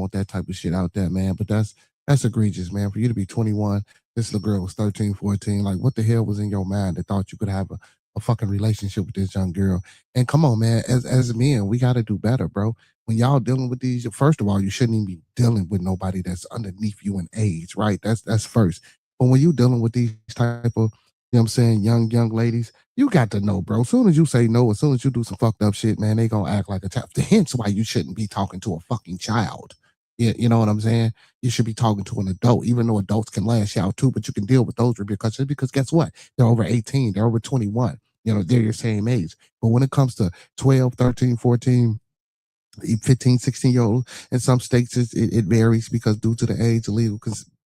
want that type of shit out there, man. But that's egregious, man. For you to be 21, this little girl was 13, 14. Like, what the hell was in your mind that thought you could have a fucking relationship with this young girl? And come on, man, as men, we got to do better, bro. When y'all dealing with these, first of all, you shouldn't even be dealing with nobody that's underneath you in age, right? That's first. But when you dealing with these type of, you know what I'm saying, young ladies, you got to know, bro. As soon as you say no, as soon as you do some fucked up shit, man, they gonna act like a child. Hence why you shouldn't be talking to a fucking child. Yeah, you know what I'm saying? You should be talking to an adult, even though adults can lash out too, but you can deal with those repercussions because guess what? They're over 18, they're over 21. You know, they're your same age. But when it comes to 12, 13, 14, 15, 16-year-old, in some states it varies because due to the age illegal.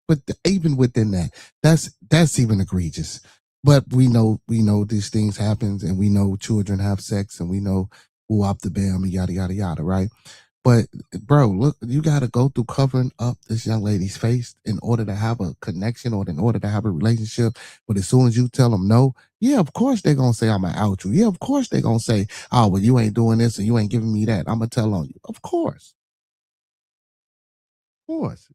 But even within that, that's even egregious. But we know these things happens, and we know children have sex, and we know who up the bam and yada yada yada, right? But bro, look, you got to go through covering up this young lady's face in order to have a connection or in order to have a relationship. But as soon as you tell them no, yeah, of course they're gonna say I'm gonna out you. Yeah, of course they're gonna say, oh, well, you ain't doing this and you ain't giving me that. I'm gonna tell on you. Of course.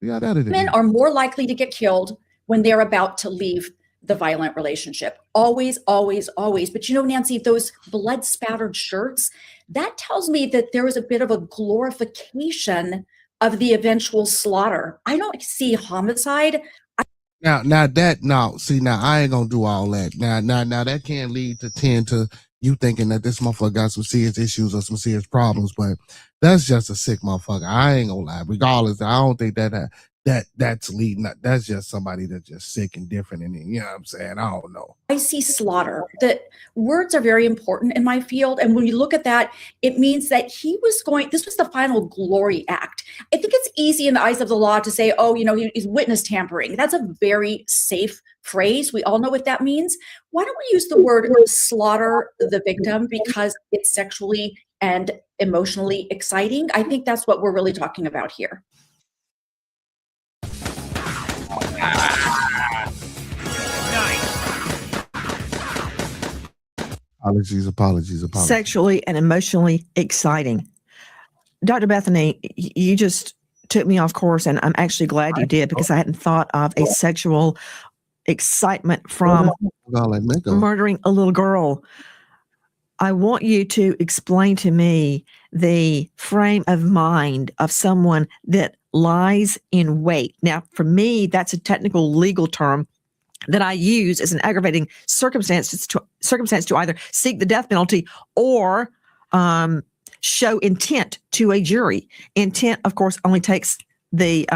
Yeah, that it is. Men are more likely to get killed when they're about to leave the violent relationship. Always, always, always. But you know, Nancy, those blood spattered shirts, that tells me that there was a bit of a glorification of the eventual slaughter. I don't see homicide. Now I ain't gonna do all that. Now that can lead to tend to you thinking that this motherfucker got some serious issues or some serious problems, but that's just a sick motherfucker. I ain't gonna lie. Regardless, I don't think that's leading. That's just somebody that's just sick and different. And you know what I'm saying? I don't know. I see slaughter. That words are very important in my field. And when you look at that, it means that this was the final glory act. I think it's easy in the eyes of the law to say, oh, you know, he's witness tampering. That's a very safe phrase. We all know what that means. Why don't we use the word slaughter the victim because it's sexually and emotionally exciting? I think that's what we're really talking about here. Apologies. Sexually and emotionally exciting. Dr. Bethany, you just took me off course, and I'm actually glad you did because I hadn't thought of a sexual excitement from murdering a little girl. I want you to explain to me the frame of mind of someone that lies in wait. Now, for me, that's a technical legal term that I use as an aggravating circumstance to either seek the death penalty or show intent to a jury. Intent, of course, only takes the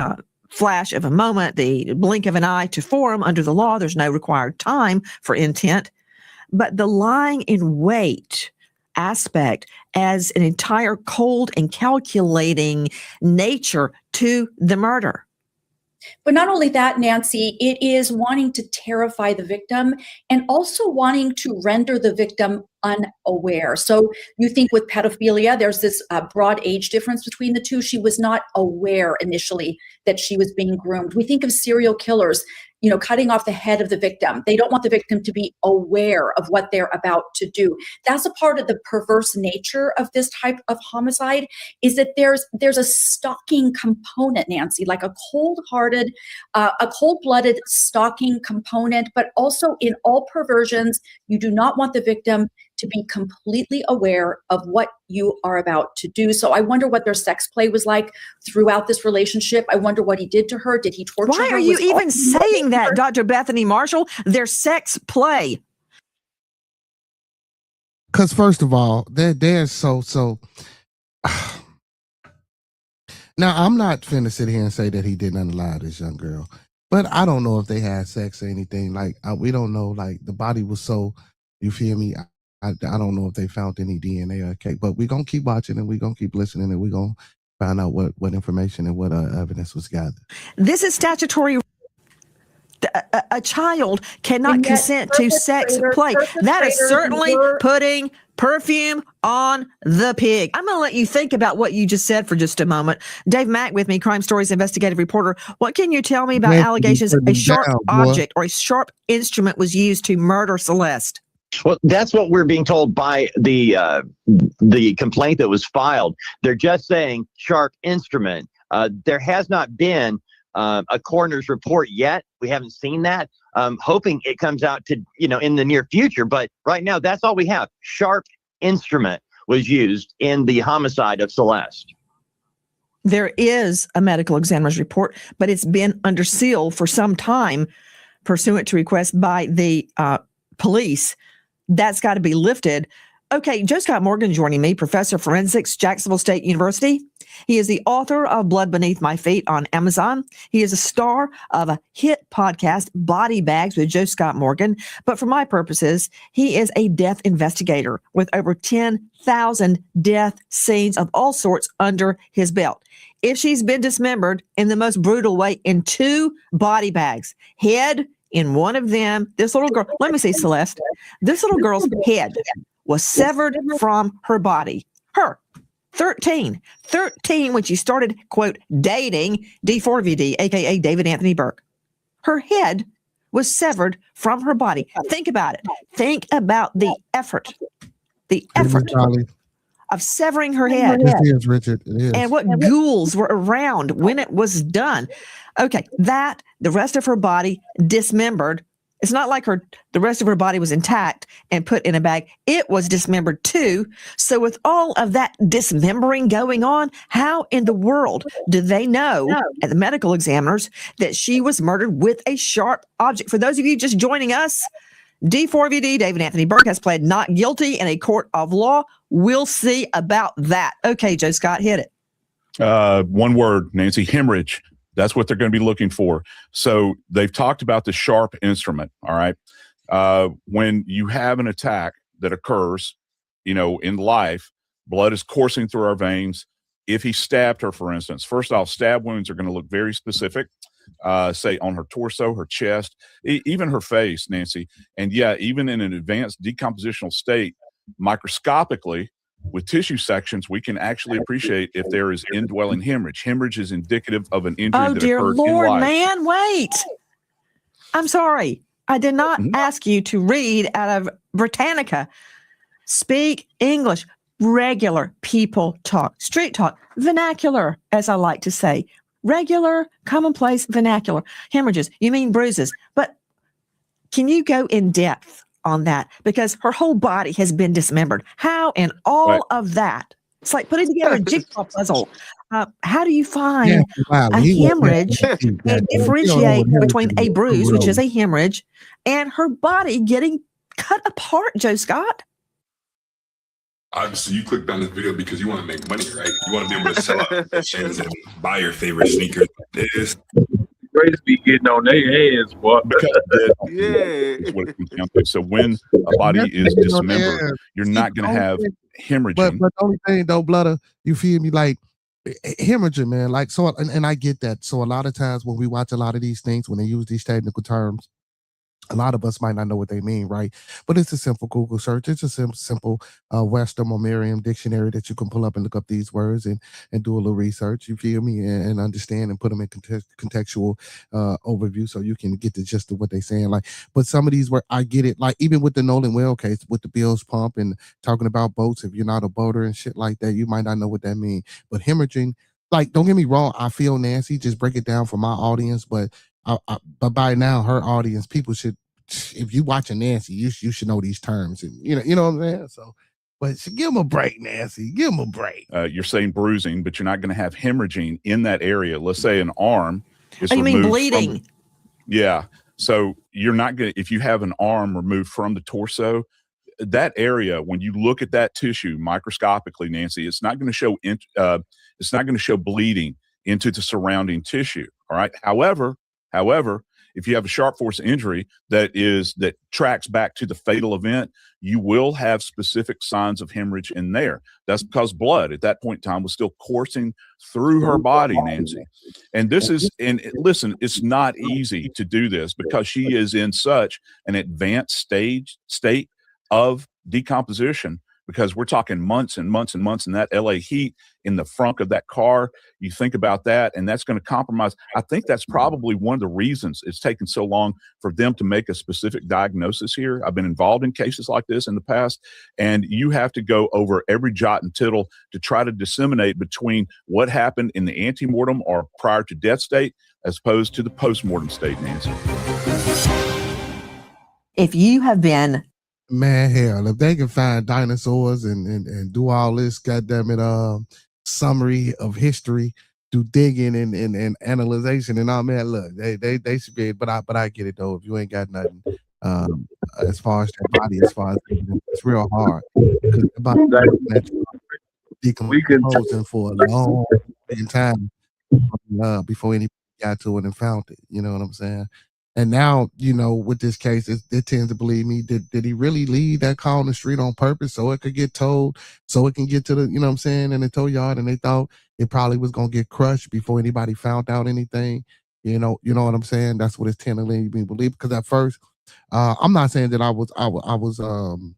flash of a moment, the blink of an eye to form. Under the law, there's no required time for intent. But the lying in wait aspect as an entire cold and calculating nature to the murder. But not only that, Nancy, it is wanting to terrify the victim and also wanting to render the victim unaware. So you think with pedophilia, there's this broad age difference between the two. She was not aware initially that she was being groomed. We think of serial killers, you know, cutting off the head of the victim. They don't want the victim to be aware of what they're about to do. That's a part of the perverse nature of this type of homicide, is that there's a stalking component, Nancy, like a cold-blooded stalking component, but also in all perversions, you do not want the victim to be completely aware of what you are about to do. So I wonder what their sex play was like throughout this relationship. I wonder what he did to her. Did he torture her? Why are you even saying that, Dr. Bethany Marshall? Their sex play. Because first of all, they're so. Now, I'm not finna sit here and say that he didn't allow this young girl, but I don't know if they had sex or anything. Like, we don't know. Like, the body was so, you feel me? I don't know if they found any DNA or cake, but we're going to keep watching and we're going to keep listening and we're going to find out what information and what evidence was gathered. This is statutory. A child cannot consent to sex play. That is certainly putting perfume on the pig. I'm going to let you think about what you just said for just a moment. Dave Mack with me, Crime Stories investigative reporter. What can you tell me about allegations a sharp object or a sharp instrument was used to murder Celeste? Well, that's what we're being told by the complaint that was filed. They're just saying sharp instrument. There has not been a coroner's report yet. We haven't seen that. Hoping it comes out to, in the near future. But right now, that's all we have. Sharp instrument was used in the homicide of Celeste. There is a medical examiner's report, but it's been under seal for some time, pursuant to request by the police. That's got to be lifted. Okay, Joe Scott Morgan joining me, professor of forensics, Jacksonville State University. He is the author of Blood Beneath My Feet on Amazon. He is a star of a hit podcast, Body Bags with Joe Scott Morgan. But for my purposes, he is a death investigator with over 10,000 death scenes of all sorts under his belt. If she's been dismembered in the most brutal way in 2 body bags, head in one of them, this little girl, let me see, Celeste, this little girl's head was severed from her body. Her, 13 when she started, quote, dating D4VD, aka David Anthony Burke. Her head was severed from her body. Think about it. Think about the effort of severing her head. It is, Richard. It is. And what ghouls were around when it was done. Okay, the rest of her body dismembered. It's not like the rest of her body was intact and put in a bag. It was dismembered too. So with all of that dismembering going on, how in the world do they know at the medical examiners that she was murdered with a sharp object? For those of you just joining us, D4VD, David Anthony Burke, has pled not guilty in a court of law. We'll see about that. Okay, Joe Scott, hit it. One word, Nancy, hemorrhage. That's what they're going to be looking for. So they've talked about the sharp instrument. All right. When you have an attack that occurs, in life, blood is coursing through our veins. If he stabbed her, for instance, first off, stab wounds are going to look very specific, say on her torso, her chest, even her face, Nancy. And yeah, even in an advanced decompositional state, microscopically, with tissue sections, we can actually appreciate if there is indwelling hemorrhage. Hemorrhage is indicative of an injury that dear occurred Lord, in life. man, wait. I'm sorry. I did not ask you to read out of Britannica. Speak English. Regular people talk. Street talk. Vernacular, as I like to say. Regular, commonplace, vernacular. Hemorrhages. You mean bruises. But can you go in depth on that? Because her whole body has been dismembered. How in all of that? It's like putting together a jigsaw puzzle. How do you find a hemorrhage and differentiate between a bruise, which is a hemorrhage, and her body getting cut apart, Joe Scott? Obviously, you clicked on this video because you want to make money, right? You want to be able to sell out and buy your favorite sneakers. This Greatest be getting on their heads, boy. Is what it comes down to. So when a body is dismembered, you're not going to have hemorrhaging. But the only thing though, Blooder, you feel me, like hemorrhaging, man. Like so, and I get that. So a lot of times when we watch a lot of these things, when they use these technical terms, a lot of us might not know what they mean, right? But it's a simple Google search. It's a simple Western or Merriam dictionary that you can pull up and look up these words and do a little research. You feel me, and understand and put them in contextual overview so you can get the gist of what they're saying. Like, but some of these words, I get it. Like even with the Nolan Well case, with the Bills pump and talking about boats. If you're not a boater and shit like that, you might not know what that means. But hemorrhaging, like, don't get me wrong. I feel Nancy. Just break it down for my audience, but. But by now, her audience, people should, if you watching Nancy, you should know these terms, and you know what I'm saying. So, but give them a break, Nancy. Give them a break. You're saying bruising, but you're not going to have hemorrhaging in that area. Let's say an arm is you mean bleeding? Yeah. So you're not going to, if you have an arm removed from the torso, that area, when you look at that tissue microscopically, Nancy, it's not going to show it's not going to show bleeding into the surrounding tissue. All right. However, if you have a sharp force injury that tracks back to the fatal event, you will have specific signs of hemorrhage in there. That's because blood at that point in time was still coursing through her body, Nancy. And listen, it's not easy to do this because she is in such an advanced state of decomposition because we're talking months and months and months in that LA heat in the front of that car. You think about that, and that's going to compromise. I think that's probably one of the reasons it's taken so long for them to make a specific diagnosis here. I've been involved in cases like this in the past, and you have to go over every jot and tittle to try to disseminate between what happened in the antemortem or prior to death state as opposed to the postmortem state, Nancy. If you have been Man, hell, if they can find dinosaurs and do all this goddamn summary of history, do digging and analyzation and all, man, look, they should be, but I get it though. If you ain't got nothing, as far as your body, as far as it's real hard because the body decomposing for a long time before anybody got to it and found it. You know what I'm saying? And now, you know, with this case, it tends to believe me. Did he really leave that car on the street on purpose so it could get towed, so it can get to the, you know what I'm saying, in the tow yard, and they thought it probably was gonna get crushed before anybody found out anything. You know what I'm saying? That's what it's tending to lead me to believe. Because at first, I'm not saying that I was on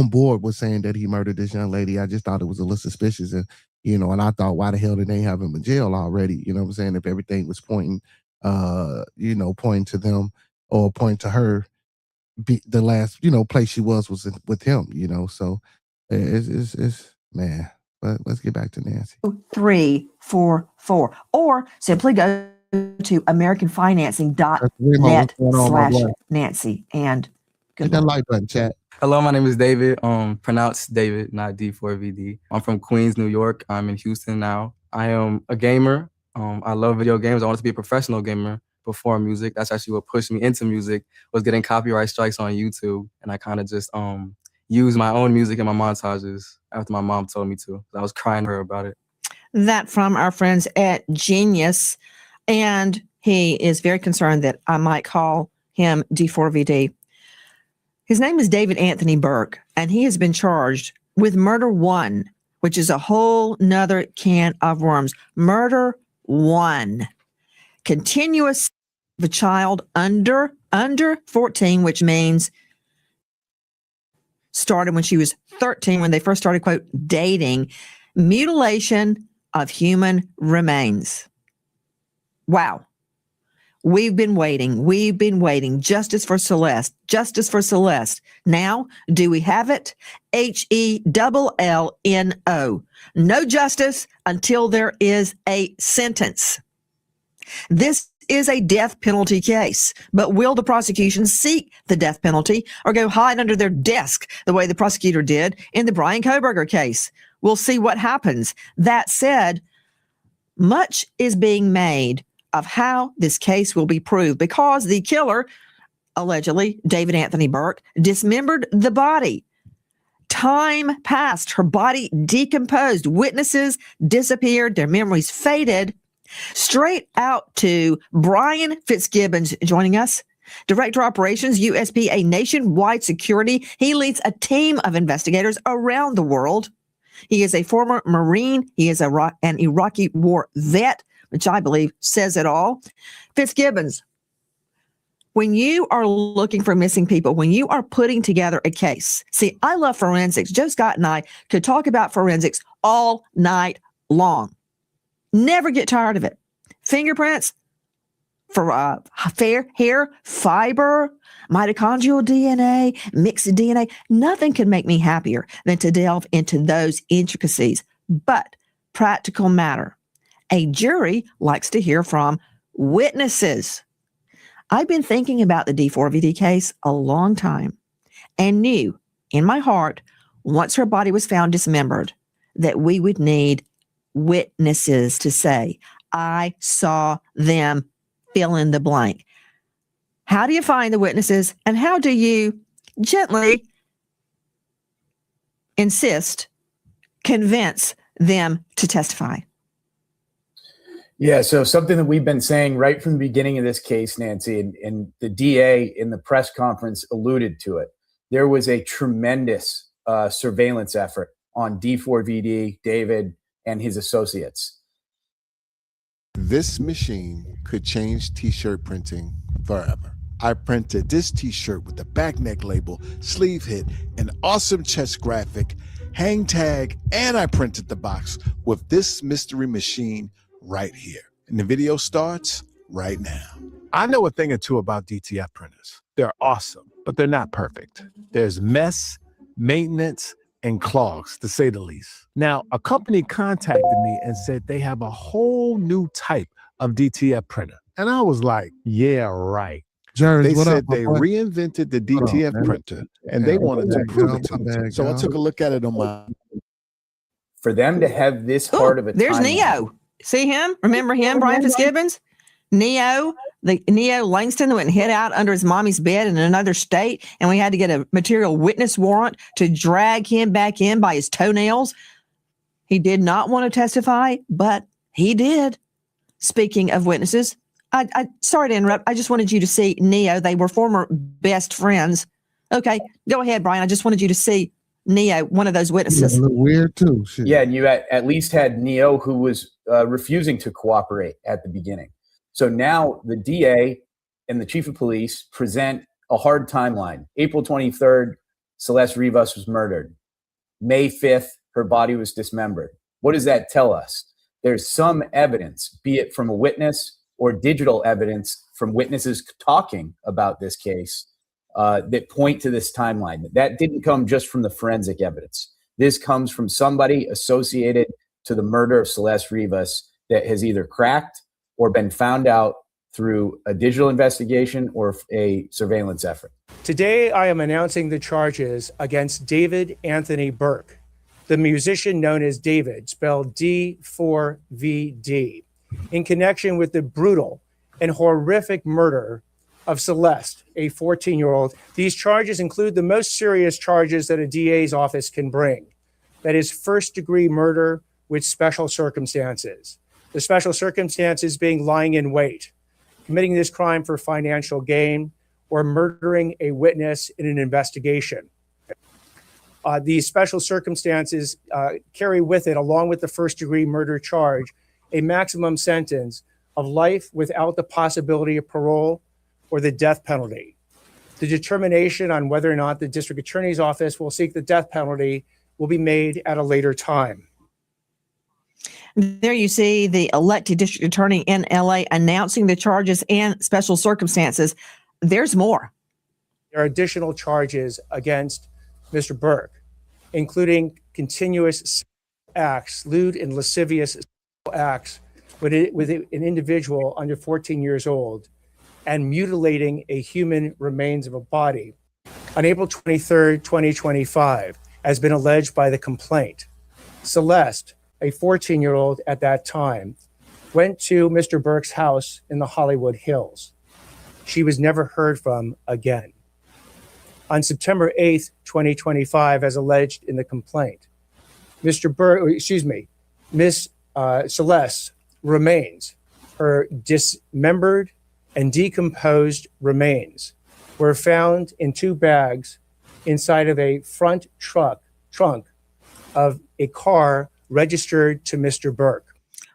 board with saying that he murdered this young lady. I just thought it was a little suspicious, and and I thought, why the hell did they have him in jail already? You know what I'm saying? If everything was pointing to them or pointing to her, the last, place she was with him, so it's man, but let's get back to Nancy. 344, or simply go to americanfinancing.net/Nancy and hit that like button, chat. Hello, my name is David. Pronounced David, not D4VD. I'm from Queens, New York. I'm in Houston now. I am a gamer. I love video games. I wanted to be a professional gamer before music. That's actually what pushed me into music, was getting copyright strikes on YouTube. And I kind of just used my own music in my montages after my mom told me to. I was crying to her about it. That from our friends at Genius. And he is very concerned that I might call him D4VD. His name is David Anthony Burke, and he has been charged with murder one, which is a whole nother can of worms. Murder one. Continuous of a child under 14, which means started when she was 13, when they first started, quote, dating. Mutilation of human remains. Wow. We've been waiting. Justice for Celeste. Now, do we have it? HELLNO. No justice until there is a sentence. This is a death penalty case, but will the prosecution seek the death penalty or go hide under their desk the way the prosecutor did in the Bryan Kohberger case? We'll see what happens. That said, much is being made of how this case will be proved because the killer, allegedly David Anthony Burke, dismembered the body. Time passed. Her body decomposed. Witnesses disappeared. Their memories faded. Straight out to Brian Fitzgibbons joining us. Director of Operations, USPA Nationwide Security. He leads a team of investigators around the world. He is a former Marine. He is an Iraqi war vet, which I believe says it all. Fitzgibbons, when you are looking for missing people, when you are putting together a case, see, I love forensics. Joe Scott and I could talk about forensics all night long. Never get tired of it. Fingerprints, for hair, fiber, mitochondrial DNA, mixed DNA. Nothing could make me happier than to delve into those intricacies. But practical matter. A jury likes to hear from witnesses. I've been thinking about the D4VD case a long time and knew in my heart, once her body was found dismembered, that we would need witnesses to say, I saw them, fill in the blank. How do you find the witnesses, and how do you gently convince them to testify? Yeah, so something that we've been saying right from the beginning of this case, Nancy, and the DA in the press conference alluded to it. There was a tremendous surveillance effort on D4VD, David, and his associates. This machine could change t-shirt printing forever. I printed this t-shirt with the back neck label, sleeve hit, an awesome chest graphic, hang tag, and I printed the box with this mystery machine right here. And the video starts right now. I know a thing or two about DTF printers. They're awesome, but they're not perfect. There's mess, maintenance, and clogs, to say the least. Now, a company contacted me and said they have a whole new type of DTF printer. And I was like, yeah, right. Jerry, They what said up, my they boy? reinvented the Hold on, DTF man. printer, and they wanted to prove it to My me. bad, So I y'all. took a look at it on my For them to have this Ooh, hard of a there's timeline- Neo. See him? Remember him, Brian Fitzgibbons? Neo Langston went and hid out under his mommy's bed in another state, and we had to get a material witness warrant to drag him back in by his toenails. He did not want to testify, but he did. Speaking of witnesses, I sorry to interrupt. I just wanted you to see Neo. They were former best friends. Okay, go ahead, Brian. I just wanted you to see Neo, one of those Yeah, witnesses. a little weird too. Shit. Yeah, and you at least had Neo, who was refusing to cooperate at the beginning. So now the DA and the chief of police present a hard timeline. April 23rd, Celeste Rivas was murdered. May 5th, her body was dismembered. What does that tell us? There's some evidence, be it from a witness or digital evidence from witnesses talking about this case, that point to this timeline. That didn't come just from the forensic evidence. This comes from somebody associated to the murder of Celeste Rivas that has either cracked or been found out through a digital investigation or a surveillance effort. Today, I am announcing the charges against David Anthony Burke, the musician known as David, spelled D4VD, in connection with the brutal and horrific murder of Celeste, a 14-year-old. These charges include the most serious charges that a DA's office can bring. That is first-degree murder with special circumstances. The special circumstances being lying in wait, committing this crime for financial gain, or murdering a witness in an investigation. These special circumstances carry with it, along with the first-degree murder charge, a maximum sentence of life without the possibility of parole or the death penalty. The determination on whether or not the district attorney's office will seek the death penalty will be made at a later time. There you see the elected district attorney in LA announcing the charges and special circumstances. There's more. There are additional charges against Mr. Burke, including continuous acts, lewd and lascivious acts with an individual under 14 years old, and mutilating a human remains of a body. On April 23rd, 2025, has been alleged by the complaint, Celeste, a 14-year-old at that time, went to Mr. Burke's house in the Hollywood Hills. She was never heard from again. On September 8th, 2025, as alleged in the complaint, Miss Celeste's remains, her dismembered and decomposed remains, were found in 2 bags inside of a front trunk of a car registered to Mr. Burke.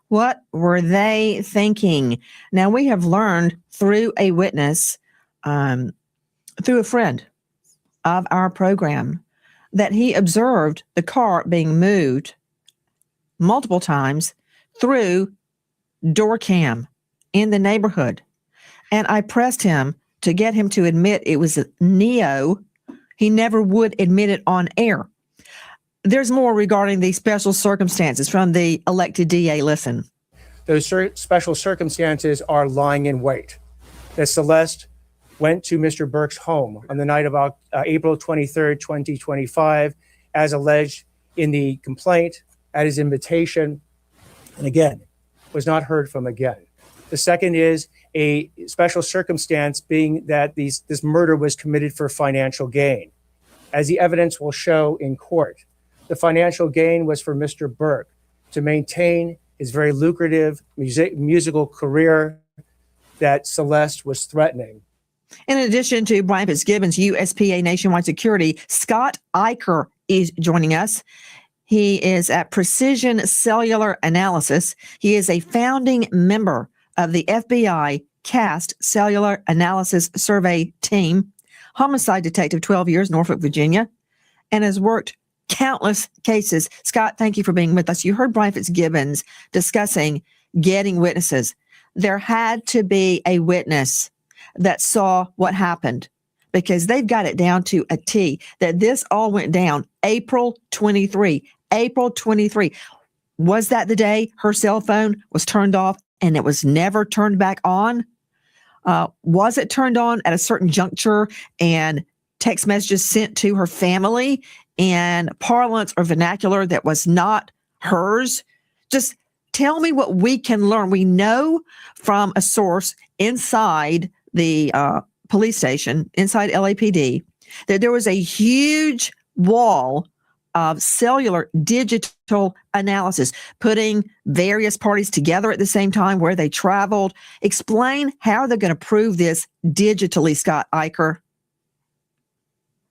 What were they thinking? Now, we have learned through a witness, through a friend of our program, that he observed the car being moved multiple times through door cam in the neighborhood. And I pressed him to get him to admit it was Neo. He never would admit it on air. There's more regarding the special circumstances from the elected DA. Listen. Those special circumstances are lying in wait. That Celeste went to Mr. Burke's home on the night of April 23rd, 2025, as alleged in the complaint, at his invitation, and again, was not heard from again. The second is a special circumstance being that this murder was committed for financial gain. As the evidence will show in court, the financial gain was for Mr. Burke to maintain his very lucrative musical career that Celeste was threatening. In addition to Brian Fitzgibbons, USPA Nationwide Security, Scott Eicher is joining us. He is at Precision Cellular Analysis. He is a founding member of the FBI CAST Cellular Analysis Survey Team, homicide detective, 12 years, Norfolk, Virginia, and has worked countless cases. Scott, thank you for being with us. You heard Brian Fitzgibbons discussing getting witnesses. There had to be a witness that saw what happened, because they've got it down to a T, that this all went down April 23. April 23. Was that the day her cell phone was turned off and it was never turned back on? Was it turned on at a certain juncture and text messages sent to her family in parlance or vernacular that was not hers? Just tell me what we can learn. We know from a source inside the police station, inside LAPD, that there was a huge wall of cellular digital analysis, putting various parties together at the same time, where they traveled. Explain how they're going to prove this digitally, Scott Eicher.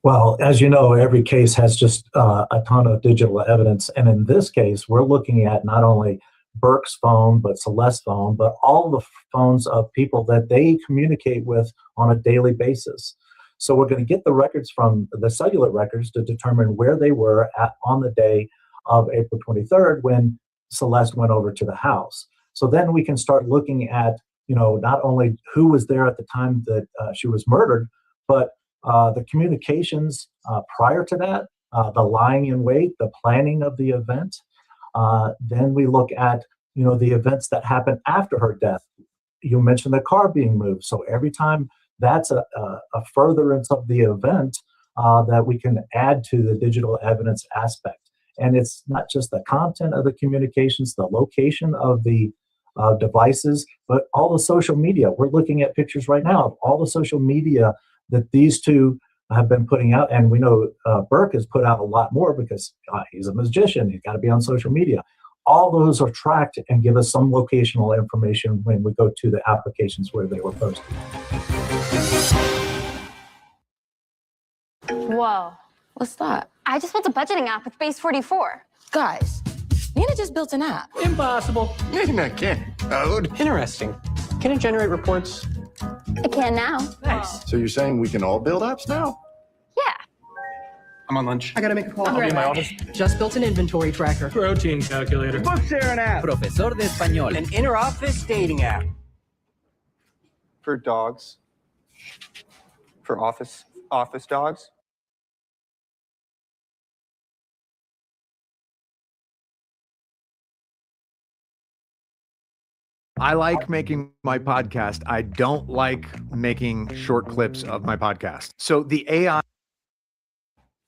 Well, as you know, every case has just a ton of digital evidence. And in this case, we're looking at not only Burke's phone, but Celeste's phone, but all the phones of people that they communicate with on a daily basis. So we're going to get the records from the cellular records to determine where they were at on the day of April 23rd when Celeste went over to the house. So then we can start looking at, not only who was there at the time that she was murdered, but the communications prior to that, the lying in wait, the planning of the event. Then we look at, the events that happened after her death. You mentioned the car being moved. So every time that's a furtherance of the event that we can add to the digital evidence aspect. And it's not just the content of the communications, the location of the devices, but all the social media. We're looking at pictures right now of all the social media that these two have been putting out. And we know Burke has put out a lot more because he's a magician. He's got to be on social media. All those are tracked and give us some locational information when we go to the applications where they were posted. Whoa. What's that? I just built a budgeting app with Base 44. Guys, Nina just built an app. Impossible. Nina can't code. Interesting. Can it generate reports? I can now. Nice. So you're saying we can all build apps now? Yeah. I'm on lunch. I gotta make a call. I'll be in my office. Just built an inventory tracker. Protein calculator. Book sharing app. Profesor de Español. An inter-office dating app. For dogs. For office dogs. I like making my podcast. I don't like making short clips of my podcast. So the AI.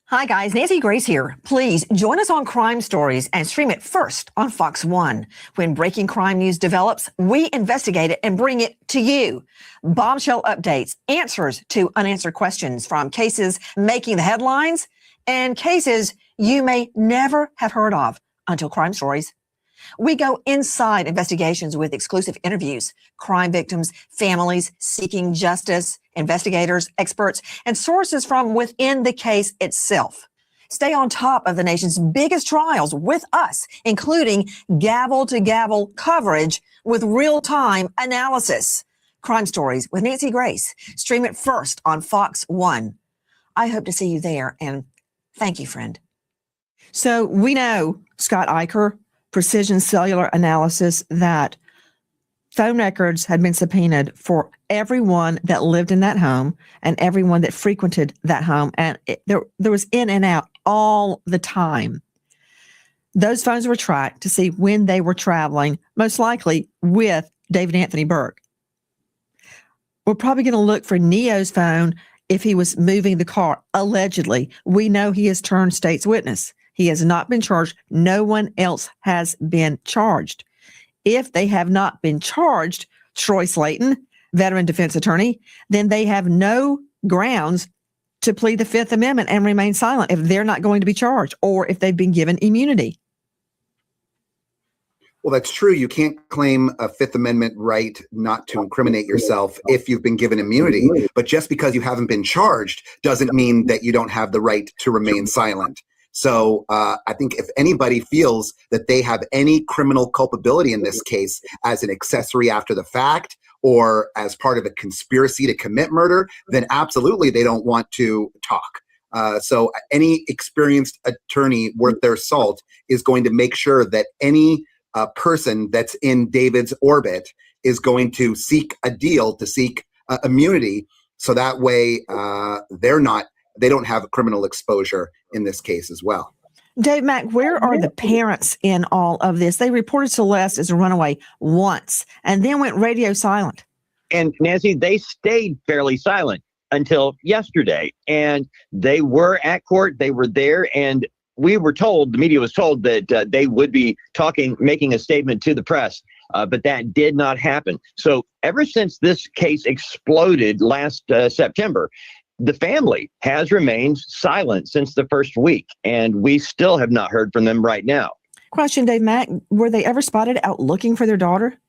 Hi, guys. Nancy Grace here. Please join us on Crime Stories and stream it first on Fox One. When breaking crime news develops, we investigate it and bring it to you. Bombshell updates, answers to unanswered questions from cases making the headlines and cases you may never have heard of until Crime Stories. We go inside investigations with exclusive interviews, crime victims, families seeking justice, investigators, experts, and sources from within the case itself. Stay on top of the nation's biggest trials with us, including gavel-to-gavel coverage with real-time analysis. Crime Stories with Nancy Grace. Stream it first on Fox One. I hope to see you there, and thank you, friend. So we know, Scott Eicher, Precision Cellular Analysis, that phone records had been subpoenaed for everyone that lived in that home and everyone that frequented that home. And there was in and out all the time. Those phones were tracked to see when they were traveling, most likely with David Anthony Burke. We're probably going to look for Neo's phone if he was moving the car, allegedly. We know he has turned state's witness. He has not been charged. No one else has been charged. If they have not been charged, Troy Slayton, veteran defense attorney, then they have no grounds to plead the Fifth Amendment and remain silent if they're not going to be charged or if they've been given immunity. Well, that's true. You can't claim a Fifth Amendment right not to incriminate yourself if you've been given immunity. But just because you haven't been charged doesn't mean that you don't have the right to remain silent. So I think if anybody feels that they have any criminal culpability in this case as an accessory after the fact or as part of a conspiracy to commit murder, then absolutely they don't want to talk. So any experienced attorney worth their salt is going to make sure that any person that's in David's orbit is going to seek a deal to seek immunity. So that way they don't have a criminal exposure in this case as well. Dave Mack, where are the parents in all of this? They reported Celeste as a runaway once and then went radio silent. And Nancy, they stayed fairly silent until yesterday. And they were at court. They were there. And we were told, the media was told that they would be making a statement to the press. But that did not happen. So ever since this case exploded last September, the family has remained silent since the first week, and we still have not heard from them right now. Question, Dave Mack, were they ever spotted out looking for their daughter?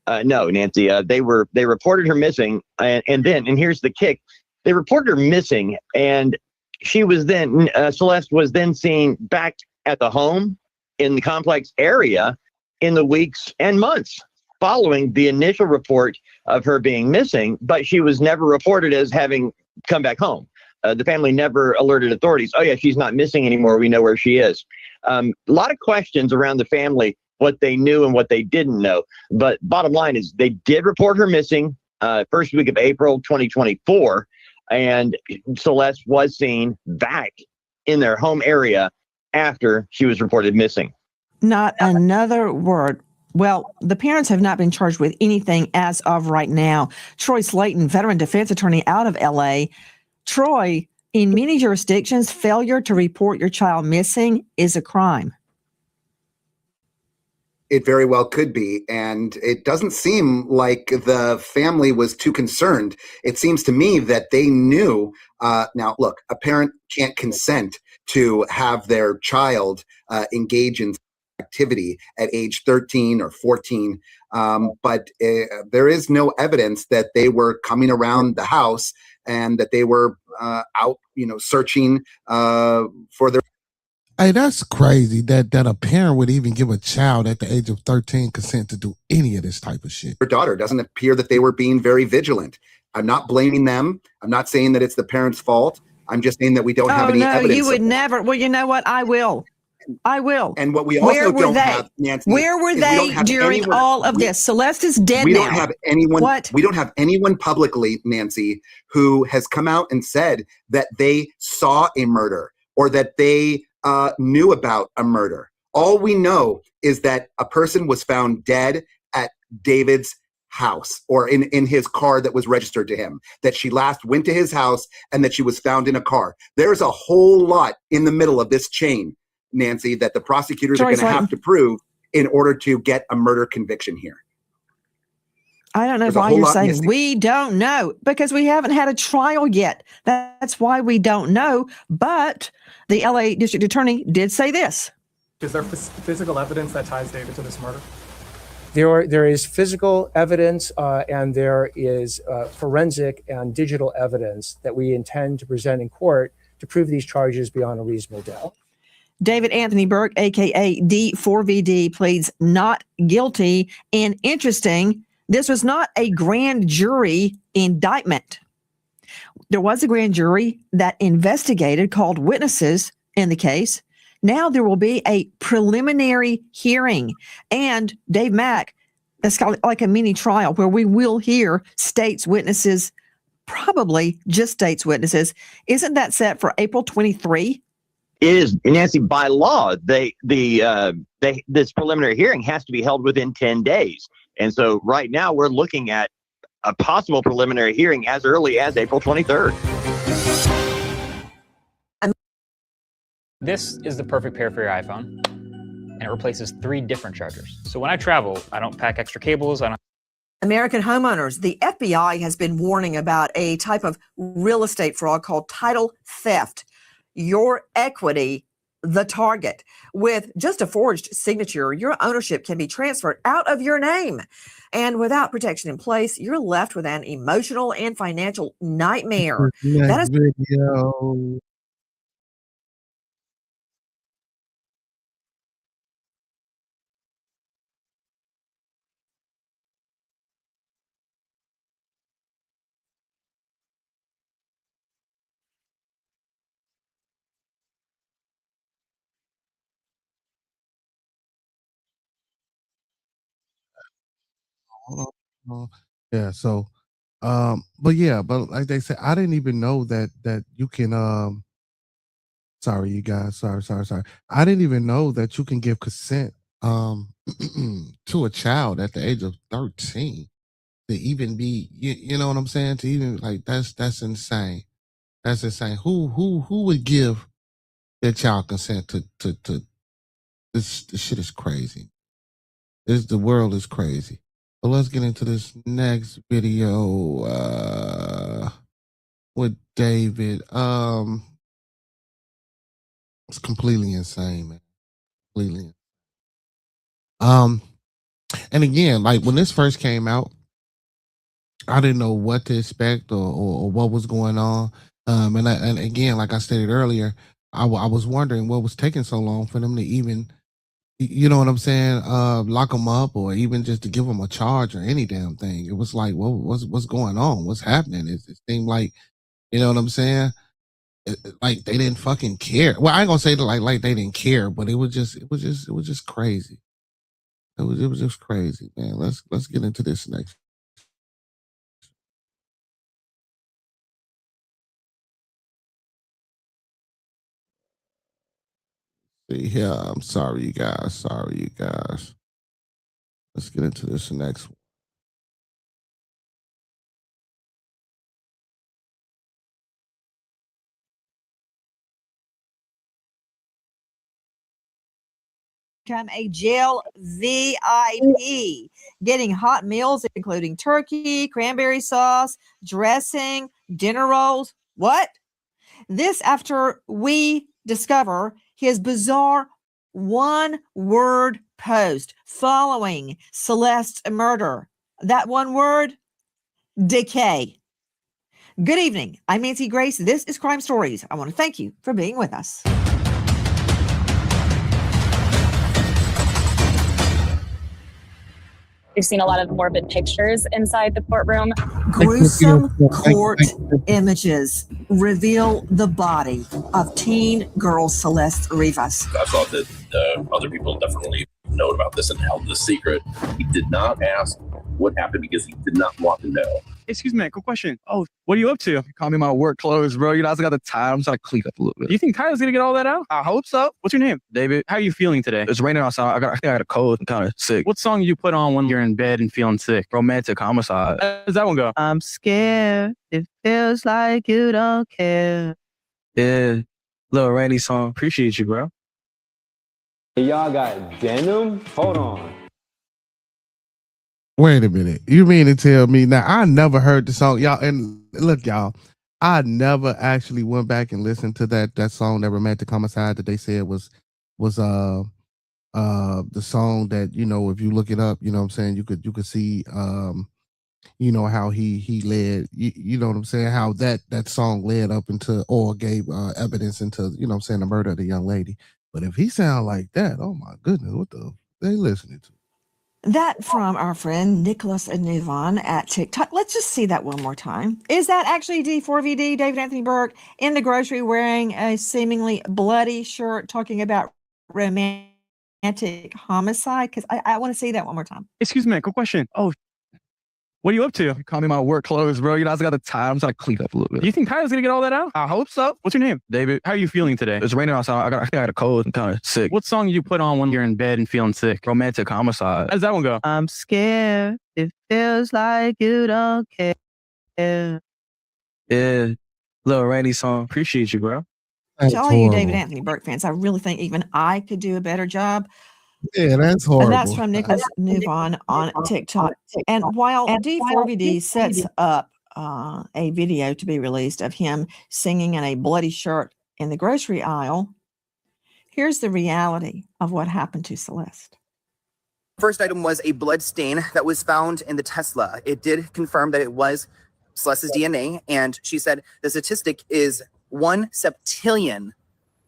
No, Nancy. They reported her missing, and here's the kick: they reported her missing, and she was then Celeste was then seen back at the home in the complex area in the weeks and months following the initial report of her being missing, but she was never reported as having come back home. The family never alerted authorities. Oh yeah, she's not missing anymore. We know where she is. A lot of questions around the family, what they knew and what they didn't know. But bottom line is they did report her missing first week of April 2024. And Celeste was seen back in their home area after she was reported missing. Not another word. Well, the parents have not been charged with anything as of right now. Troy Slayton, veteran defense attorney out of LA. Troy, in many jurisdictions, failure to report your child missing is a crime. It very well could be. And it doesn't seem like the family was too concerned. It seems to me that they knew. Now, look, a parent can't consent to have their child engage in activity at age 13 or 14. But there is no evidence that they were coming around the house and that they were out, searching for their. Hey, that's crazy that a parent would even give a child at the age of 13 consent to do any of this type of shit. Their daughter. Doesn't appear that they were being very vigilant. I'm not blaming them. I'm not saying that it's the parents' fault. I'm just saying that we don't have any evidence. You would never. Well, you know what? I will. And what we also don't have, Nancy, where were they during all of this? Celeste is dead now. We don't have anyone. What? We don't have anyone publicly, Nancy, who has come out and said that they saw a murder or that they knew about a murder. All we know is that a person was found dead at David's house or in his car that was registered to him, that she last went to his house and that she was found in a car. There's a whole lot in the middle of this chain, Nancy, that the prosecutors are going to have to prove in order to get a murder conviction here. I don't know why you're saying we don't know, because we haven't had a trial yet. That's why we don't know. But the LA district attorney did say this. Is there physical evidence that ties David to this murder? There is physical evidence and there is forensic and digital evidence that we intend to present in court to prove these charges beyond a reasonable doubt. David Anthony Burke, a.k.a. D4VD, pleads not guilty. And interesting, this was not a grand jury indictment. There was a grand jury that investigated, called witnesses in the case. Now there will be a preliminary hearing. And Dave Mack, it's like a mini trial where we will hear state's witnesses, probably just state's witnesses. Isn't that set for April 23? It is, Nancy, by law, this preliminary hearing has to be held within 10 days. And so right now we're looking at a possible preliminary hearing as early as April 23rd. This is the perfect pair for your iPhone, and it replaces 3 different chargers. So when I travel, I don't pack extra cables. American homeowners, the FBI has been warning about a type of real estate fraud called title theft. Your equity, the target. With just a forged signature, your ownership can be transferred out of your name. And without protection in place, you're left with an emotional and financial nightmare. That is video. hold on. Yeah, so but like they said, I didn't even know that you can sorry you guys, sorry. I didn't even know that you can give consent to a child at the age of 13 to even be you know what I'm saying? To even like that's insane. That's insane. Who would give their child consent to this shit is crazy. The world is crazy. So let's get into this next video with David. It's completely insane, man. Completely. And again, like when this first came out, I didn't know what to expect or what was going on. And again, like I stated earlier, I was wondering what was taking so long for them to even, you know what I'm saying, lock them up or even just to give them a charge or any damn thing. It was like, what's going on? What's happening? It seemed like, you know what I'm saying, like they didn't fucking care. Well, I ain't gonna say that like they didn't care, but it was just crazy. It was just crazy, man. Let's get into this next. See here, I'm sorry, you guys. Sorry, you guys. Let's get into this next one. Become a jail VIP, getting hot meals including turkey, cranberry sauce, dressing, dinner rolls. What? This after we discover his bizarre one-word post following Celeste's murder. That one word, decay. Good evening. I'm Nancy Grace. This is Crime Stories. I want to thank you for being with us. We've seen a lot of morbid pictures inside the courtroom. Gruesome court images reveal the body of teen girl Celeste Rivas. I thought that other people definitely know about this and held the secret. He did not ask what happened because he did not want to know. Excuse me, quick question. Oh, what are you up to? You call me my work clothes, bro. You know, I still got the tie. I'm trying to clean up a little bit. You think Tyler's gonna get all that out? I hope so. What's your name? David. How are you feeling today? It's raining outside. I think I got a cold. I'm kind of sick. What song do you put on when you're in bed and feeling sick? Romantic Homicide. How does that one go? I'm scared. It feels like you don't care. Yeah, little rainy song. Appreciate you, bro. Y'all got denim? Hold on. Wait a minute. You mean to tell me now? I never heard the song, y'all. And look, y'all, I never actually went back and listened to that song, that Romantic Homicide, that they said was the song that, you know, if you look it up, you know what I'm saying, you could see you know how he led, you know what I'm saying, how that song led up into or gave evidence into, you know what I'm saying, the murder of the young lady. But if he sound like that, oh my goodness, what the they listening to? That from our friend Nicholas Nuvon at TikTok. Let's just see that one more time. Is that actually D4VD, David Anthony Burke, in the grocery wearing a seemingly bloody shirt talking about romantic homicide? Because I want to see that one more time. Excuse me, quick question. Oh, what are you up to? You call me my work clothes, bro. You know, I still got the tie. I'm trying to clean up a little bit. You think Tyler's gonna get all that out? I hope so. What's your name? David. How are you feeling today? It's raining outside. I think I got a cold. I'm kind of sick. What song do you put on when you're in bed and feeling sick? Romantic Homicide. How does that one go? I'm scared. It feels like you don't care. Yeah, little rainy song. Appreciate you, bro. To all you David Anthony Burke fans, I really think even I could do a better job. Yeah, that's horrible. And that's from Nicholas Nuvon on TikTok. And while D4VD sets up a video to be released of him singing in a bloody shirt in the grocery aisle, here's the reality of what happened to Celeste. First item was a blood stain that was found in the Tesla. It did confirm that it was Celeste's DNA, and she said the statistic is 1 septillion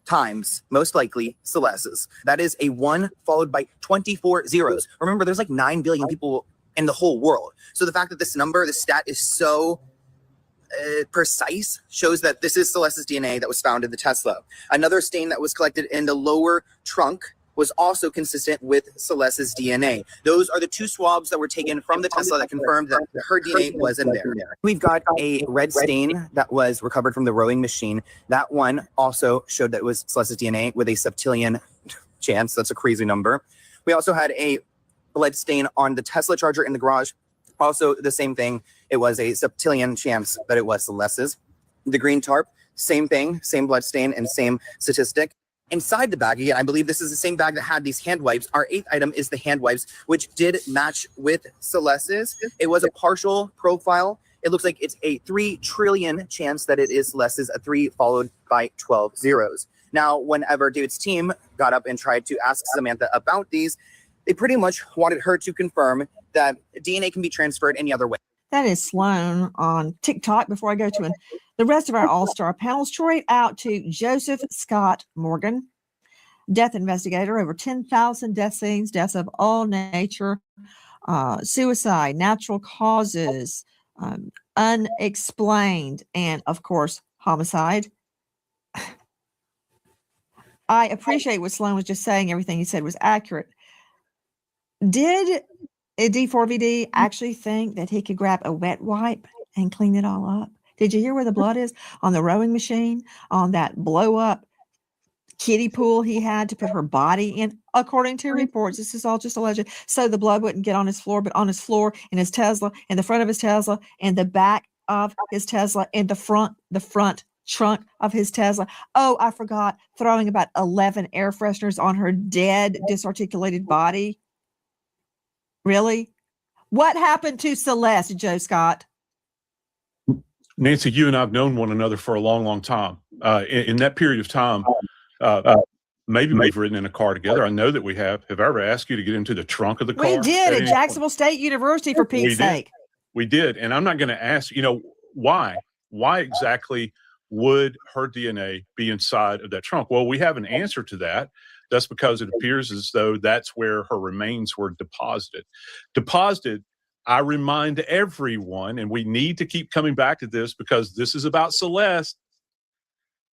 times, most likely, Celeste's. That is a 1 followed by 24 zeros. Remember, there's like 9 billion people in the whole world. So the fact that this number, this stat is so precise shows that this is Celeste's DNA that was found in the Tesla. Another stain that was collected in the lower trunk was also consistent with Celeste's DNA. Those are the two swabs that were taken from the Tesla that confirmed that her DNA was in there. We've got a red stain that was recovered from the rowing machine. That one also showed that it was Celeste's DNA with a septillion chance. That's a crazy number. We also had a blood stain on the Tesla charger in the garage. Also the same thing. It was a septillion chance that it was Celeste's. The green tarp, same thing, same blood stain and same statistic. Inside the bag, again, I believe this is the same bag that had these hand wipes. Our 8th item is the hand wipes, which did match with Celeste's. It was a partial profile. It looks like it's a 3 trillion chance that it is Celeste's, a 3 followed by 12 zeros. Now, whenever David's team got up and tried to ask Samantha about these, they pretty much wanted her to confirm that DNA can be transferred any other way. That is Sloan on TikTok. Before I go to the rest of our all-star panels, straight out to Joseph Scott Morgan, death investigator, over 10,000 death scenes, deaths of all nature, suicide, natural causes, unexplained, and of course, homicide. I appreciate what Sloan was just saying. Everything he said was accurate. Did D4VD actually think that he could grab a wet wipe and clean it all up? Did you hear where the blood is? On the rowing machine, on that blow up kiddie pool he had to put her body in? According to reports, this is all just alleged. So the blood wouldn't get on his floor, but on his floor, in his Tesla, in the front of his Tesla, in the back of his Tesla, in the front trunk of his Tesla. Oh, I forgot, throwing about 11 air fresheners on her dead, disarticulated body. Really? What happened to Celeste, Joe Scott? Nancy, you and I have known one another for a long, long time. In that period of time, maybe we've ridden in a car together. I know that we have. Have I ever asked you to get into the trunk of the car? We did at Jacksonville State University, for Pete's sake. We did. And I'm not going to ask, why? Why exactly would her DNA be inside of that trunk? Well, we have an answer to that. That's because it appears as though that's where her remains were deposited. I remind everyone, and we need to keep coming back to this because this is about Celeste,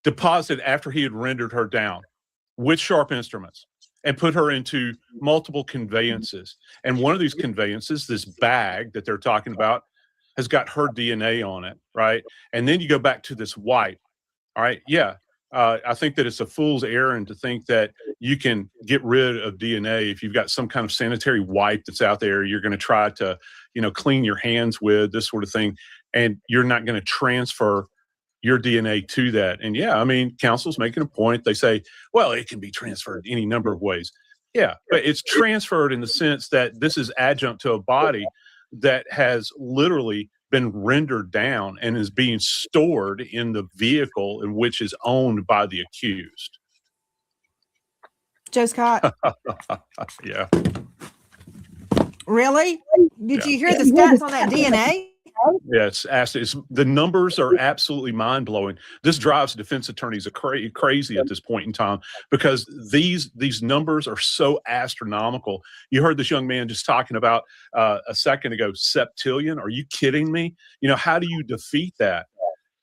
deposited after he had rendered her down with sharp instruments and put her into multiple conveyances. And one of these conveyances, this bag that they're talking about, has got her DNA on it, right? And then you go back to this wipe, all right? Yeah. I think that it's a fool's errand to think that you can get rid of DNA if you've got some kind of sanitary wipe that's out there you're going to try to, clean your hands with, this sort of thing, and you're not going to transfer your DNA to that. And yeah, I mean, counsel's making a point. They say, well, it can be transferred any number of ways. Yeah, but it's transferred in the sense that this is adjunct to a body that has literally been rendered down and is being stored in the vehicle in which is owned by the accused. Joe Scott. Yeah. Really? Did you hear the stats on that DNA? Yeah, it's the numbers are absolutely mind blowing. This drives defense attorneys crazy at this point in time because these numbers are so astronomical. You heard this young man just talking about a second ago, septillion. Are you kidding me? How do you defeat that?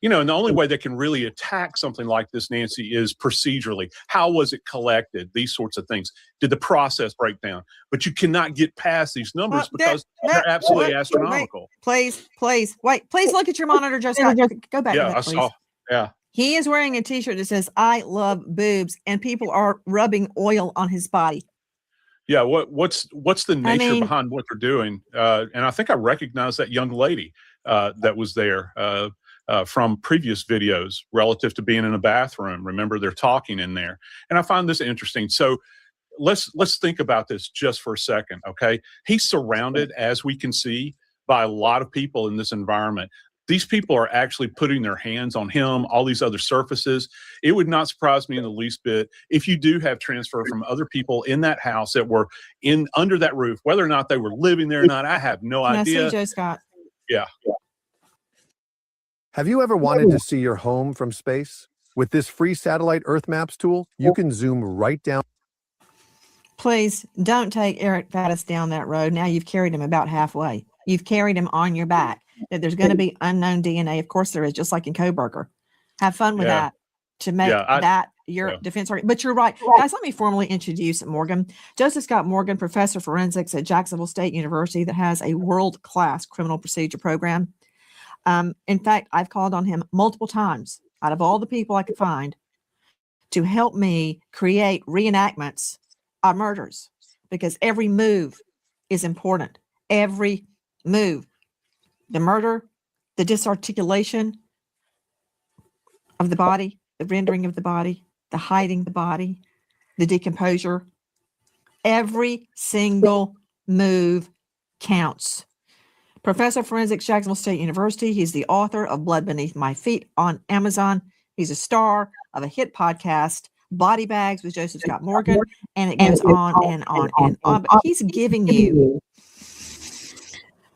And the only way they can really attack something like this, Nancy, is procedurally. How was it collected? These sorts of things. Did the process break down? But you cannot get past these numbers because they're absolutely astronomical. Please look at your monitor, Joe Scott. Go back. Yeah, I saw. Yeah. He is wearing a T-shirt that says "I love boobs," and people are rubbing oil on his body. Yeah. What's the nature behind what they're doing? And I think I recognize that young lady that was there. From previous videos relative to being in a bathroom. Remember, they're talking in there. And I find this interesting. So let's think about this just for a second, okay? He's surrounded, as we can see, by a lot of people in this environment. These people are actually putting their hands on him, all these other surfaces. It would not surprise me in the least bit if you do have transfer from other people in that house that were under that roof, whether or not they were living there or not, I have no idea. See, Joe Scott. Yeah. Have you ever wanted to see your home from space? With this free satellite Earth Maps tool, you can zoom right down. Please don't take Eric Faddis down that road. Now you've carried him about halfway. You've carried him on your back. That there's going to be unknown DNA. Of course there is, just like in Kohberger. Have fun with that to make that your Yeah. defense argument. But you're right. Guys, let me formally introduce Morgan. Joseph Scott Morgan, professor of forensics at Jacksonville State University that has a world-class criminal procedure program. In fact, I've called on him multiple times out of all the people I could find to help me create reenactments of murders because every move is important. Every move. The murder, the disarticulation of the body, the rendering of the body, the hiding the body, the decomposure. Every single move counts. Professor of Forensics, Jacksonville State University. He's the author of Blood Beneath My Feet on Amazon. He's a star of a hit podcast, Body Bags with Joseph Scott Morgan, and it goes on and on and on. But he's giving you,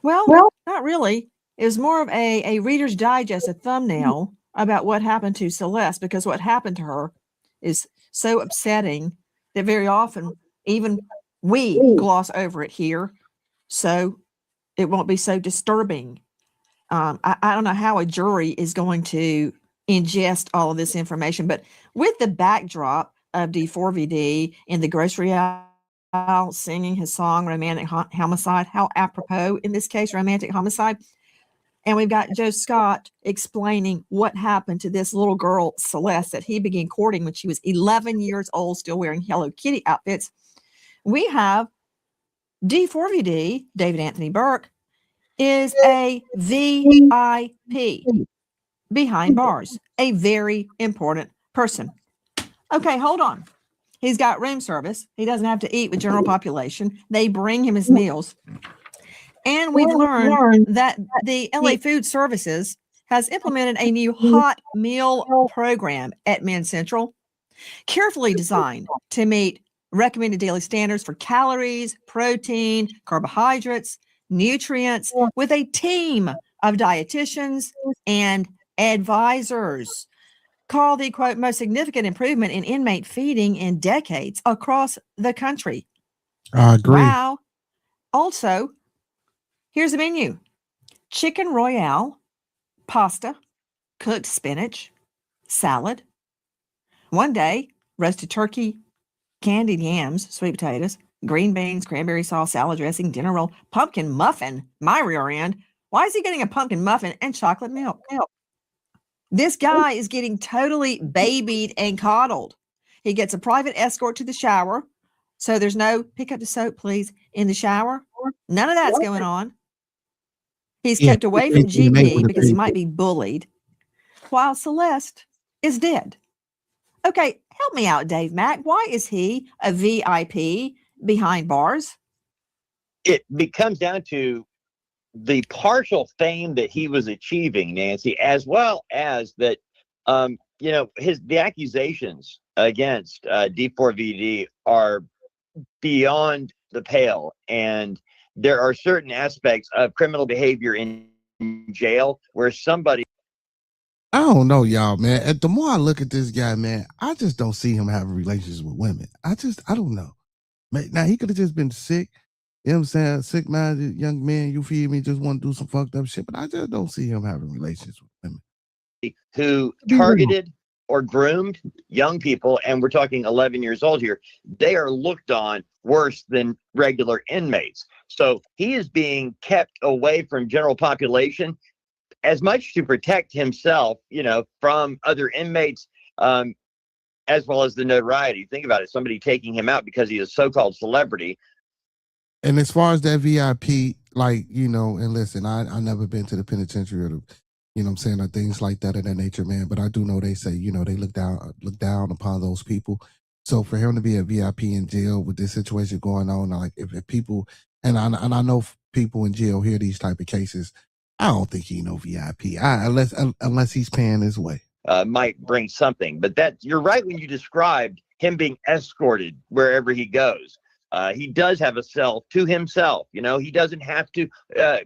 well, not really. It was more of a Reader's Digest, a thumbnail about what happened to Celeste, because what happened to her is so upsetting that very often even we gloss over it here. So it won't be so disturbing. I don't know how a jury is going to ingest all of this information, but with the backdrop of D4VD in the grocery aisle singing his song, Romantic Homicide, how apropos in this case, Romantic Homicide. And we've got Joe Scott explaining what happened to this little girl, Celeste, that he began courting when she was 11 years old, still wearing Hello Kitty outfits. We have D4VD, David Anthony Burke, is a VIP behind bars, a very important person. Okay, hold on. He's got room service. He doesn't have to eat with general population. They bring him his meals. And we've learned that the LA Food Services has implemented a new hot meal program at Men's Central, carefully designed to meet recommended daily standards for calories, protein, carbohydrates, nutrients, with a team of dietitians and advisors. Called the, quote, most significant improvement in inmate feeding in decades across the country. I agree. Wow. Also, here's the menu: chicken royale, pasta, cooked spinach, salad. One day, roasted turkey, candied yams, sweet potatoes, green beans, cranberry sauce, salad dressing, dinner roll, pumpkin muffin. My rear end. Why is he getting a pumpkin muffin and chocolate milk? This guy is getting totally babied and coddled. He gets a private escort to the shower. So there's no pick up the soap, please, in the shower. None of that's going on. He's kept away from GP because he might be bullied, while Celeste is dead. Okay, help me out, Dave Mack. Why is he a VIP behind bars? It comes down to the partial fame that he was achieving, Nancy, as well as that, the accusations against D4VD are beyond the pale. And there are certain aspects of criminal behavior in jail where somebody. I don't know, y'all, man. The more I look at this guy, man, I just don't see him having relations with women. I don't know. Now, he could have just been sick. You know what I'm saying? Sick-minded young man, you feel me, just want to do some fucked up shit, but I just don't see him having relations with women. Who targeted or groomed young people, and we're talking 11 years old here, they are looked on worse than regular inmates. So he is being kept away from general population as much to protect himself, from other inmates, as well as the notoriety. Think about it. Somebody taking him out because he's a so-called celebrity. And as far as that VIP, and listen, I never been to the penitentiary or or things like that of that nature, man. But I do know they say, they look down upon those people. So for him to be a VIP in jail with this situation going on, like if people, and I know people in jail hear these type of cases, I don't think he no VIP, unless he's paying his way. Might bring something, but you're right when you described him being escorted wherever he goes. He does have a cell to himself. He doesn't have to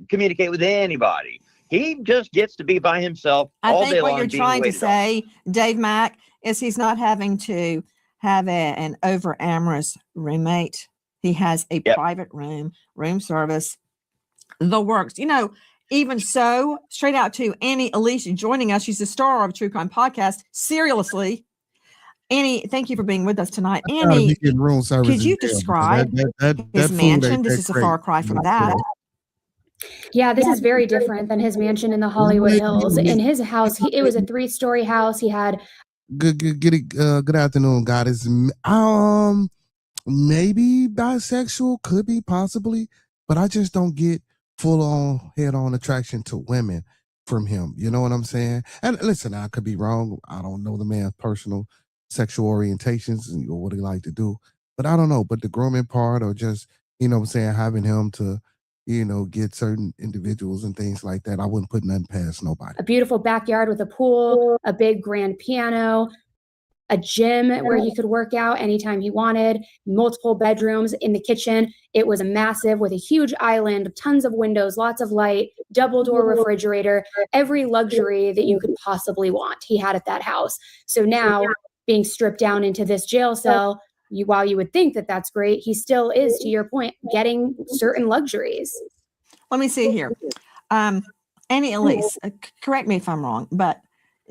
communicate with anybody. He just gets to be by himself all day long. I think what you're trying to say, Dave Mack, is he's not having to have an over amorous roommate. He has a private room service, the works. Even so, straight out to Annie Alicia joining us. She's the star of True Crime Podcast, Seriously. Annie, thank you for being with us tonight. I gotta Annie, be getting room service could in you jail, man. describe that his food mansion? ain't This that is a great. far cry from No, that. Yeah, this is very different than his mansion in the Hollywood Hills. In his house, it was a 3-story house. He had Good afternoon, goddess. Maybe bisexual, could be possibly, but I just don't get full on head on attraction to women from him. You know what I'm saying? And listen, I could be wrong. I don't know the man's personal sexual orientations or what he like to do, but I don't know. But the grooming part, or just, you know what I'm saying, having him to, you know, get certain individuals and things like that, I wouldn't put nothing past nobody. a beautiful backyard with a pool, a big grand piano, a gym where he could work out anytime he wanted, multiple bedrooms in the kitchen. It was a massive with a huge island, tons of windows, lots of light, double door refrigerator, every luxury that you could possibly want. He had at that house. So now being stripped down into this jail cell, while you would think that that's great, he still is, to your point, getting certain luxuries. Let me see here. Annie Elise, correct me if I'm wrong, but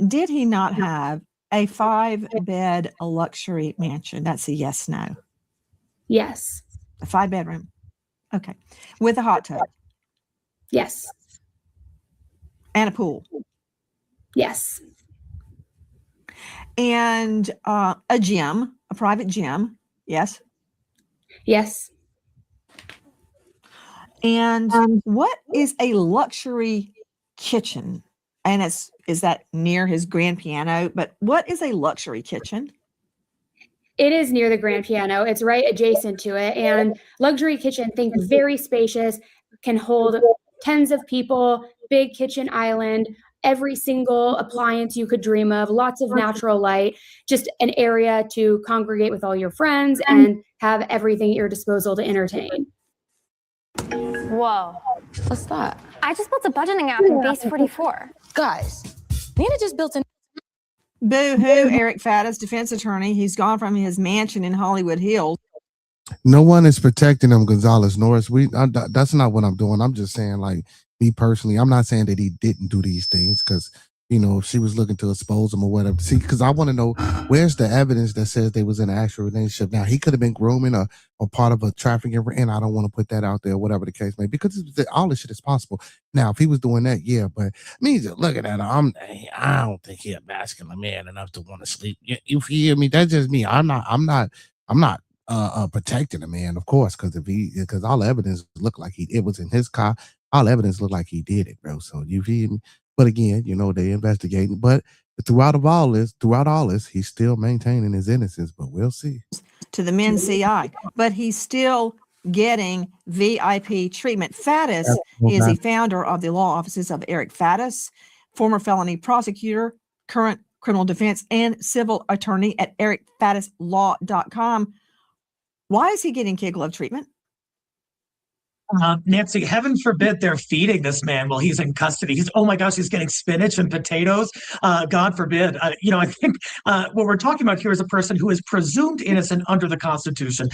did he not have a 5-bed luxury mansion? That's a yes, no. Yes. A 5-bedroom. Okay. With a hot tub. Yes. And a pool. Yes. And a gym, a private gym. Yes. Yes. And what is a luxury kitchen? And is that near his grand piano? But what is a luxury kitchen? It is near the grand piano. It's right adjacent to it. And luxury kitchen, think very spacious, can hold tens of people, big kitchen island, every single appliance you could dream of, lots of natural light, just an area to congregate with all your friends and have everything at your disposal to entertain. Whoa. What's that? I just built a budgeting app in Base 44. Guys, Nina just built an Boo-hoo, Eric Faddis, defense attorney. He's gone from his mansion in Hollywood Hills. No one is protecting him, Gonzalez Norris. That's not what I'm doing. I'm just saying, like, me personally, I'm not saying that he didn't do these things, because, you know, if she was looking to expose him or whatever. See, because I want to know, where's the evidence that says they was in an actual relationship. Now, he could have been grooming or part of a trafficking, and I don't want to put that out there, whatever the case may be, because all this shit is possible. Now, if he was doing that, yeah, but me just looking at her, I don't think he a masculine man enough to want to sleep. You hear me? That's just me. I'm not protecting a man, of course, because all evidence look like it was in his car. All evidence look like he did it, bro. So you feel me? But again, you know, they investigating. But throughout all this, he's still maintaining his innocence. But we'll see. To the men's CI, but he's still getting VIP treatment. Faddis is the founder of the law offices of Eric Faddis, former felony prosecutor, current criminal defense and civil attorney at ericfaddislaw.com. Why is he getting kid glove treatment? Nancy, heaven forbid they're feeding this man while he's in custody. Oh my gosh, he's getting spinach and potatoes. God forbid. I think what we're talking about here is a person who is presumed innocent under the Constitution,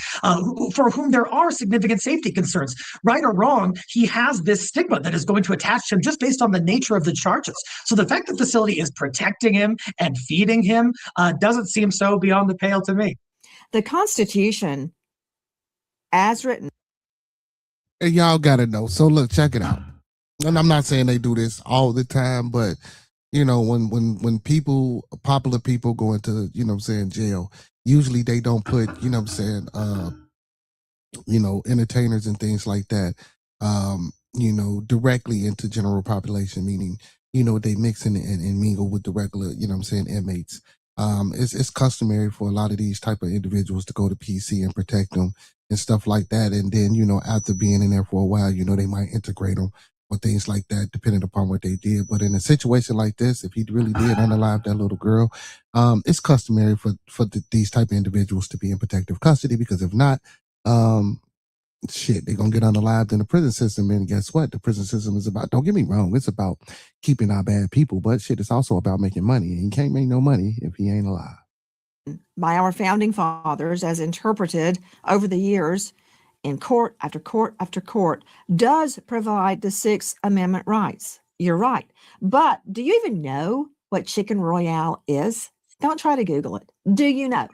for whom there are significant safety concerns. Right or wrong, he has this stigma that is going to attach to him just based on the nature of the charges. So the fact that the facility is protecting him and feeding him doesn't seem so beyond the pale to me. The Constitution, as written, and y'all gotta know. So look, check it out. And I'm not saying they do this all the time, but you know, when people, popular people go into, you know what I'm saying, jail, usually they don't put, you know what I'm saying, entertainers and things like that, directly into general population, meaning, they mix in and mingle with the regular, you know what I'm saying, inmates. It's customary for a lot of these type of individuals to go to PC and protect them and stuff like that. And then, after being in there for a while, they might integrate them or things like that, depending upon what they did. But in a situation like this, if he really did unalive that little girl, it's customary for these type of individuals to be in protective custody, because if not, they're going to get unalived in the prison system. And guess what? The prison system is about, don't get me wrong, it's about keeping our bad people, but it's also about making money. And you can't make no money if he ain't alive. By our founding fathers, as interpreted over the years in court after court after court, does provide the Sixth Amendment rights. You're right. But do you even know what Chicken Royale is? Don't try to Google it. Do you know?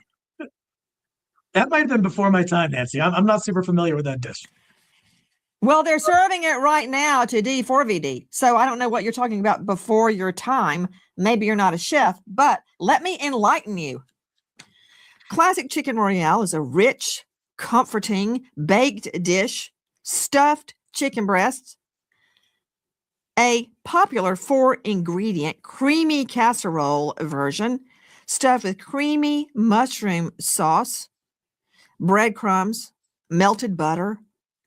That might have been before my time, Nancy. I'm not super familiar with that dish. Well, they're serving it right now to D4VD. So I don't know what you're talking about before your time. Maybe you're not a chef, but let me enlighten you. Classic Chicken Royale is a rich, comforting, baked dish, stuffed chicken breasts, a popular 4-ingredient creamy casserole version stuffed with creamy mushroom sauce, breadcrumbs, melted butter,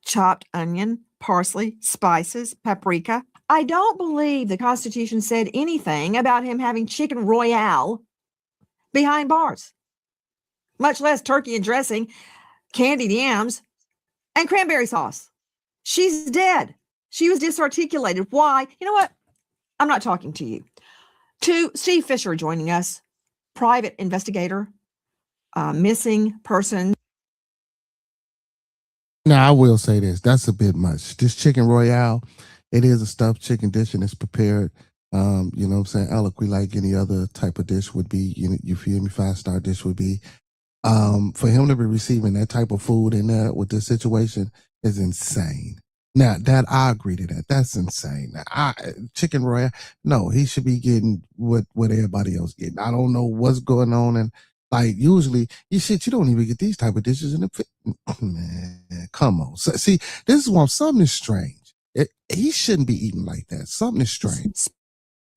chopped onion, parsley, spices, paprika. I don't believe the Constitution said anything about him having chicken royale behind bars, much less turkey and dressing, candied yams, and cranberry sauce. She's dead. She was disarticulated. Why? You know what? I'm not talking to you. To Steve Fisher joining us, private investigator, missing person. Now, I will say this. That's a bit much. This chicken royale, it is a stuffed chicken dish and it's prepared, you know what I'm saying, eloquently like any other type of dish would be, you feel me, 5-star dish would be. For him to be receiving that type of food in there with this situation is insane. Now, that I agree to that. That's insane. Chicken royale, no, he should be getting what everybody else getting. I don't know what's going on, and like usually, you don't even get these type of dishes in the man. Come on, so, see, this is why something is strange. He shouldn't be eating like that. Something is strange.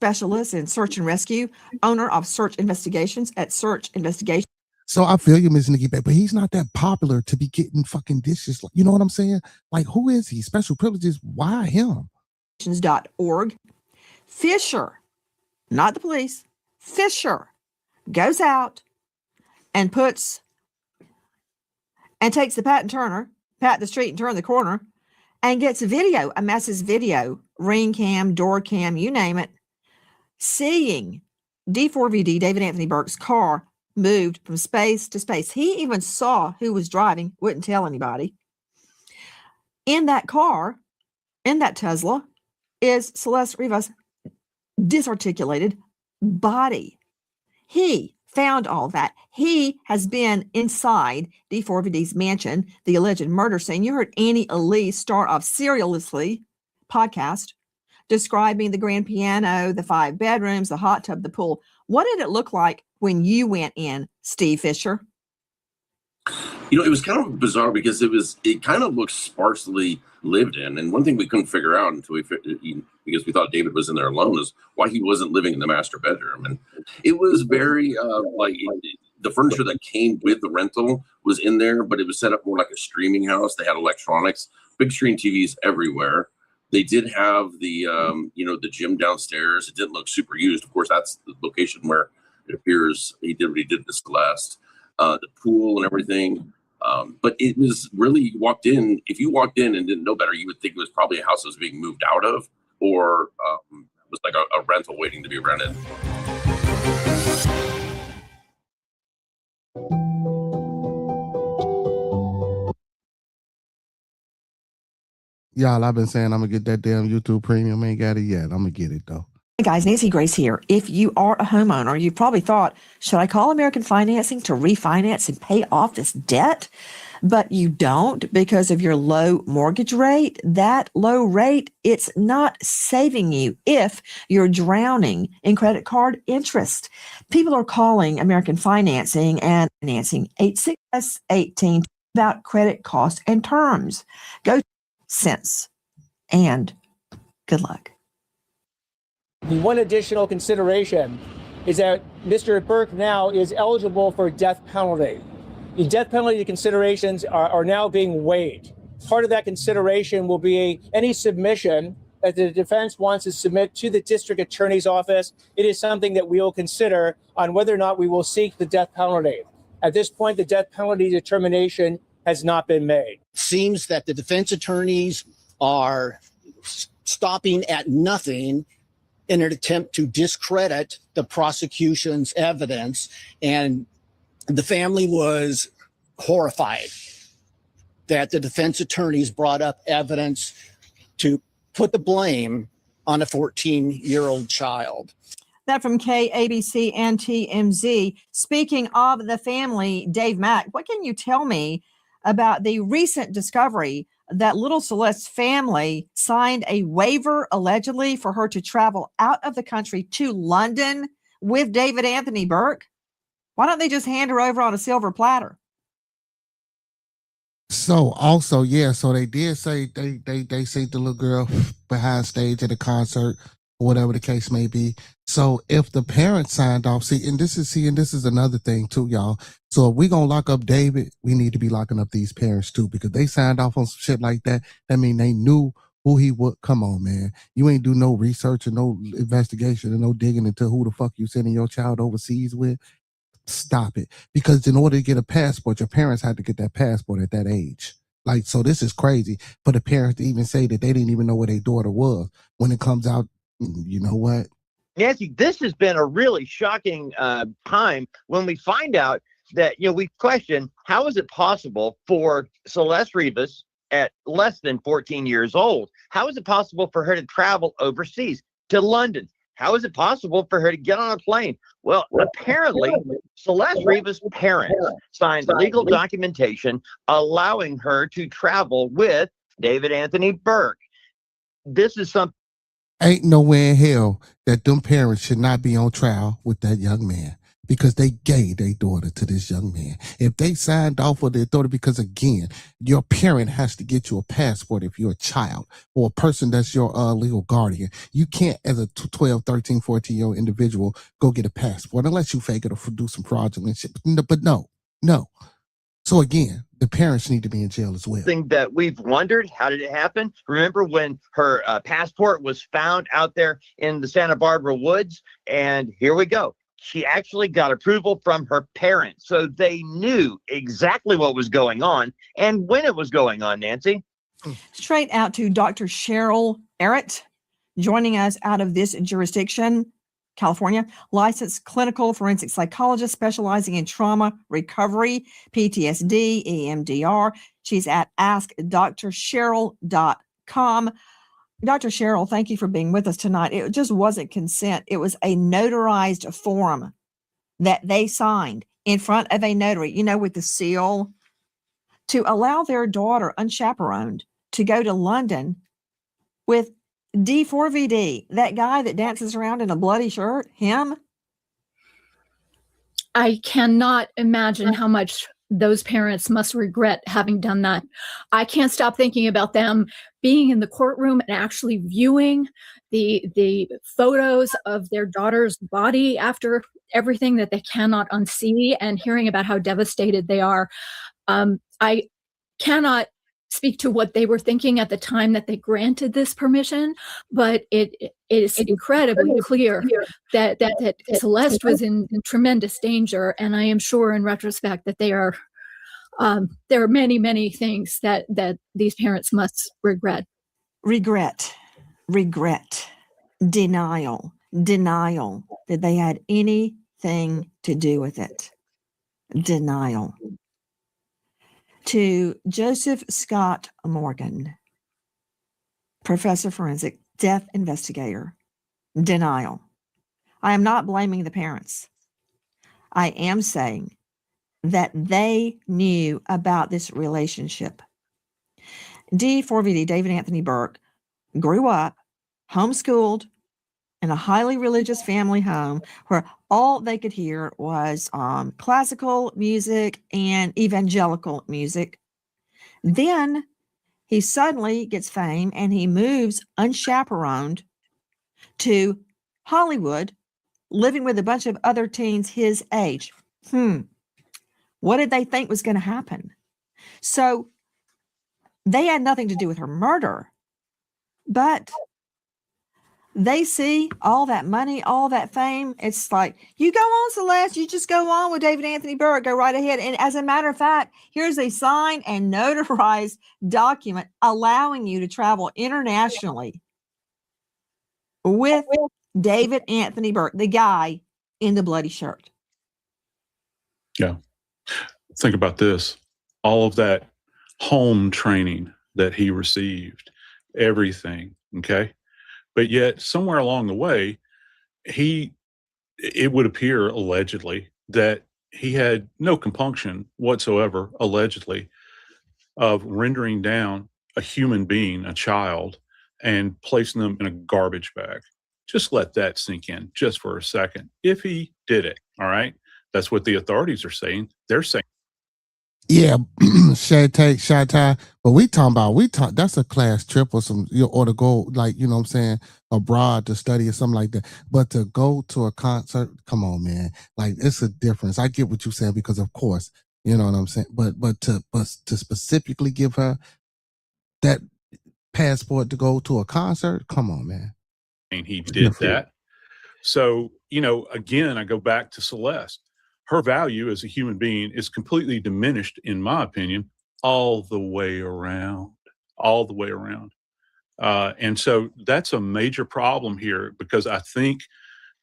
Specialist in search and rescue, owner of Search Investigations at Search Investigation. So I feel you, Ms. Nikki, but he's not that popular to be getting fucking dishes. You know what I'm saying? Like, who is he? Special privileges? Why him? .org. Fisher, not the police, Fisher goes out and takes the pat the street and turn the corner, and gets a video, a massive video, ring cam, door cam, you name it, seeing D4VD, David Anthony Burke's car moved from space to space. He even saw who was driving, wouldn't tell anybody. In that car, in that Tesla, is Celeste Rivas' disarticulated body. He found all that. He has been inside D4VD's mansion, the alleged murder scene. You heard Annie Elise, star of Serialously podcast, describing the grand piano, the 5 bedrooms, the hot tub, the pool. What did it look like when you went in, Steve Fisher? You know, it was kind of bizarre because it kind of looked sparsely lived in. And one thing we couldn't figure out until because we thought David was in there alone, is why he wasn't living in the master bedroom. And it was very the furniture that came with the rental was in there, but it was set up more like a streaming house. They had electronics, big screen TVs everywhere. They did have the the gym downstairs. It didn't look super used. Of course, that's the location where it appears he did what he did to Celeste. The pool and everything. But it was really, if you walked in and didn't know better, you would think it was probably a house that was being moved out of, or it was like a rental waiting to be rented. Y'all, I've been saying I'm going to get that damn YouTube premium. Ain't got it yet. I'm going to get it, though. Hey guys, Nancy Grace here. If you are a homeowner, you probably thought, should I call American Financing to refinance and pay off this debt? But you don't because of your low mortgage rate. That low rate, it's not saving you if you're drowning in credit card interest. People are calling American Financing and financing 8618 about credit costs and terms. Go sense and good luck. The one additional consideration is that Mr. Burke now is eligible for death penalty. The death penalty considerations are now being weighed. Part of that consideration will be any submission that the defense wants to submit to the district attorney's office. It is something that we will consider on whether or not we will seek the death penalty. At this point, the death penalty determination has not been made. Seems that the defense attorneys are stopping at nothing in an attempt to discredit the prosecution's evidence. And the family was horrified that the defense attorneys brought up evidence to put the blame on a 14-year-old child. That from KABC and TMZ. Speaking of the family, Dave Mack, what can you tell me about the recent discovery that little Celeste's family signed a waiver allegedly for her to travel out of the country to London with David Anthony Burke? Why don't they just hand her over on a silver platter? So also, yeah, so they did say they say the little girl behind stage at a concert or whatever the case may be. So if the parents signed off, and this is another thing too, y'all. So if we gonna lock up David, we need to be locking up these parents too, because they signed off on some shit like that. That mean they knew who he would. Come on, man. You ain't do no research or no investigation and no digging into who the fuck you sending your child overseas with. Stop it. Because in order to get a passport, your parents had to get that passport at that age. Like, so this is crazy for the parents to even say that they didn't even know where their daughter was. When it comes out, you know what? Nancy, this has been a really shocking time when we find out that, we question, how is it possible for Celeste Rivas at less than 14 years old? How is it possible for her to travel overseas to London? How is it possible for her to get on a plane? Well, apparently, Celeste Rivas' parents signed legal documentation allowing her to travel with David Anthony Burke. This is something. Ain't nowhere in hell that them parents should not be on trial with that young man, because they gave their daughter to this young man. If they signed off with their daughter, because again, your parent has to get you a passport if you're a child or a person that's your legal guardian. You can't, as a 12, 13, 14-year-old individual, go get a passport unless you fake it or do some fraudulent shit. But no. So again, the parents need to be in jail as well. Thing that we've wondered, how did it happen? Remember when her passport was found out there in the Santa Barbara woods? And here we go. She actually got approval from her parents. So they knew exactly what was going on and when it was going on, Nancy. Straight out to Dr. Cheryl Errett, joining us out of this jurisdiction, California, licensed clinical forensic psychologist specializing in trauma recovery, PTSD, EMDR. She's at askdrcheryl.com. Dr. Cheryl, thank you for being with us tonight. It just wasn't consent. It was a notarized form that they signed in front of a notary, with the seal, to allow their daughter unchaperoned to go to London with D4VD, that guy that dances around in a bloody shirt, him. I cannot imagine how much those parents must regret having done that. I can't stop thinking about them being in the courtroom and actually viewing the photos of their daughter's body after everything that they cannot unsee, and hearing about how devastated they are. I cannot speak to what they were thinking at the time that they granted this permission, but it is incredibly clear that Celeste was in tremendous danger, and I am sure in retrospect that there are many things that these parents must regret. Regret, denial that they had anything to do with it, denial. To Joseph Scott Morgan, professor forensic, death investigator, denial. I am not blaming the parents. I am saying that they knew about this relationship. D4VD, David Anthony Burke, grew up homeschooled in a highly religious family home where all they could hear was classical music and evangelical music. Then he suddenly gets fame and he moves unchaperoned to Hollywood, living with a bunch of other teens his age. What did they think was going to happen? So they had nothing to do with her murder, but they see all that money, all that fame. It's like, you go on, Celeste, you just go on with David Anthony Burke, go right ahead. And as a matter of fact, here's a signed and notarized document allowing you to travel internationally with David Anthony Burke, the guy in the bloody shirt. Yeah. Think about this. All of that home training that he received, everything, okay? But yet, somewhere along the way, he it would appear allegedly that he had no compunction whatsoever, allegedly, of rendering down a human being, a child, and placing them in a garbage bag. Just let that sink in just for a second. If he did it, all right, that's what the authorities are saying. They're saying. Yeah, shade take, shot tie. But we talking that's a class trip or some, or to go, like, you know what I'm saying, abroad to study or something like that. But to go to a concert, come on, man. Like, it's a difference. I get what you're saying because, of course, you know what I'm saying. But to specifically give her that passport to go to a concert, come on, man. He did that. So, again, I go back to Celeste. Her value as a human being is completely diminished, in my opinion, all the way around. And so that's a major problem here, because I think,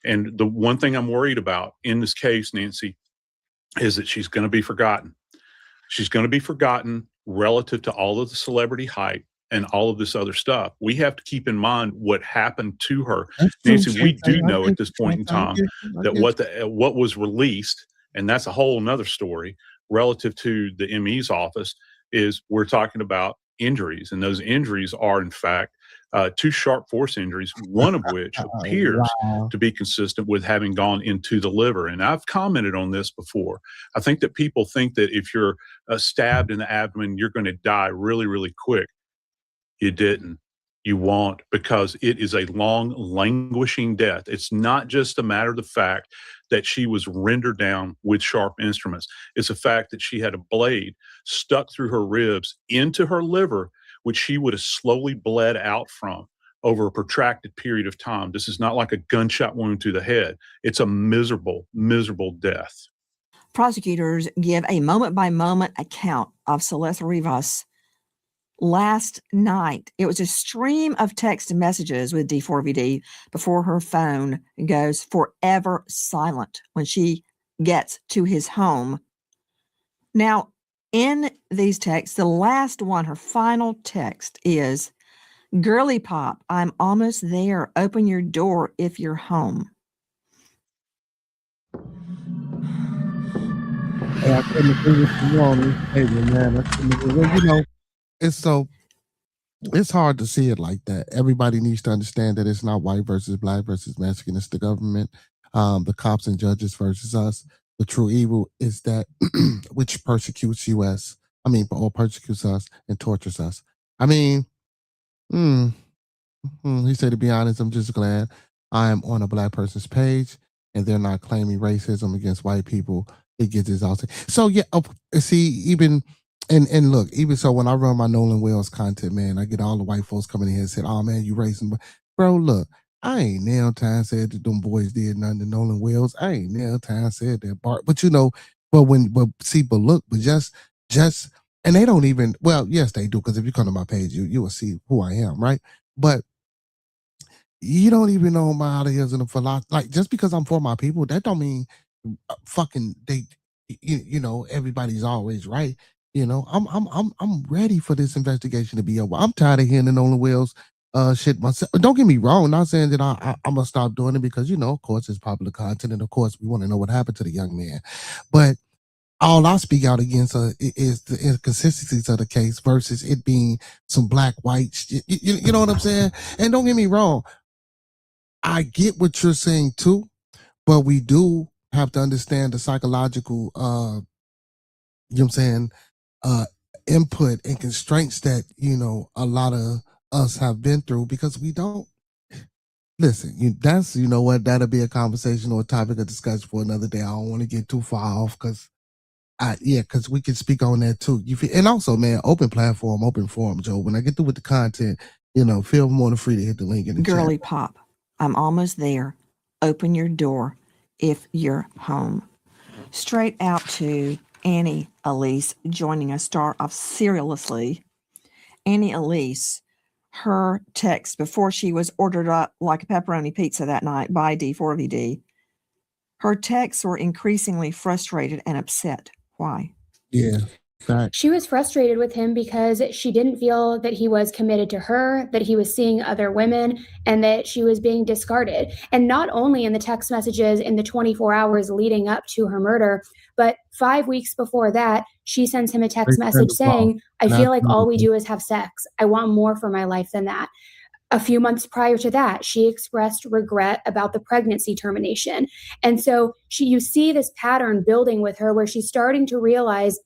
and the one thing I'm worried about in this case, Nancy, is that she's going to be forgotten. She's going to be forgotten relative to all of the celebrity hype and all of this other stuff. We have to keep in mind what happened to her. Nancy, we do know at this point in time that what was released, and that's a whole nother story relative to the ME's office, is we're talking about injuries. And those injuries are, in fact, 2 sharp force injuries, one of which appears to be consistent with having gone into the liver. And I've commented on this before. I think that people think that if you're stabbed in the abdomen, you're going to die really, really quick. You didn't. You won't, because it is a long, languishing death. It's not just a matter of the fact that she was rendered down with sharp instruments. It's a fact that she had a blade stuck through her ribs into her liver, which she would have slowly bled out from over a protracted period of time. This is not like a gunshot wound to the head. It's a miserable, miserable death. Prosecutors give a moment-by-moment account of Celeste Rivas last night. It was a stream of text messages with D4VD before her phone goes forever silent when she gets to his home. Now, in these texts, the last one, her final text is, "Girly Pop, I'm almost there. Open your door if you're home." Hey, I couldn't agree with you on this statement, man. I couldn't agree. Well, it's hard to see it like that. Everybody needs to understand that it's not white versus black versus Mexican. It's the government, the cops and judges versus us. The true evil is that which persecutes us and tortures us. I mean, he said, to be honest, I'm just glad I am on a black person's page and they're not claiming racism against white people. It gets exhausting. So yeah, see, even and look, even so, when I run my Nolan Wells content, man, I get all the white folks coming in here and said, "Oh man, you racing." Bro, look, I ain't nail time said that them boys did nothing to Nolan Wells. I ain't nail time said that Bart. But just and they don't even, well, yes, they do, because if you come to my page, you will see who I am, right? But you don't even know my ideas and the philosophy. Like, just because I'm for my people, that don't mean everybody's always right. I'm ready for this investigation to be over. I'm tired of hearing the Nolan Wells shit myself. Don't get me wrong. Not saying that I'm gonna stop doing it, because of course it's popular content, and of course we want to know what happened to the young man. But all I speak out against is the inconsistencies of the case versus it being some black white shit. You know what I'm saying? And don't get me wrong, I get what you're saying too, but we do have to understand the psychological input and constraints that a lot of us have been through, because we don't listen. That'll be a conversation or a topic of discussion for another day. I don't want to get too far off, because we can speak on that too. And also, man, open platform, open forum, Joe. When I get through with the content, feel more than free to hit the link in the Girly chat. Pop, I'm almost there. Open your door if you're home. Straight out to Annie Elise joining us, star of Seriously. Annie Elise, her text before she was ordered up like a pepperoni pizza that night by D4VD, her texts were increasingly frustrated and upset. Why? Yeah. Right. She was frustrated with him because she didn't feel that he was committed to her, that he was seeing other women, and that she was being discarded. And not only in the text messages in the 24 hours leading up to her murder, but 5 weeks before that, she sends him a text message saying, I feel like all we do is have sex. I want more for my life than that. A few months prior to that, she expressed regret about the pregnancy termination. And so you see this pattern building with her where she's starting to realize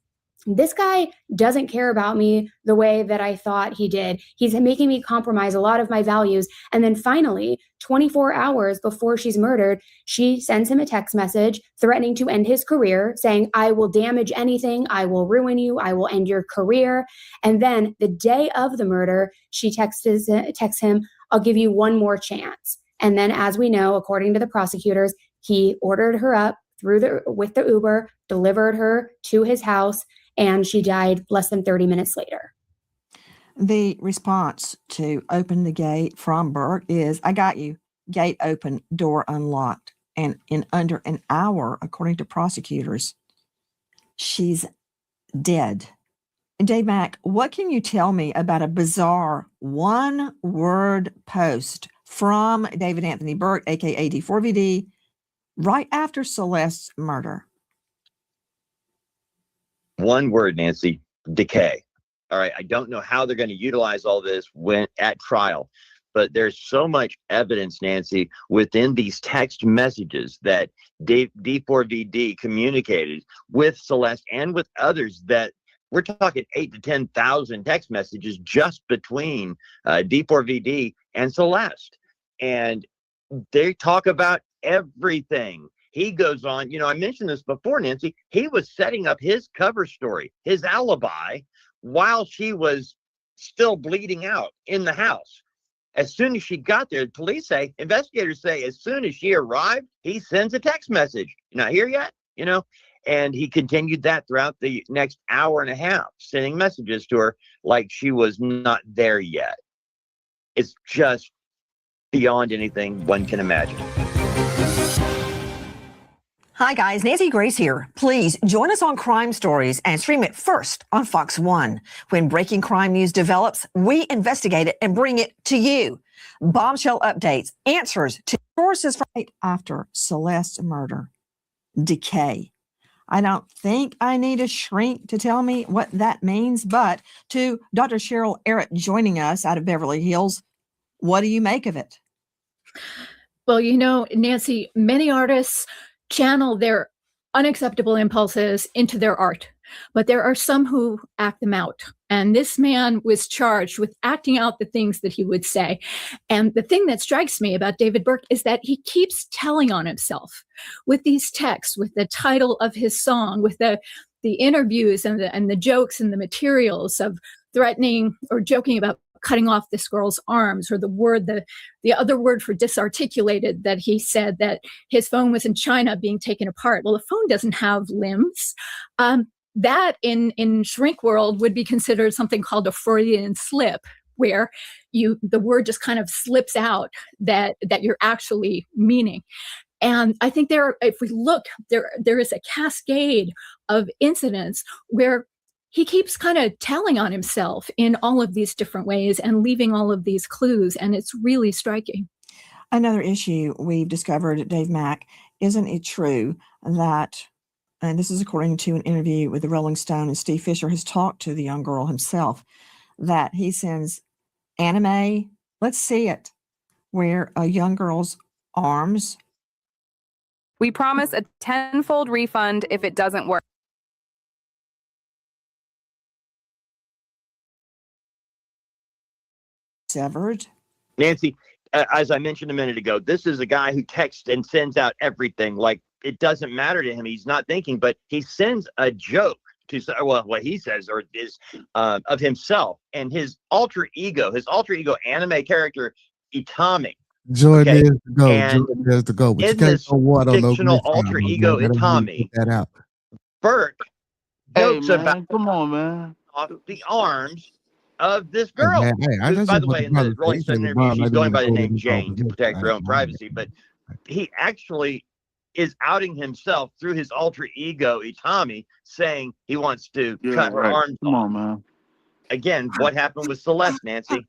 this guy doesn't care about me the way that I thought he did. He's making me compromise a lot of my values. And then finally, 24 hours before she's murdered, she sends him a text message threatening to end his career, saying, I will damage anything. I will ruin you. I will end your career. And then the day of the murder, she texts him, I'll give you one more chance. And then, as we know, according to the prosecutors, he ordered her up with the Uber, delivered her to his house, and she died less than 30 minutes later. The response to open the gate from Burke is, I got you. Gate open, door unlocked. And in under an hour, according to prosecutors, she's dead. Dave Mack, what can you tell me about a bizarre one-word post from David Anthony Burke, aka D4VD, right after Celeste's murder? One word, Nancy: decay. All right. I don't know how they're going to utilize all this when at trial, but there's so much evidence, Nancy, within these text messages that D4VD communicated with Celeste and with others that we're talking 8,000 to 10,000 text messages just between D4VD and Celeste. And they talk about everything. He goes on, I mentioned this before, Nancy, he was setting up his cover story, his alibi, while she was still bleeding out in the house. As soon as she got there, investigators say, as soon as she arrived, he sends a text message. You're not here yet? And he continued that throughout the next hour and a half, sending messages to her like she was not there yet. It's just beyond anything one can imagine. Hi guys, Nancy Grace here. Please join us on Crime Stories and stream it first on Fox One. When breaking crime news develops, we investigate it and bring it to you. Bombshell updates, answers to sources right after Celeste's murder. Decay. I don't think I need a shrink to tell me what that means, but to Dr. Cheryl Arrett joining us out of Beverly Hills, what do you make of it? Well, Nancy, many artists channel their unacceptable impulses into their art, but there are some who act them out. And this man was charged with acting out the things that he would say. And the thing that strikes me about David Burke is that he keeps telling on himself with these texts, with the title of his song, with the interviews and the jokes and the materials of threatening or joking about cutting off this girl's arms, or the other word for disarticulated, that he said that his phone was in China being taken apart. Well, a phone doesn't have limbs. That in shrink world would be considered something called a Freudian slip, where the word just kind of slips out that you're actually meaning. And I think if we look, there is a cascade of incidents where he keeps kind of telling on himself in all of these different ways and leaving all of these clues. And it's really striking. Another issue we've discovered, Dave Mack, isn't it true that, and this is according to an interview with the Rolling Stone, and Steve Fisher has talked to the young girl himself, that he sends anime, let's see it, where a young girl's arms. We promise a 10-fold refund if it doesn't work. Severed. Nancy, as I mentioned a minute ago, this is a guy who texts and sends out everything like it doesn't matter to him. He's not thinking, but he sends a joke to what he says or is of himself and his alter ego anime character Itami. Jordan is the go. And Jordan is the go. But you in can't this go water on those fictional next time, alter my ego man. Itami, That out. Burke jokes man, about come on, man. off the arms of this girl. Hey, I Who's, just by the want way, the in the brothers Rolling to Stone say the interview, bomb, she's I going didn't by the go to name the Jane to top. protect her own privacy, but he actually is outing himself through his alter ego, Itami, saying he wants to cut her arms Come off. on, man. Again, what happened with Celeste, Nancy?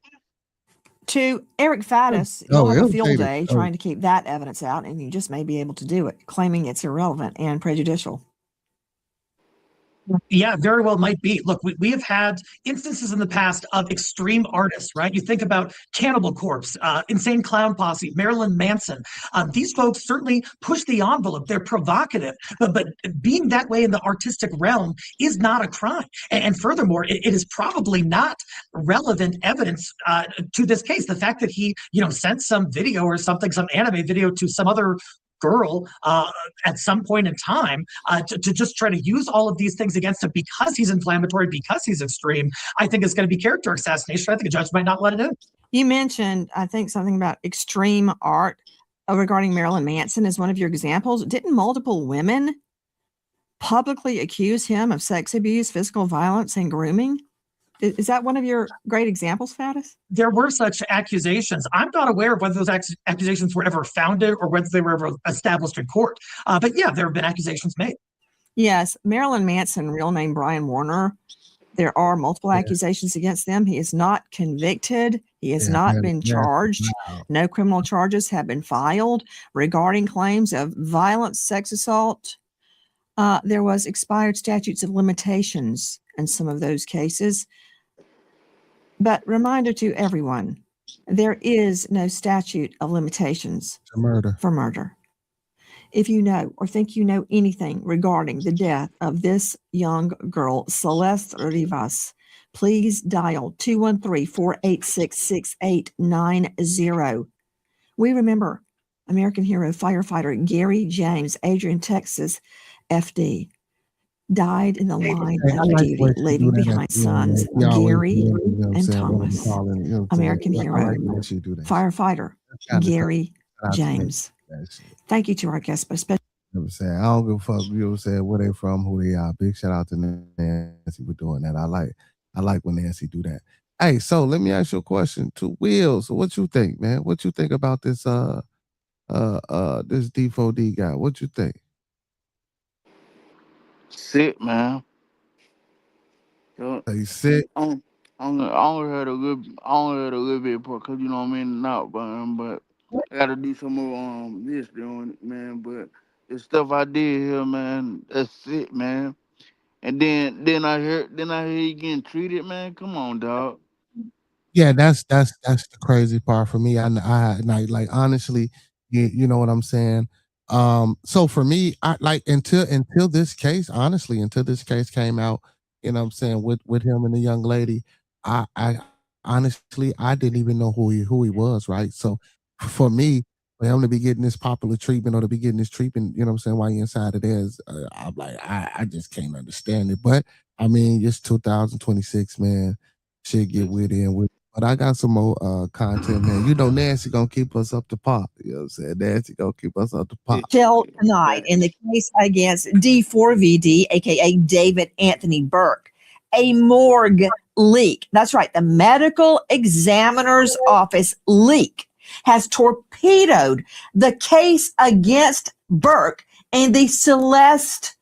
To Eric Faddis, Oh, you'll have a it'll field take it. day Oh. trying to keep that evidence out, and you just may be able to do it, claiming it's irrelevant and prejudicial. Yeah, very well might be. Look, we have had instances in the past of extreme artists, right? You think about Cannibal Corpse, Insane Clown Posse, Marilyn Manson. These folks certainly push the envelope. They're provocative, but being that way in the artistic realm is not a crime. And furthermore, it is probably not relevant evidence to this case. The fact that he, sent some video or something, some anime video to some other girl at some point in time to just try to use all of these things against him because he's inflammatory, because he's extreme, I think it's going to be character assassination. I think a judge might not let it in. You mentioned, I think, something about extreme art regarding Marilyn Manson as one of your examples. Didn't multiple women publicly accuse him of sex abuse, physical violence, and grooming? Is that one of your great examples, Faddis? There were such accusations. I'm not aware of whether those accusations were ever founded or whether they were ever established in court. But yeah, there have been accusations made. Yes, Marilyn Manson, real name Brian Warner. There are multiple accusations against them. He is not convicted. He has not been charged. No criminal charges have been filed regarding claims of violence, sex assault. There was expired statutes of limitations in some of those cases. But reminder to everyone, there is no statute of limitations for murder. If you know or think you know anything regarding the death of this young girl, Celeste Rivas, please dial 213-486-6890. We remember American hero firefighter Gary James, Adrian, Texas, FD, died in the line of duty, leaving behind sons Gary and Thomas. American hero, firefighter Gary James. Thank you to our guests, but especially. You know what I'm saying? I don't give a fuck. You know what I'm saying? Where they from, who they are. Big shout out to Nancy for doing that. I like when Nancy do that. Hey, so let me ask you a question to Will. So what you think, man? What you think about this this D4D guy? What you think? Sick, man. He's sick. I only heard a little bit because you know what I mean, not but I gotta do some more this doing it, man. But the stuff I did here, man, that's it, man. And then I hear you getting treated, man. Come on, dog. Yeah, that's the crazy part for me. I like honestly, you know what I'm saying. So for me, I like until this case, honestly, until this case came out, you know what I'm saying, with him and the young lady, I honestly I didn't even know who he was, right? So for me, for him to be getting this popular treatment or to be getting this treatment, you know what I'm saying, while you're inside of there, I'm like, I just can't understand it. But I mean, it's 2026, man. Shit get witty and witty. But I got some more content, man. You know, Nancy gonna keep us up to par. You know what I'm saying? Nancy gonna keep us up to par. Till tonight in the case against D4VD, aka David Anthony Burke, a morgue leak. That's right, the medical examiner's office leak has torpedoed the case against Burke and the Celeste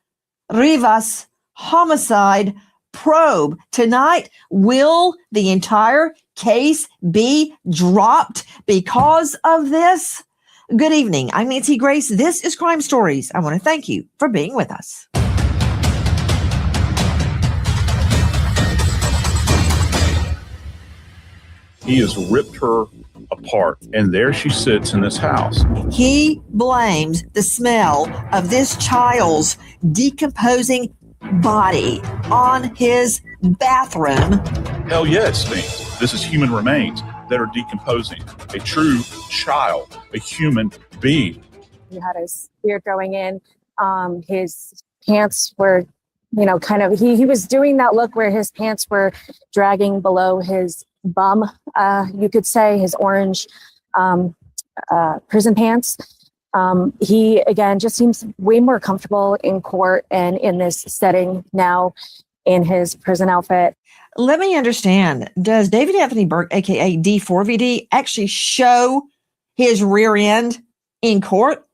Rivas homicide probe. Tonight, will the entire case be dropped because of this? Good evening. I'm Nancy Grace. This is Crime Stories. I want to thank you for being with us. He has ripped her apart, and there she sits in this house. He blames the smell of this child's decomposing body on his bathroom. Hell yeah, it stinks. This is human remains that are decomposing. A true child, a human being. He had his beard going in. His pants were, kind of, he was doing that look where his pants were dragging below his bum, you could say, his orange prison pants. He, again, just seems way more comfortable in court and in this setting now in his prison outfit. Let me understand. Does David Anthony Burke, aka D4VD, actually show his rear end in court?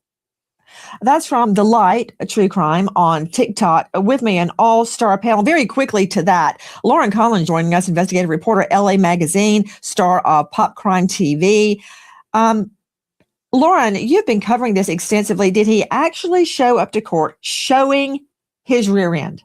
That's from Delight True Crime on TikTok. With me, an all-star panel. Very quickly to that, Lauren Collins joining us, investigative reporter, LA Magazine, star of Pop Crime TV. Lauren, you've been covering this extensively. Did he actually show up to court showing his rear end?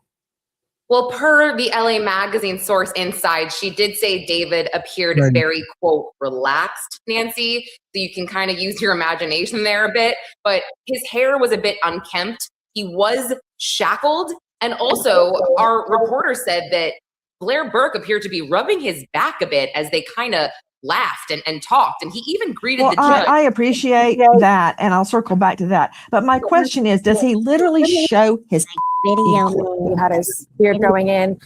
Well, per the LA Magazine source inside, she did say David appeared very, quote, relaxed, Nancy. So you can kind of use your imagination there a bit. But his hair was a bit unkempt. He was shackled. And also, our reporter said that Blair Burke appeared to be rubbing his back a bit as they kind of laughed and talked. And he even greeted the judge. I appreciate that, and I'll circle back to that. But my question is, does he literally show his video? He had his beard going in.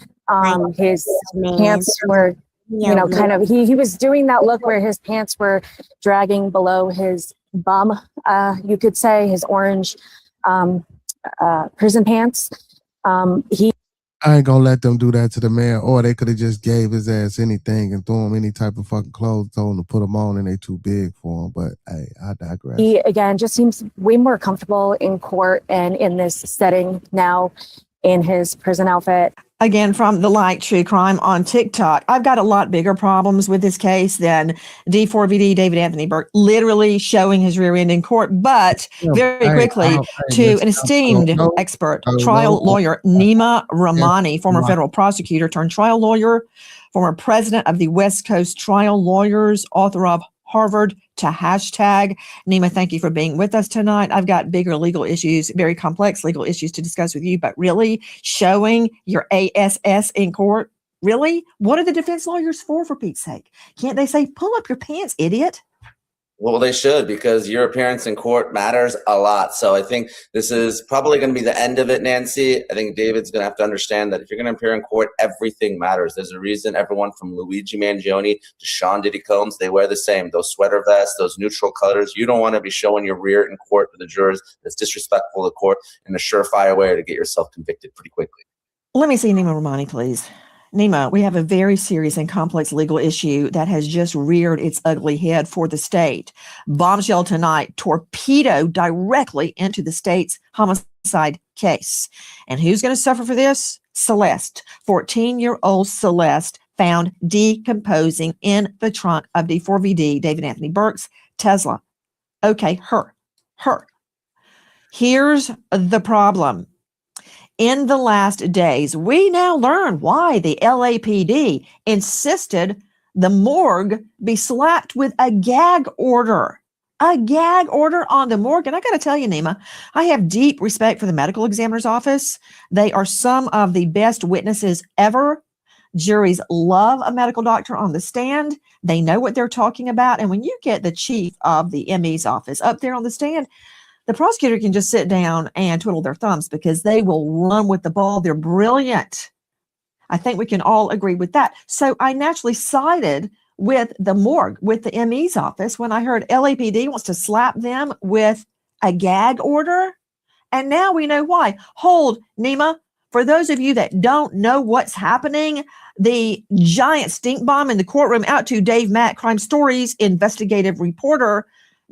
His pants were, kind of, he was doing that look where his pants were dragging below his bum, you could say, his orange prison pants. I ain't gonna let them do that to the man, or they could have just gave his ass anything and threw him any type of fucking clothes, told him to put them on, and they too big for him. But hey, I digress. He, again, just seems way more comfortable in court and in this setting now in his prison outfit. Again, from The Light True Crime on TikTok. I've got a lot bigger problems with this case than D4VD David Anthony Burke literally showing his rear end in court. But very quickly, to an esteemed expert, trial lawyer, Nima Rahmani, former federal prosecutor turned trial lawyer, former president of the West Coast Trial Lawyers, author of Harvard to Hashtag. Nima, thank you for being with us tonight. I've got bigger legal issues, very complex legal issues to discuss with you, but really showing your ASS in court, really? What are the defense lawyers for Pete's sake? Can't they say, pull up your pants, idiot? Well, they should, because your appearance in court matters a lot. So I think this is probably going to be the end of it, Nancy. I think David's going to have to understand that if you're going to appear in court, everything matters. There's a reason everyone from Luigi Mangione to Sean Diddy Combs, they wear the same. Those sweater vests, those neutral colors. You don't want to be showing your rear in court to the jurors. That's disrespectful to court and a surefire way to get yourself convicted pretty quickly. Let me see Nima Rahmani, please. Nima, we have a very serious and complex legal issue that has just reared its ugly head for the state. Bombshell tonight, torpedo directly into the state's homicide case. And who's going to suffer for this? Celeste, 14-year-old Celeste, found decomposing in the trunk of D4VD David Anthony Burke's Tesla. Okay, her. Here's the problem. In the last days, we now learn why the LAPD insisted the morgue be slapped with a gag order. A gag order on the morgue. And I got to tell you, Nima, I have deep respect for the medical examiner's office. They are some of the best witnesses ever. Juries love a medical doctor on the stand. They know what they're talking about. And when you get the chief of the ME's office up there on the stand, the prosecutor can just sit down and twiddle their thumbs because they will run with the ball. They're brilliant. I think we can all agree with that. So I naturally sided with the morgue, with the ME's office, when I heard LAPD wants to slap them with a gag order. And now we know why. Hold, Nima. For those of you that don't know what's happening, the giant stink bomb in the courtroom, out to Dave Mack, Crime Stories investigative reporter.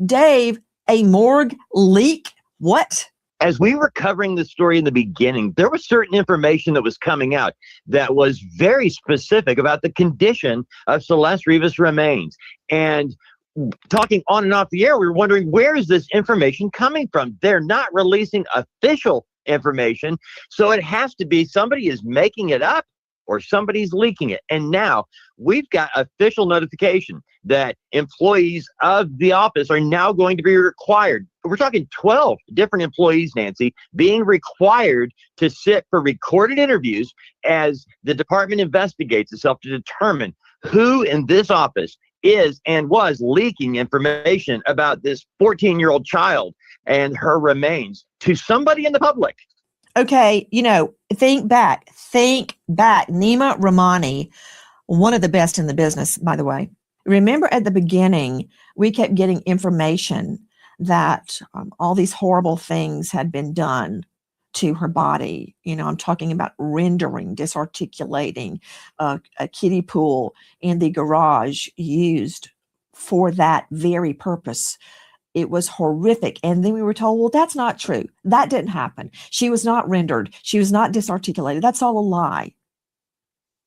Dave, a morgue leak? What? As we were covering the story in the beginning, there was certain information that was coming out that was very specific about the condition of Celeste Rivas' remains. And talking on and off the air, we were wondering, where is this information coming from? They're not releasing official information. So it has to be somebody is making it up or somebody's leaking it. And now we've got official notification that employees of the office are now going to be required. We're talking 12 different employees, Nancy, being required to sit for recorded interviews as the department investigates itself to determine who in this office is and was leaking information about this 14-year-old child and her remains to somebody in the public. Okay, think back. Nima Rahmani, one of the best in the business, by the way. Remember at the beginning, we kept getting information that all these horrible things had been done to her body. I'm talking about rendering, disarticulating, a kiddie pool in the garage used for that very purpose It was horrific. And then we were told, well, that's not true. That didn't happen. She was not rendered. She was not disarticulated. That's all a lie.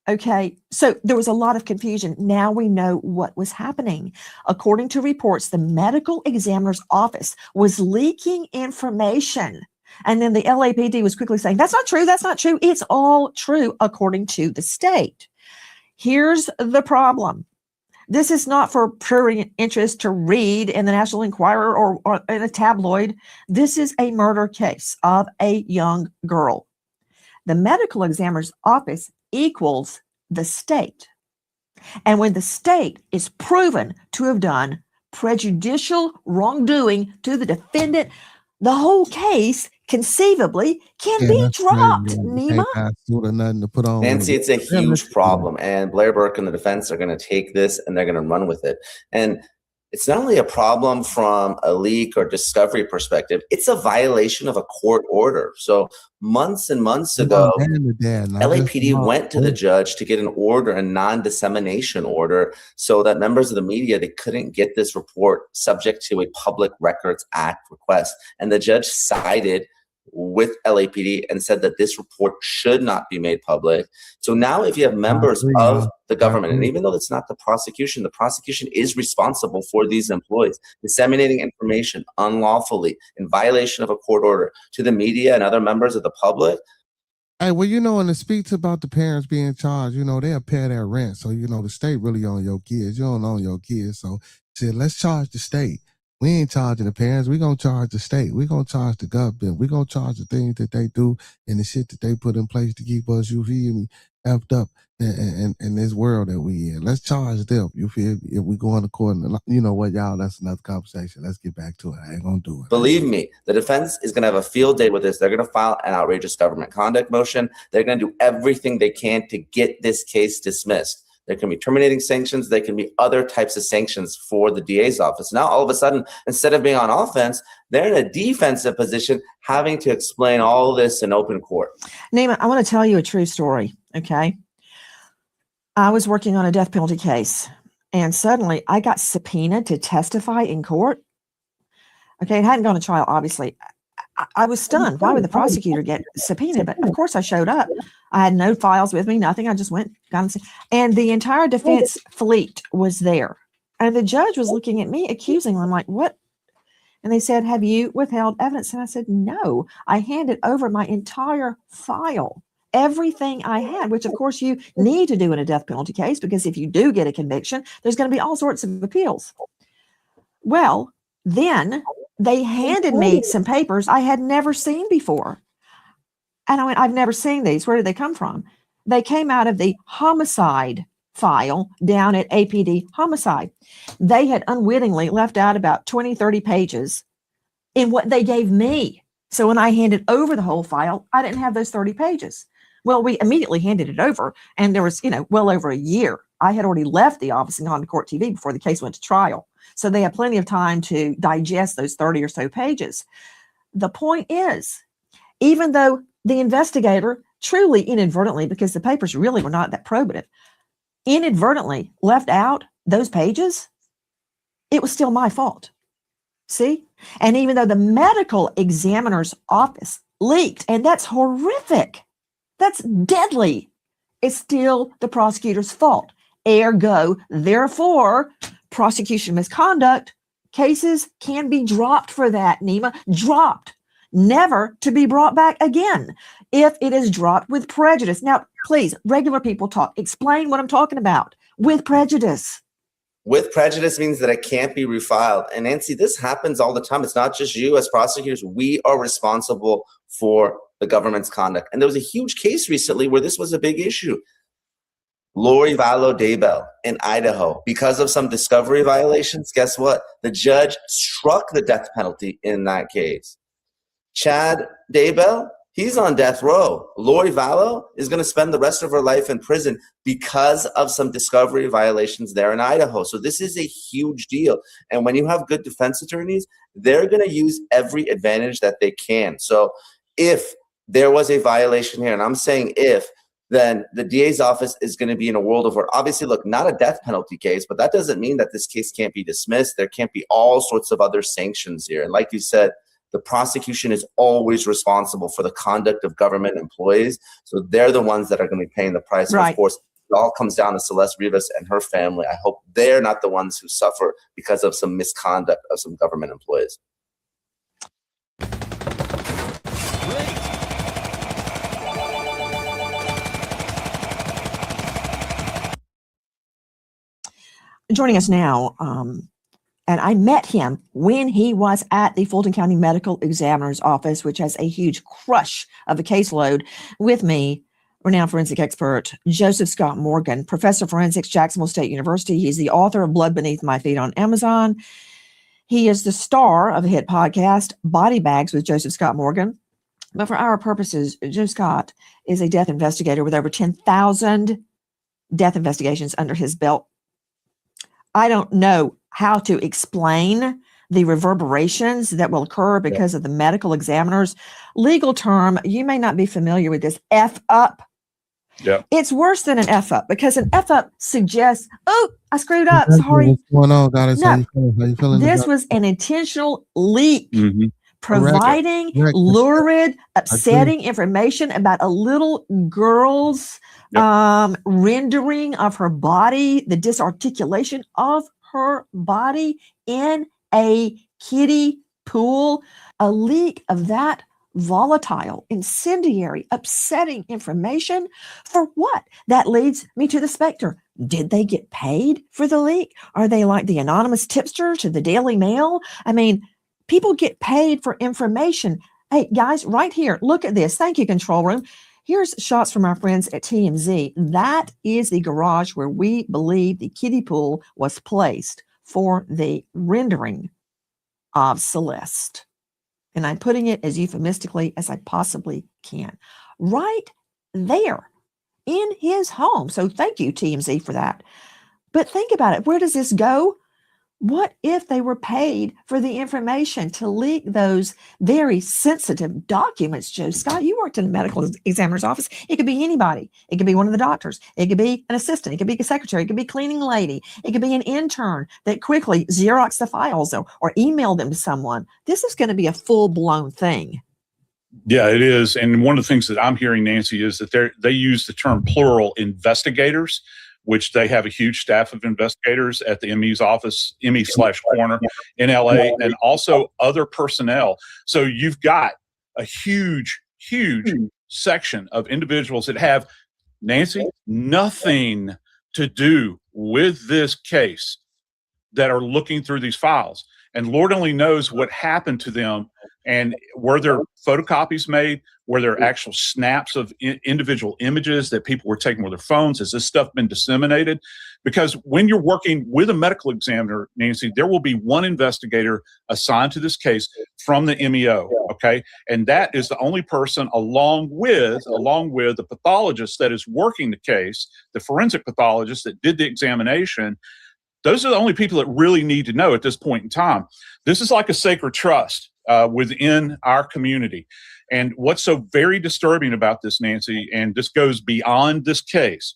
Okay, so there was a lot of confusion. Now we know what was happening. According to reports, the medical examiner's office was leaking information. And then the LAPD was quickly saying, that's not true. That's not true. It's all true according to the state. Here's the problem. This is not for prurient interest to read in the National Enquirer or in a tabloid. This is a murder case of a young girl. The medical examiner's office equals the state. And when the state is proven to have done prejudicial wrongdoing to the defendant, the whole case conceivably can be dropped, Nima. Nothing to put on. Nancy, it's a huge problem. And Blair Burke and the defense are going to take this and they're going to run with it. And it's not only a problem from a leak or discovery perspective, it's a violation of a court order. So months and months ago, LAPD went to the judge to get an order, a non-dissemination order, so that members of the media, they couldn't get this report subject to a Public Records Act request. And the judge sided with LAPD and said that this report should not be made public. So now if you have members of the government, and even though it's not the prosecution is responsible for these employees disseminating information unlawfully in violation of a court order to the media and other members of the public. Hey, well, and it speaks about the parents being charged, they'll pay their rent. So, the state really own your kids. You don't own your kids. So, said, let's charge the state. We ain't charging the parents. We're going to charge the state. We're going to charge the government. We're going to charge the things that they do and the shit that they put in place to keep us, you feel me, effed up in this world that we in. Let's charge them, you feel me? If we go on the court, you know what, y'all, that's another conversation. Let's get back to it. I ain't going to do it. Believe me, the defense is going to have a field day with this. They're going to file an outrageous government conduct motion. They're going to do everything they can to get this case dismissed. There can be terminating sanctions. There can be other types of sanctions for the DA's office. Now, all of a sudden, instead of being on offense, they're in a defensive position, having to explain all this in open court. Nima, I want to tell you a true story, okay? I was working on a death penalty case, and suddenly I got subpoenaed to testify in court. Okay, it hadn't gone to trial, obviously. I was stunned. Why would the prosecutor get subpoenaed? But of course I showed up. I had no files with me, nothing. I just went, and the entire defense fleet was there. And the judge was looking at me accusingly. I'm like, what? And they said, have you withheld evidence? And I said, no, I handed over my entire file, everything I had, which of course you need to do in a death penalty case, because if you do get a conviction, there's going to be all sorts of appeals. Well, then they handed me some papers I had never seen before. And I went, I've never seen these. Where did they come from? They came out of the homicide file down at APD Homicide. They had unwittingly left out about 20, 30 pages in what they gave me. So when I handed over the whole file, I didn't have those 30 pages. Well, we immediately handed it over, and there was, well over a year. I had already left the office and gone to Court TV before the case went to trial. So they had plenty of time to digest those 30 or so pages. The point is, even though the investigator truly inadvertently, because the papers really were not that probative, inadvertently left out those pages, it was still my fault. See? And even though the medical examiner's office leaked, and that's horrific, that's deadly, it's still the prosecutor's fault. Ergo, therefore, prosecution misconduct cases can be dropped for that, Nima. Dropped. Never to be brought back again if it is dropped with prejudice. Now, please, regular people talk. Explain what I'm talking about. With prejudice. With prejudice means that it can't be refiled. And Nancy, this happens all the time. It's not just you as prosecutors. We are responsible for the government's conduct. And there was a huge case recently where this was a big issue. Lori Vallow Daybell in Idaho, because of some discovery violations, guess what? The judge struck the death penalty in that case. Chad Daybell, he's on death row. Lori Vallow is going to spend the rest of her life in prison because of some discovery violations there in Idaho. So this is a huge deal. And when you have good defense attorneys, they're going to use every advantage that they can. So if there was a violation here, and I'm saying if, then the DA's office is going to be in a world of hurt. Obviously, look, not a death penalty case, but that doesn't mean that this case can't be dismissed. There can't be all sorts of other sanctions here. And like you said, the prosecution is always responsible for the conduct of government employees. So they're the ones that are going to be paying the price. Right. Of course, it all comes down to Celeste Rivas and her family. I hope they're not the ones who suffer because of some misconduct of some government employees. Joining us now, and I met him when he was at the Fulton County Medical Examiner's Office, which has a huge crush of a caseload, with me, renowned forensic expert Joseph Scott Morgan, professor of forensics, Jacksonville State University. He's the author of Blood Beneath My Feet on Amazon. He is the star of the hit podcast, Body Bags with Joseph Scott Morgan. But for our purposes, Joe Scott is a death investigator with over 10,000 death investigations under his belt. I don't know how to explain the reverberations that will occur because of the medical examiner's legal term. You may not be familiar with this, F up. Yeah. It's worse than an F up because an F up suggests, oh, I screwed up. Sorry. What's going on, Goddess? No. How you feeling? How you feeling? This was an intentional leak. Mm-hmm. Providing Correct. lurid, upsetting information about a little girl's rendering of her body, the disarticulation of her body in a kiddie pool. A leak of that volatile, incendiary, upsetting information for what? That leads me to the specter. Did they get paid for the leak? Are they like the anonymous tipster to the Daily Mail? I mean, people get paid for information. Hey, guys, right here, look at this. Thank you, control room. Here's shots from our friends at TMZ. That is the garage where we believe the kiddie pool was placed for the rendering of Celeste. And I'm putting it as euphemistically as I possibly can. Right there in his home. So thank you, TMZ, for that. But think about it. Where does this go? What if they were paid for the information to leak those very sensitive documents, Joe Scott? You worked in a medical examiner's office. It could be anybody. It could be one of the doctors. It could be an assistant. It could be a secretary. It could be a cleaning lady. It could be an intern that quickly Xerox the files or email them to someone. This is going to be a full-blown thing. Yeah, it is. And one of the things that I'm hearing, Nancy, is that they use the term plural investigators, which they have a huge staff of investigators at the ME's office, ME/corner in LA, and also other personnel. So you've got a huge section of individuals that have, Nancy, nothing to do with this case that are looking through these files. And Lord only knows what happened to them. And were there photocopies made? Were there actual snaps of individual images that people were taking with their phones? Has this stuff been disseminated? Because when you're working with a medical examiner, Nancy, there will be one investigator assigned to this case from the MEO, okay? And that is the only person along with the pathologist that is working the case, the forensic pathologist that did the examination. Those are the only people that really need to know at this point in time. This is like a sacred trust within our community. And what's so very disturbing about this, Nancy, and this goes beyond this case,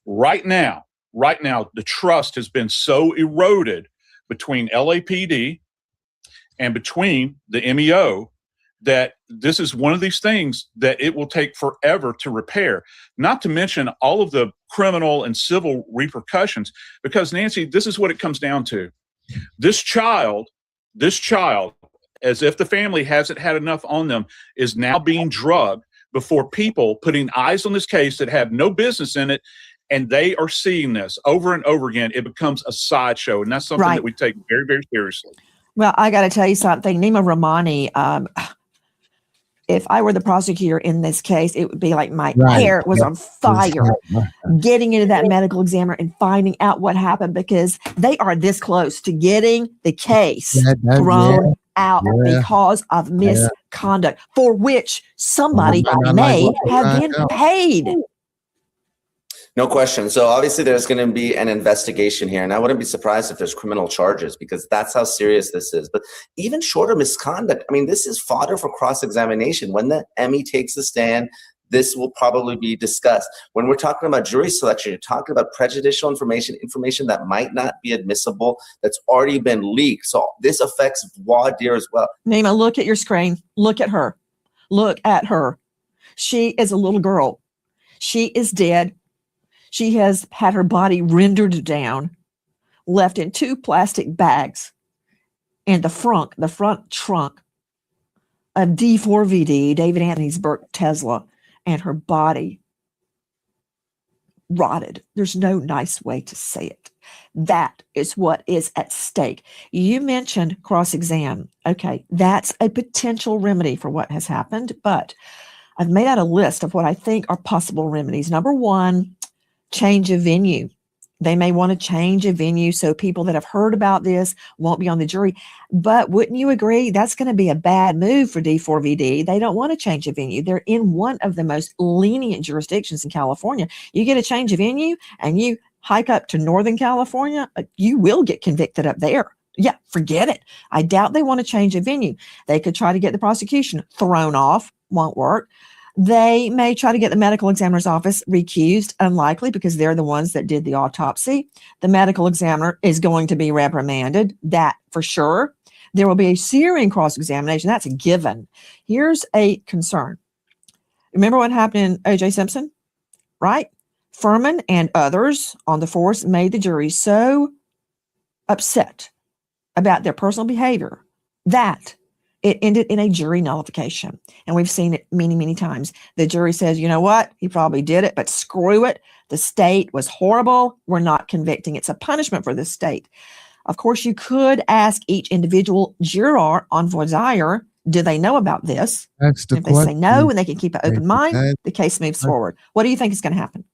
right now, the trust has been so eroded between LAPD and between the MEO that this is one of these things that it will take forever to repair, not to mention all of the criminal and civil repercussions. Because, Nancy, this is what it comes down to. This child, as if the family hasn't had enough on them, is now being drugged before people putting eyes on this case that have no business in it, and they are seeing this over and over again. It becomes a sideshow, and that's something that we take very, very seriously. Well, I got to tell you something. Nima Rahmani, if I were the prosecutor in this case, it would be like my hair was on fire getting into that medical examiner and finding out what happened, because they are this close to getting the case thrown out because of misconduct for which somebody may have been paid. No question. So obviously there's going to be an investigation here, and I wouldn't be surprised if there's criminal charges, because that's how serious this is. But even short of misconduct, I mean, this is fodder for cross-examination. When the ME takes the stand, this will probably be discussed. When we're talking about jury selection, you're talking about prejudicial information that might not be admissible, that's already been leaked. So this affects voir dire as well. Nima, look at your screen. Look at her. Look at her. She is a little girl. She is dead. She has had her body rendered down, left in 2 plastic bags, and the front trunk of D4VD, David Anthony's Burke Tesla, and her body rotted. There's no nice way to say it. That is what is at stake. You mentioned cross-exam. Okay, that's a potential remedy for what has happened, but I've made out a list of what I think are possible remedies. Number 1, change of venue. They may want to change a venue so people that have heard about this won't be on the jury. But wouldn't you agree that's going to be a bad move for D4VD? They don't want to change a venue. They're in one of the most lenient jurisdictions in California. You get a change of venue and you hike up to Northern California, you will get convicted up there. Yeah, forget it. I doubt they want to change a venue. They could try to get the prosecution thrown off. Won't work. They may try to get the medical examiner's office recused, unlikely because they're the ones that did the autopsy. The medical examiner is going to be reprimanded, that for sure. There will be a searing cross-examination. That's a given. Here's a concern. Remember what happened in O.J. Simpson, right? Furman and others on the force made the jury so upset about their personal behavior that it ended in a jury nullification. And we've seen it many, many times. The jury says, you know what? He probably did it, but screw it. The state was horrible. We're not convicting. It's a punishment for the state. Of course, you could ask each individual juror on voir dire, do they know about this? That's the If they say no and they can keep an open mind, the case moves forward. What do you think is going to happen?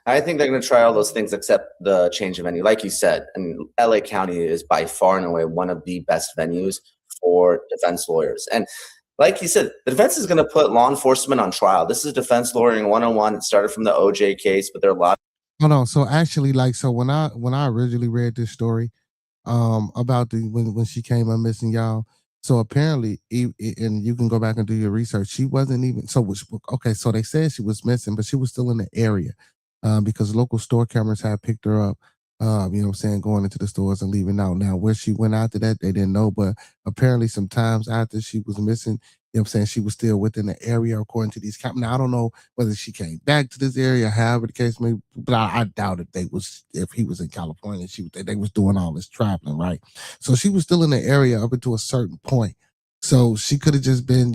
I think they're going to try all those things except the change of venue. Like you said, I mean, LA County is by far and away one of the best venues for defense lawyers. And like you said, the defense is going to put law enforcement on trial. This is defense lawyering 101. It started from the OJ case, but there are a lot. Hold on. So actually, so when I originally read this story about when she came up missing, y'all. So apparently, and you can go back and do your research. She wasn't even so they said she was missing, but she was still in the area because local store cameras had picked her up. You know what I'm saying, going into the stores and leaving out. Now, where she went after that, they didn't know, but apparently sometimes after she was missing, you know what I'm saying, she was still within the area according to these cameras. Now, I don't know whether she came back to this area, however the case may be, but I doubt if he was in California, they was doing all this traveling, right? So she was still in the area up until a certain point. So she could have just been,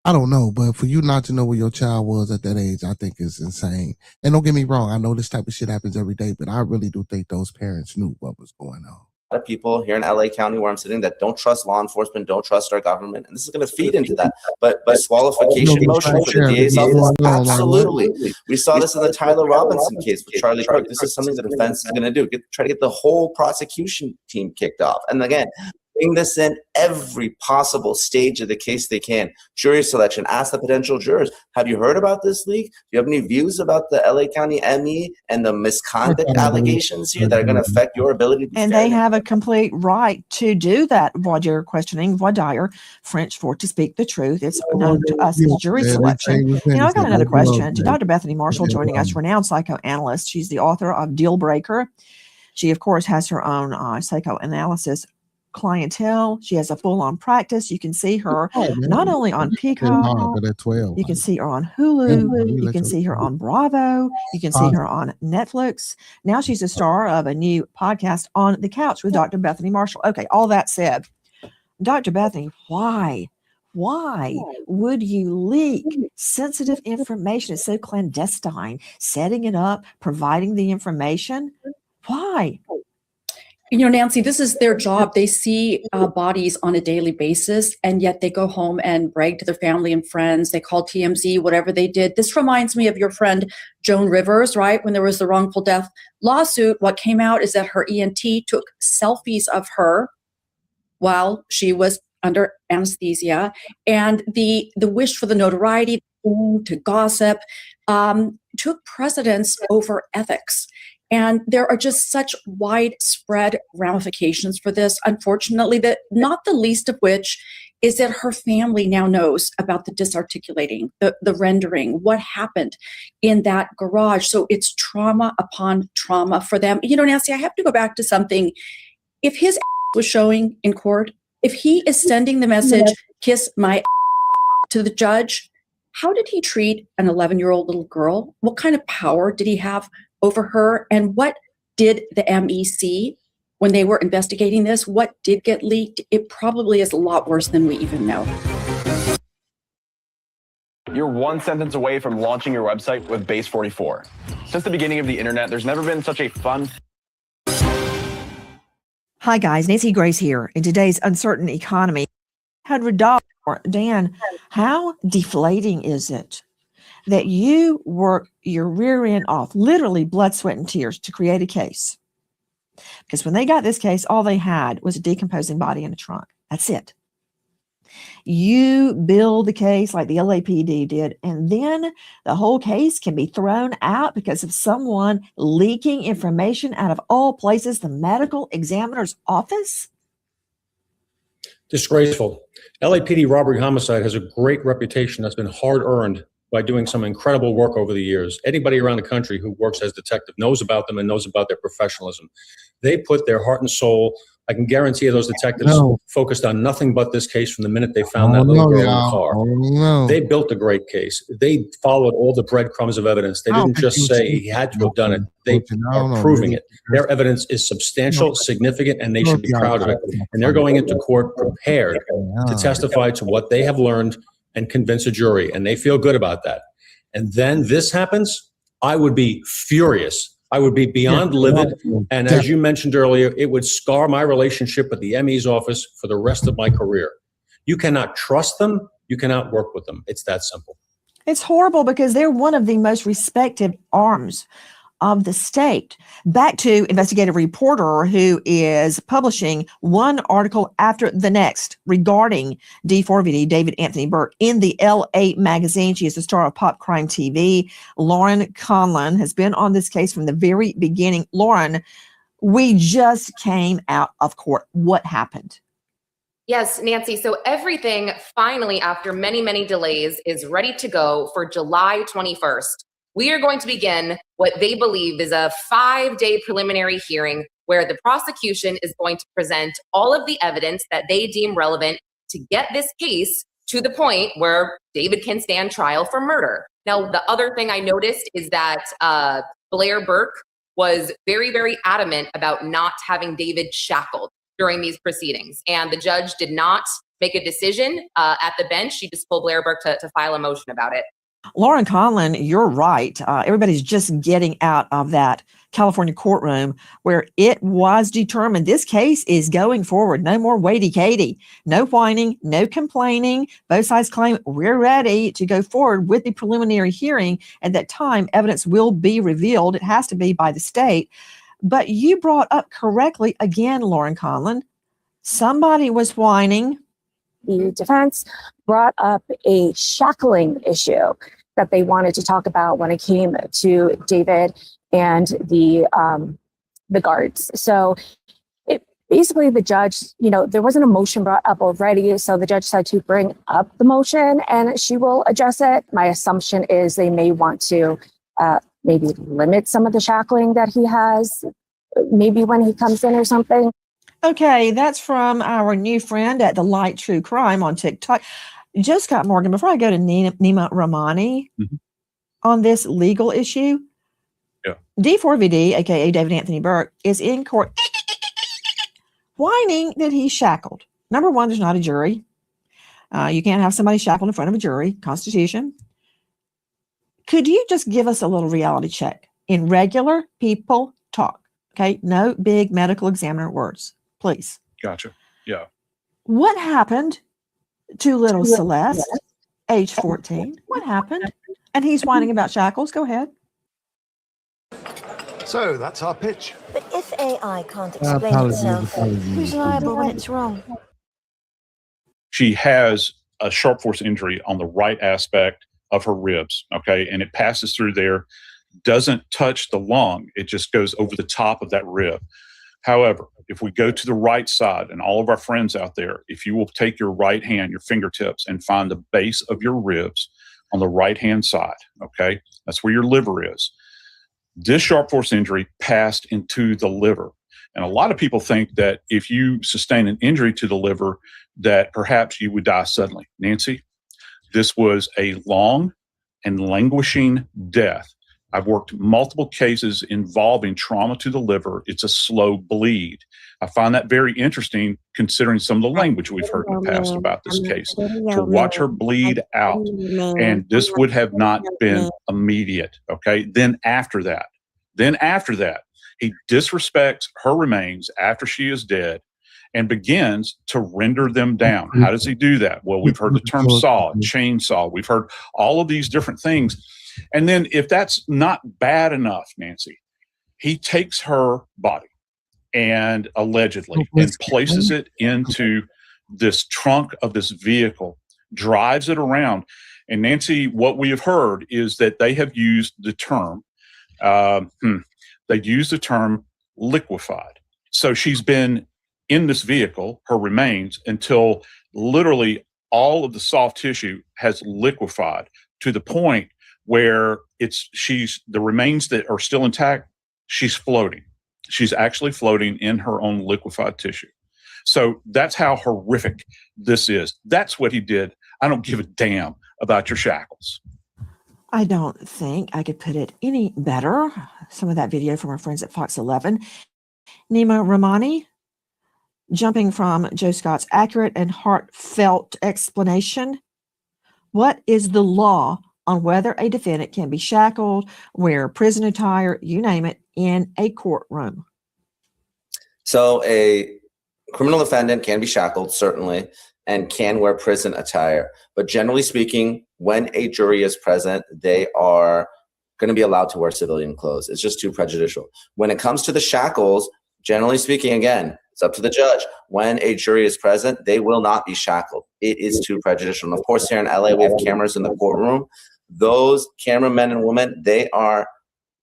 I don't know, but for you not to know where your child was at that age, I think is insane. And don't get me wrong, I know this type of shit happens every day, but I really do think those parents knew what was going on. A lot of people here in LA County where I'm sitting that don't trust law enforcement, don't trust our government, and this is going to feed into that. But disqualification motion for the DA's office, absolutely. We saw this in the Tyler Robinson case with Charlie Kirk. This is something the defense is going to do, try to get the whole prosecution team kicked off. And again, bring this in every possible stage of the case they can. Jury selection, ask the potential jurors, have you heard about this leak? Do you have any views about the LA County ME and the misconduct allegations here that are going to affect your ability to And they have a complete right to do that voir dire questioning, voir dire, French for to speak the truth. It's known to us as jury selection. I got another question to Dr. Bethany Marshall joining us, renowned psychoanalyst. She's the author of Deal Breaker. She, of course, has her own psychoanalysis clientele. She has a full-on practice. You can see her not only on Peacock, but at 12. You can see her on Hulu. You can see her on Bravo. You can see her on Netflix. Now she's a star of a new podcast, On the Couch with Dr. Bethany Marshall. Okay, all that said, Dr. Bethany, why would you leak sensitive information? It's so clandestine. Setting it up, providing the information. Why? Nancy, this is their job. They see bodies on a daily basis, and yet they go home and brag to their family and friends. They call TMZ, whatever they did. This reminds me of your friend, Joan Rivers, right? When there was the wrongful death lawsuit, what came out is that her ENT took selfies of her while she was under anesthesia. And the wish for the notoriety, to gossip, took precedence over ethics. And there are just such widespread ramifications for this, unfortunately, that not the least of which is that her family now knows about the disarticulating, the rendering, what happened in that garage. So it's trauma upon trauma for them. You know, Nancy, I have to go back to something. If his was showing in court, if he is sending the message, kiss my to the judge, how did he treat an 11-year-old little girl? What kind of power did he have over her? And what did the MEC, when they were investigating this, what did get leaked? It probably is a lot worse than we even know. You're one sentence away from launching your website with Base 44. Since the beginning of the internet, there's never been such a fun... Hi, guys. Nancy Grace here. In today's uncertain economy, $100. Dan, how deflating is it that you work your rear end off, literally blood, sweat, and tears to create a case? Because when they got this case, all they had was a decomposing body in a trunk. That's it. You build the case like the LAPD did, and then the whole case can be thrown out because of someone leaking information out of all places, the medical examiner's office. Disgraceful. LAPD robbery homicide has a great reputation that's been hard earned by doing some incredible work over the years. Anybody around the country who works as detective knows about them and knows about their professionalism. They put their heart and soul, I can guarantee you those detectives focused on nothing but this case from the minute they found that little girl in the car. They built a great case. They followed all the breadcrumbs of evidence. They didn't just say he had to have done it. They are proving it. Their evidence is substantial, significant, and they should be proud of it. And they're going into court prepared to testify to what they have learned and convince a jury. And they feel good about that. And then this happens, I would be furious. I would be beyond livid. And as you mentioned earlier, it would scar my relationship with the ME's office for the rest of my career. You cannot trust them. You cannot work with them. It's that simple. It's horrible because they're one of the most respected arms of the state. Back to investigative reporter who is publishing one article after the next regarding D4VD, David Anthony Burke, in the LA Magazine. She is the star of Pop Crime TV. Lauren Conlon has been on this case from the very beginning. Lauren, we just came out of court. What happened? Yes, Nancy. So everything finally, after many, many delays, is ready to go for July 21st. We are going to begin what they believe is a 5-day preliminary hearing where the prosecution is going to present all of the evidence that they deem relevant to get this case to the point where David can stand trial for murder. Now, the other thing I noticed is that Blair Burke was very, very adamant about not having David shackled during these proceedings. And the judge did not make a decision at the bench. She just told Blair Burke to file a motion about it. Lauren Conlon, you're right. Everybody's just getting out of that California courtroom where it was determined this case is going forward. No more Wadey Katie, no whining, no complaining. Both sides claim we're ready to go forward with the preliminary hearing. At that time, evidence will be revealed. It has to be by the state. But you brought up correctly again, Lauren Conlon, somebody was whining. The defense brought up a shackling issue that they wanted to talk about when it came to David and the guards. So basically the judge, there wasn't a motion brought up already. So the judge said to bring up the motion and she will address it. My assumption is they may want to maybe limit some of the shackling that he has, maybe when he comes in or something. Okay, that's from our new friend at The Light True Crime on TikTok. Joe Scott Morgan, before I go to Nima Rahmani on this legal issue, D4VD, aka David Anthony Burke, is in court whining that he's shackled. Number one, there's not a jury. You can't have somebody shackled in front of a jury, Constitution. Could you just give us a little reality check in regular people talk? Okay, no big medical examiner words. Please. Gotcha. Yeah. What happened to little Celeste, age 14? What happened? And he's whining about shackles. Go ahead. So that's our pitch. But if AI can't explain itself, who's liable when it's wrong? She has a sharp force injury on the right aspect of her ribs. Okay. And it passes through there, doesn't touch the lung. It just goes over the top of that rib. However, if we go to the right side, and all of our friends out there, if you will take your right hand, your fingertips, and find the base of your ribs on the right-hand side, okay? That's where your liver is. This sharp force injury passed into the liver. And a lot of people think that if you sustain an injury to the liver, that perhaps you would die suddenly. Nancy, this was a long and languishing death. I've worked multiple cases involving trauma to the liver. It's a slow bleed. I find that very interesting considering some of the language we've heard in the past about this case. To watch her bleed out, and this would have not been immediate, okay? Then after that, he disrespects her remains after she is dead and begins to render them down. How does he do that? Well, we've heard the term saw, chainsaw. We've heard all of these different things. And then if that's not bad enough, Nancy, he takes her body and allegedly and places it into this trunk of this vehicle, drives it around. And Nancy, what we have heard is that they have used the term, liquefied. So she's been in this vehicle, her remains, until literally all of the soft tissue has liquefied to the point where the remains that are still intact, she's floating. She's actually floating in her own liquefied tissue. So that's how horrific this is. That's what he did. I don't give a damn about your shackles. I don't think I could put it any better. Some of that video from our friends at Fox 11. Nima Rahmani, jumping from Joe Scott's accurate and heartfelt explanation. What is the law on whether a defendant can be shackled, wear prison attire, you name it, in a courtroom? So a criminal defendant can be shackled, certainly, and can wear prison attire. But generally speaking, when a jury is present, they are going to be allowed to wear civilian clothes. It's just too prejudicial. When it comes to the shackles, generally speaking, again, it's up to the judge. When a jury is present, they will not be shackled. It is too prejudicial. And of course, here in LA, we have cameras in the courtroom. Those cameramen and women, they are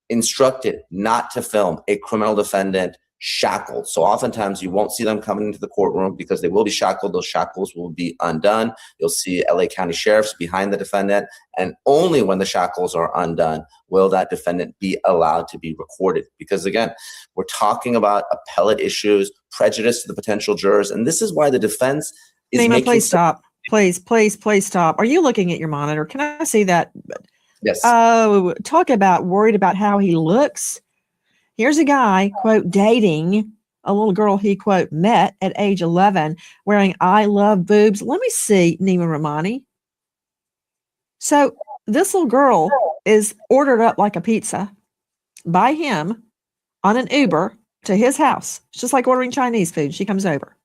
instructed not to film a criminal defendant shackled. So oftentimes you won't see them coming into the courtroom because they will be shackled. Those shackles will be undone. You'll see LA County sheriffs behind the defendant. And only when the shackles are undone will that defendant be allowed to be recorded. Because again, we're talking about appellate issues, prejudice to the potential jurors. And this is why the defense is Nima, making— please stop. Please stop. Are you looking at your monitor? Can I see that? Yes. Oh, talk about worried about how he looks. Here's a guy, quote, dating a little girl he, quote, met at age 11 wearing I love boobs. Let me see, Nima Rahmani. So this little girl is ordered up like a pizza by him on an Uber to his house. It's just like ordering Chinese food. She comes over.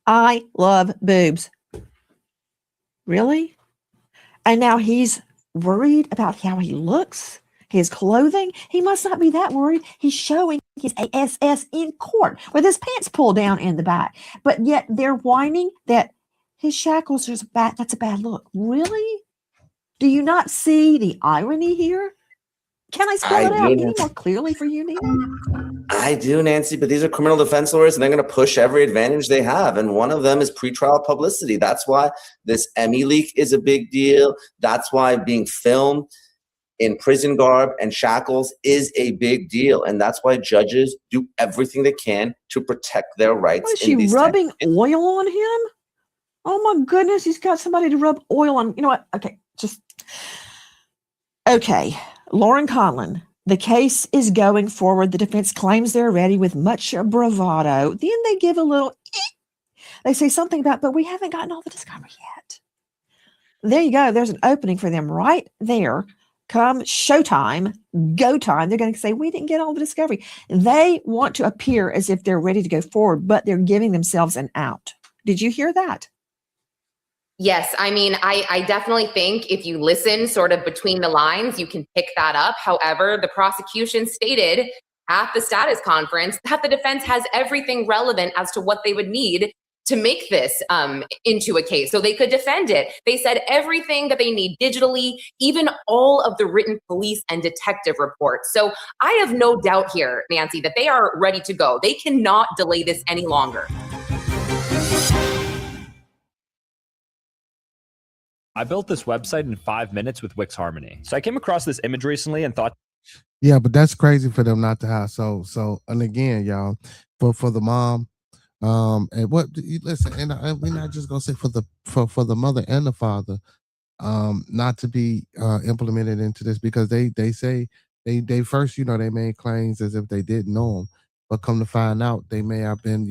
I love boobs. Really? And now he's worried about how he looks, his clothing. He must not be that worried. He's showing his ASS in court with his pants pulled down in the back. But yet they're whining that his shackles are bad. That's a bad look. Really? Do you not see the irony here? Can I spell it out any more clearly for you, Nina? I do, Nancy, but these are criminal defense lawyers and they're going to push every advantage they have. And one of them is pretrial publicity. That's why this Emmy leak is a big deal. That's why being filmed in prison garb and shackles is a big deal. And that's why judges do everything they can to protect their rights. Was she rubbing oil on him? Oh my goodness, he's got somebody to rub oil on. You know what? Okay. Lauren Conlon, the case is going forward. The defense claims they're ready with much bravado. Then they give a little, they say something about, but we haven't gotten all the discovery yet. There you go. There's an opening for them right there. Come showtime, go time. They're going to say, we didn't get all the discovery. They want to appear as if they're ready to go forward, but they're giving themselves an out. Did you hear that? Yes, I mean, I definitely think if you listen sort of between the lines, you can pick that up. However, the prosecution stated at the status conference that the defense has everything relevant as to what they would need to make this into a case so they could defend it. They said everything that they need digitally, even all of the written police and detective reports. So I have no doubt here, Nancy, that they are ready to go. They cannot delay this any longer. I built this website in 5 minutes with Wix Harmony. So I came across this image recently and thought, Yeah, but that's crazy for them not to have. So, and again, y'all, for the mom, and what listen, and we're not just gonna say for the mother and the father, not to be implemented into this, because they say they first, they made claims as if they didn't know him, but come to find out they may have been,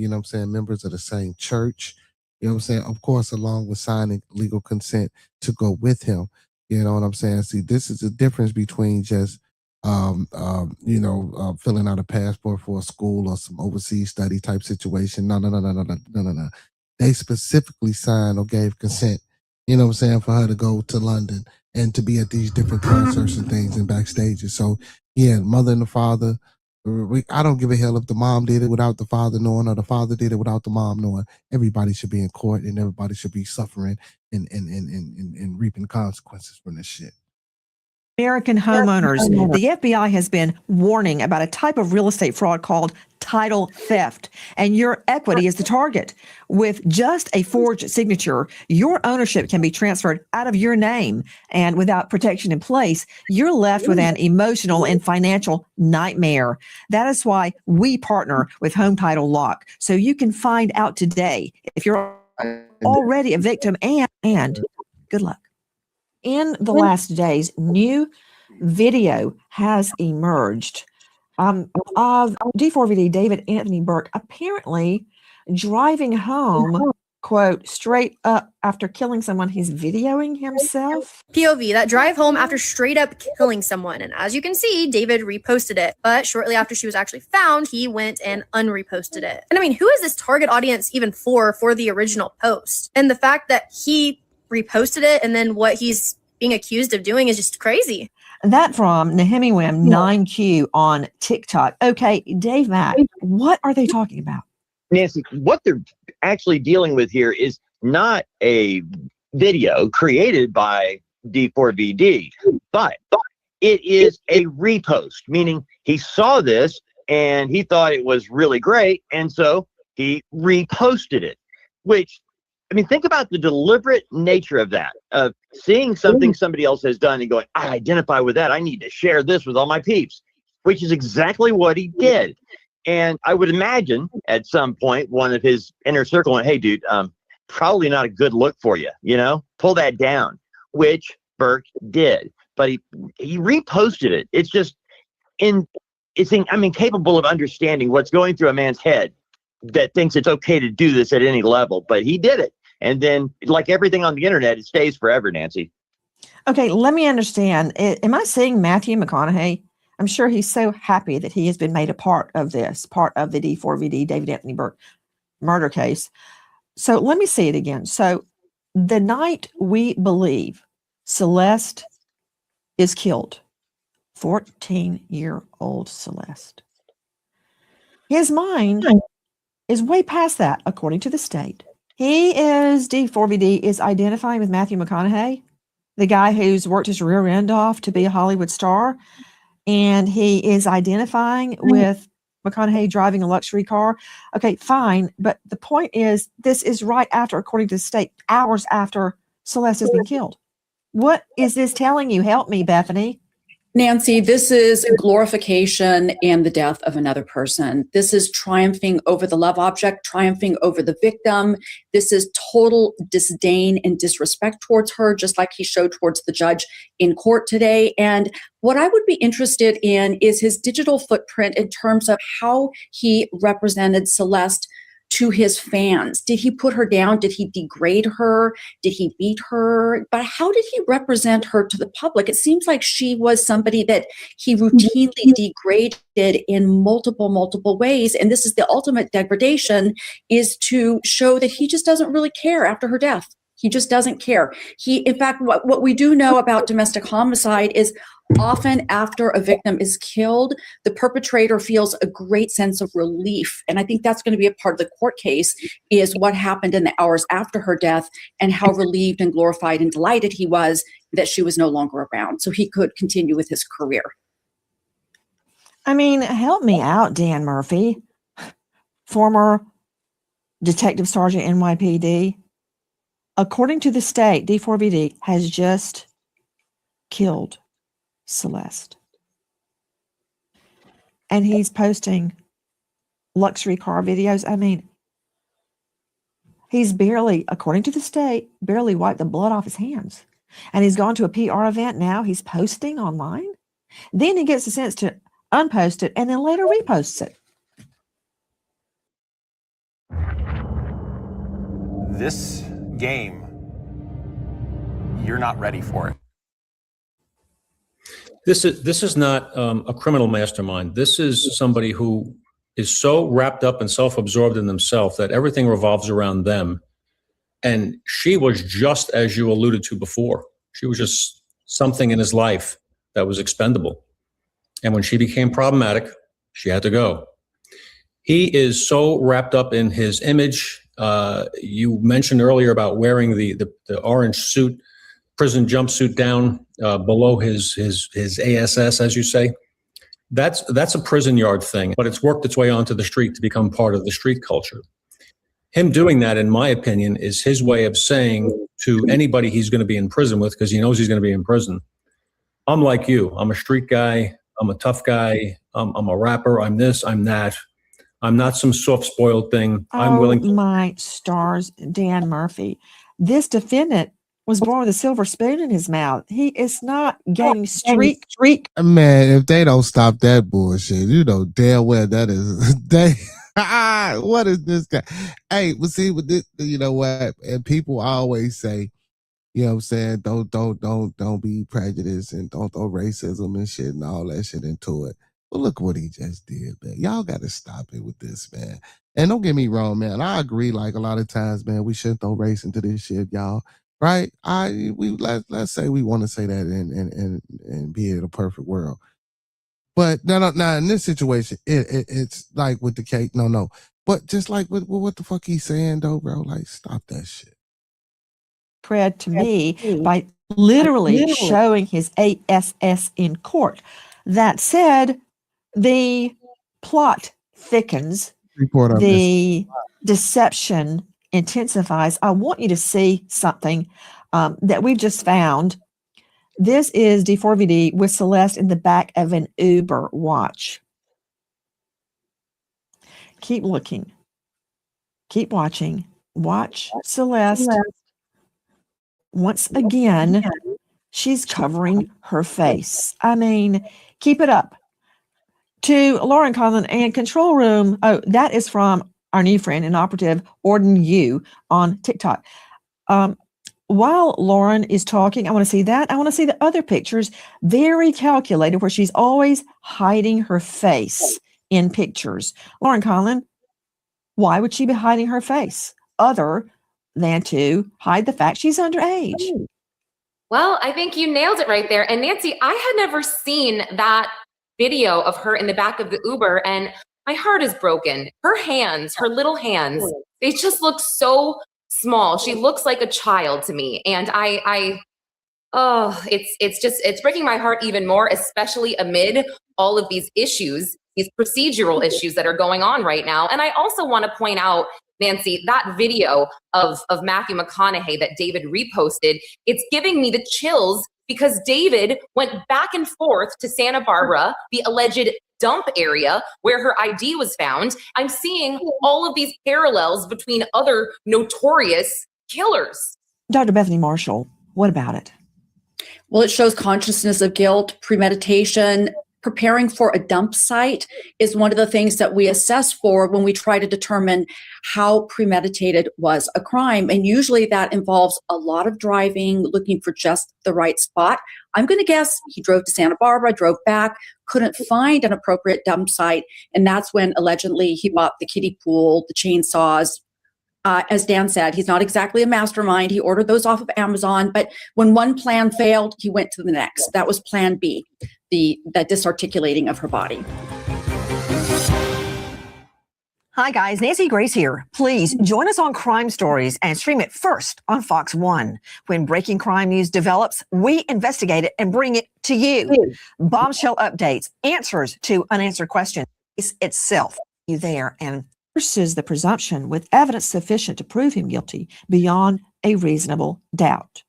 members of the same church. Of course, along with signing legal consent to go with him. You know what I'm saying? See, this is the difference between just, filling out a passport for a school or some overseas study type situation. No. They specifically signed or gave consent, for her to go to London and to be at these different concerts and things and backstages. So, yeah, mother and the father, I don't give a hell if the mom did it without the father knowing or the father did it without the mom knowing. Everybody should be in court and everybody should be suffering and reaping consequences from this shit. American homeowners, the FBI has been warning about a type of real estate fraud called title theft, and your equity is the target. With just a forged signature, your ownership can be transferred out of your name, and without protection in place, you're left with an emotional and financial nightmare. That is why we partner with Home Title Lock, so you can find out today if you're already a victim, and good luck. In the last days, new video has emerged of D4VD David Anthony Burke apparently driving home, quote, straight up after killing someone. He's videoing himself. POV, that drive home after straight up killing someone. And as you can see, David reposted it. But shortly after she was actually found, he went and unreposted it. And I mean, who is this target audience even for the original post? And the fact that he reposted it and then what he's being accused of doing is just crazy. That from Nehemiwim 9Q on TikTok. Okay, Dave Mack, what are they talking about? Nancy, what they're actually dealing with here is not a video created by D4VD, but it is a repost, meaning he saw this and he thought it was really great, and so he reposted it, which, I mean, think about the deliberate nature of that, of seeing something somebody else has done and going, I identify with that. I need to share this with all my peeps, which is exactly what he did. And I would imagine at some point, one of his inner circle went, hey, dude, probably not a good look for you, pull that down, which Burke did. But he reposted it. It's just, I'm incapable of understanding what's going through a man's head that thinks it's okay to do this at any level, but he did it. And then, like everything on the internet, it stays forever, Nancy. Okay, let me understand. Am I seeing Matthew McConaughey? I'm sure he's so happy that he has been made a part of this, part of the D4VD David Anthony Burke murder case. So let me see it again. So the night we believe Celeste is killed, 14-year-old Celeste, his mind is way past that, according to the state. D4VD is identifying with Matthew McConaughey, the guy who's worked his rear end off to be a Hollywood star. And he is identifying with McConaughey driving a luxury car. Okay, fine. But the point is, this is right after, according to the state, hours after Celeste has been killed. What is this telling you? Help me, Bethany. Nancy, this is glorification and the death of another person. This is triumphing over the love object, triumphing over the victim. This is total disdain and disrespect towards her, just like he showed towards the judge in court today. And what I would be interested in is his digital footprint in terms of how he represented Celeste to his fans. Did he put her down? Did he degrade her? Did he beat her? But how did he represent her to the public? It seems like she was somebody that he routinely degraded in multiple ways. And this is the ultimate degradation, is to show that he just doesn't really care after her death. He just doesn't care. In fact, what we do know about domestic homicide is often after a victim is killed, the perpetrator feels a great sense of relief. And I think that's going to be a part of the court case, is what happened in the hours after her death and how relieved and glorified and delighted he was that she was no longer around, so he could continue with his career. I mean, help me out, Dan Murphy, former Detective Sergeant NYPD. According to the state, D4VD has just killed Celeste. And he's posting luxury car videos. I mean, he's barely, according to the state, barely wiped the blood off his hands. And he's gone to a PR event now. He's posting online. Then he gets the sense to unpost it and then later reposts it. This game, you're not ready for it. This is not a criminal mastermind. This is somebody who is so wrapped up and self-absorbed in themselves that everything revolves around them. And she was just, as you alluded to before, she was just something in his life that was expendable. And when she became problematic, she had to go. He is so wrapped up in his image. You mentioned earlier about wearing the orange suit, prison jumpsuit down below his ASS, as you say. That's a prison yard thing, but it's worked its way onto the street to become part of the street culture. Him doing that, in my opinion, is his way of saying to anybody he's going to be in prison with, because he knows he's going to be in prison, I'm like you. I'm a street guy. I'm a tough guy. I'm a rapper. I'm this. I'm that. I'm not some soft-spoiled thing. I'm willing to. My stars, Dan Murphy. This defendant was born with a silver spoon in his mouth. He is not gaining street. Man, if they don't stop that bullshit, you know damn well that is what is this guy? Hey, but see, with this, you know what? And people always say, you know what I'm saying, don't be prejudiced and don't throw racism and shit and all that shit into it. Well, look what he just did, man. Y'all got to stop it with this, man. And don't get me wrong, man. I agree. Like a lot of times, man, we shouldn't throw race into this shit, y'all. Right? Let's say we want to say that and be in a perfect world. But no, in this situation, it's like with the cake. No. But just like with what the fuck he's saying, though, bro. Like, stop that shit. Cred to me by literally showing his ASS in court. That said, the plot thickens, the deception intensifies. I want you to see something that we've just found. This is D4VD with Celeste in the back of an Uber. Watch. Keep looking. Keep watching. Watch Celeste. Once again, she's covering her face. I mean, keep it up. To Lauren Conlon and Control Room. Oh, that is from our new friend and operative, Orden Yu, on TikTok. While Lauren is talking, I want to see that. I want to see the other pictures. Very calculated, where she's always hiding her face in pictures. Lauren Conlon, why would she be hiding her face other than to hide the fact she's underage? Well, I think you nailed it right there. And Nancy, I had never seen that video of her in the back of the Uber, and my heart is broken. Her hands, her little hands, they just look so small. She looks like a child to me. And it's breaking my heart even more, especially amid all of these issues, these procedural issues that are going on right now. And I also want to point out, Nancy, that video of Matthew McConaughey that David reposted, it's giving me the chills because David went back and forth to Santa Barbara, the alleged dump area where her ID was found. I'm seeing all of these parallels between other notorious killers. Dr. Bethany Marshall, what about it? Well, it shows consciousness of guilt, premeditation. Preparing for a dump site is one of the things that we assess for when we try to determine how premeditated was a crime. And usually that involves a lot of driving, looking for just the right spot. I'm going to guess he drove to Santa Barbara, drove back, couldn't find an appropriate dump site. And that's when allegedly he bought the kiddie pool, the chainsaws, As Dan said, he's not exactly a mastermind. He ordered those off of Amazon, but when one plan failed, he went to the next. That was plan B, that disarticulating of her body. Hi, guys. Nancy Grace here. Please join us on Crime Stories and stream it first on Fox One. When breaking crime news develops, we investigate it and bring it to you. Bombshell updates, answers to unanswered questions itself. You there and versus the presumption with evidence sufficient to prove him guilty beyond a reasonable doubt.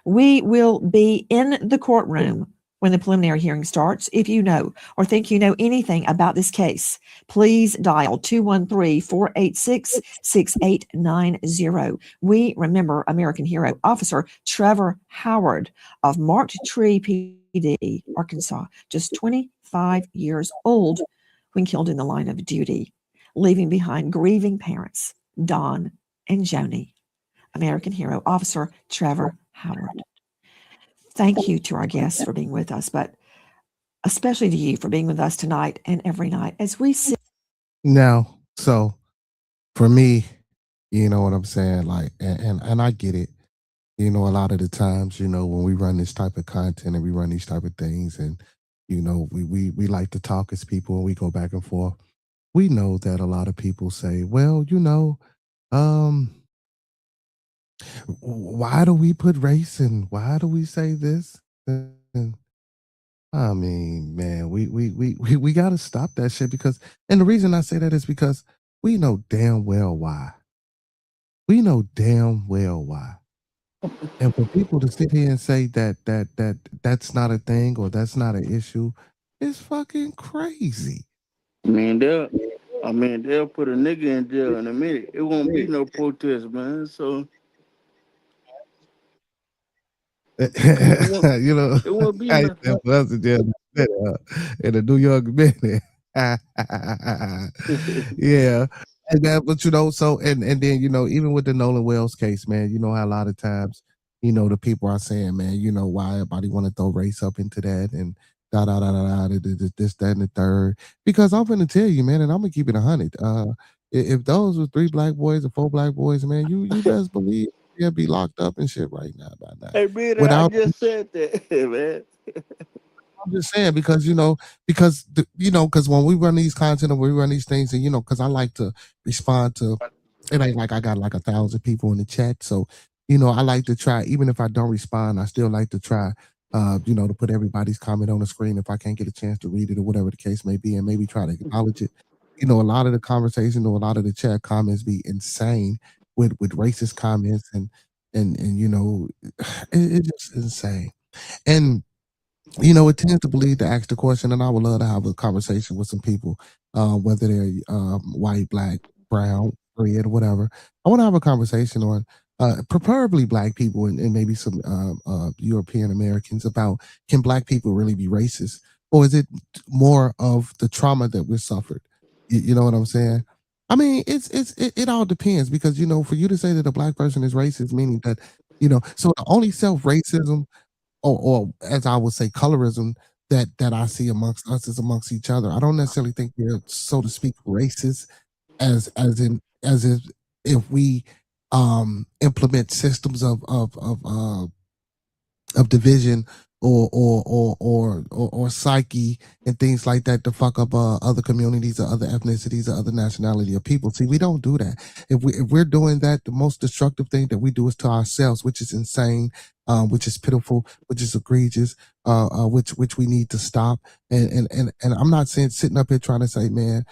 We will be in the courtroom when the preliminary hearing starts. If you know or think you know anything about this case, please dial 213-486-6890. We remember American hero Officer Trevor Howard of Marked Tree PD, Arkansas, just 25 years old when killed in the line of duty, leaving behind grieving parents, Don and Joni. American hero Officer Trevor Howard. Thank you to our guests for being with us, but especially to you for being with us tonight and every night as we sit. Now, so for me, you know what I'm saying? Like, and I get it. You know, a lot of the times, you know, when we run this type of content and we run these type of things and, you know, we like to talk as people and we go back and forth. We know that a lot of people say, well, you know, why do we put race in? Why do we say this? And, I mean, man, we got to stop that shit because, and the reason I say that is because we know damn well why. We know damn well why. And for people to sit here and say that's not a thing or that's not an issue, it's fucking crazy. I mean, they'll put a nigga in jail in a minute. It won't be no protest, man. So you know, it won't be I nothing. said for us to jail in a New York minute. Yeah. And that, but you know, so and then, you know, even with the Nolan Wells case, man, you know how a lot of times, you know, the people are saying, man, you know, why everybody want to throw race up into that and this, that, and the third. Because I'm gonna tell you, man, and I'm gonna keep it 100. If those were 3 black boys or 4 black boys, man, you best believe they'll be locked up and shit right now by now. Hey, man, Without, I just said that, man. I'm just saying because because when we run these content and we run these things, and you know, because I like to respond to. It ain't like I got like 1,000 people in the chat, so you know I like to try. Even if I don't respond, I still like to try. You know, to put everybody's comment on the screen if I can't get a chance to read it or whatever the case may be, and maybe try to acknowledge it. You know, a lot of the conversation or a lot of the chat comments be insane with racist comments and you know, it's just insane. And you know, it tends to believe to ask the question, and I would love to have a conversation with some people, whether they're white, black, brown, red, or whatever. I want to have a conversation on preferably black people and maybe some European Americans about, can black people really be racist? Or is it more of the trauma that we've suffered? You know what I'm saying? I mean, it all depends because, you know, for you to say that a black person is racist, meaning that, you know, so the only self-racism or as I would say, colorism that I see amongst us is amongst each other. I don't necessarily think we're, so to speak, racist as if we implement systems of division or psyche and things like that to fuck up other communities or other ethnicities or other nationality of people. See, we don't do that. If we're doing that, the most destructive thing that we do is to ourselves, which is insane, which is pitiful, which is egregious, which we need to stop. And I'm not saying sitting up here trying to say, man,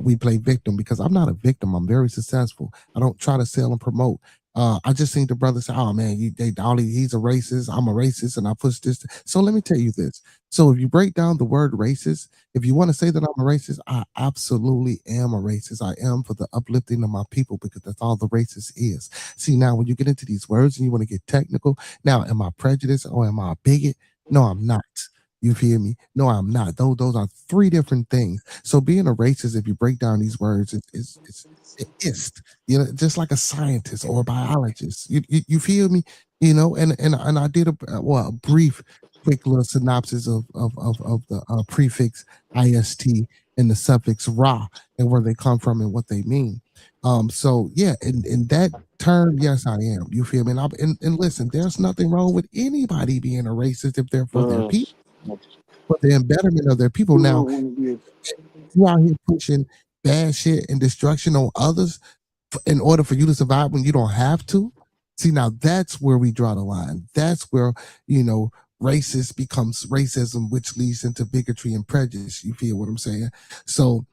we play victim, because I'm not a victim. I'm very successful. I don't try to sell and promote. I just seen the brother say, oh man, he's a racist, I'm a racist, and I push this. So let me tell you this. So if you break down the word racist, if you want to say that I'm a racist, I absolutely am a racist. I am for the uplifting of my people, because that's all the racist is. See, now when you get into these words and you want to get technical, now am I prejudiced or am I a bigot? No, I'm not. You hear me? No, I'm not. Those are 3 different things. So being a racist, if you break down these words, it's you know, just like a scientist or a biologist. You feel me? You know, and I did a brief, quick little synopsis of the prefix ist and the suffix ra and where they come from and what they mean. So yeah, in that term, yes, I am. You feel me? And listen, there's nothing wrong with anybody being a racist if they're for their people, for the betterment of their people. Now, you out here pushing bad shit and destruction on others in order for you to survive when you don't have to. See, now that's where we draw the line. That's where, racist becomes racism, which leads into bigotry and prejudice. You feel what I'm saying? So,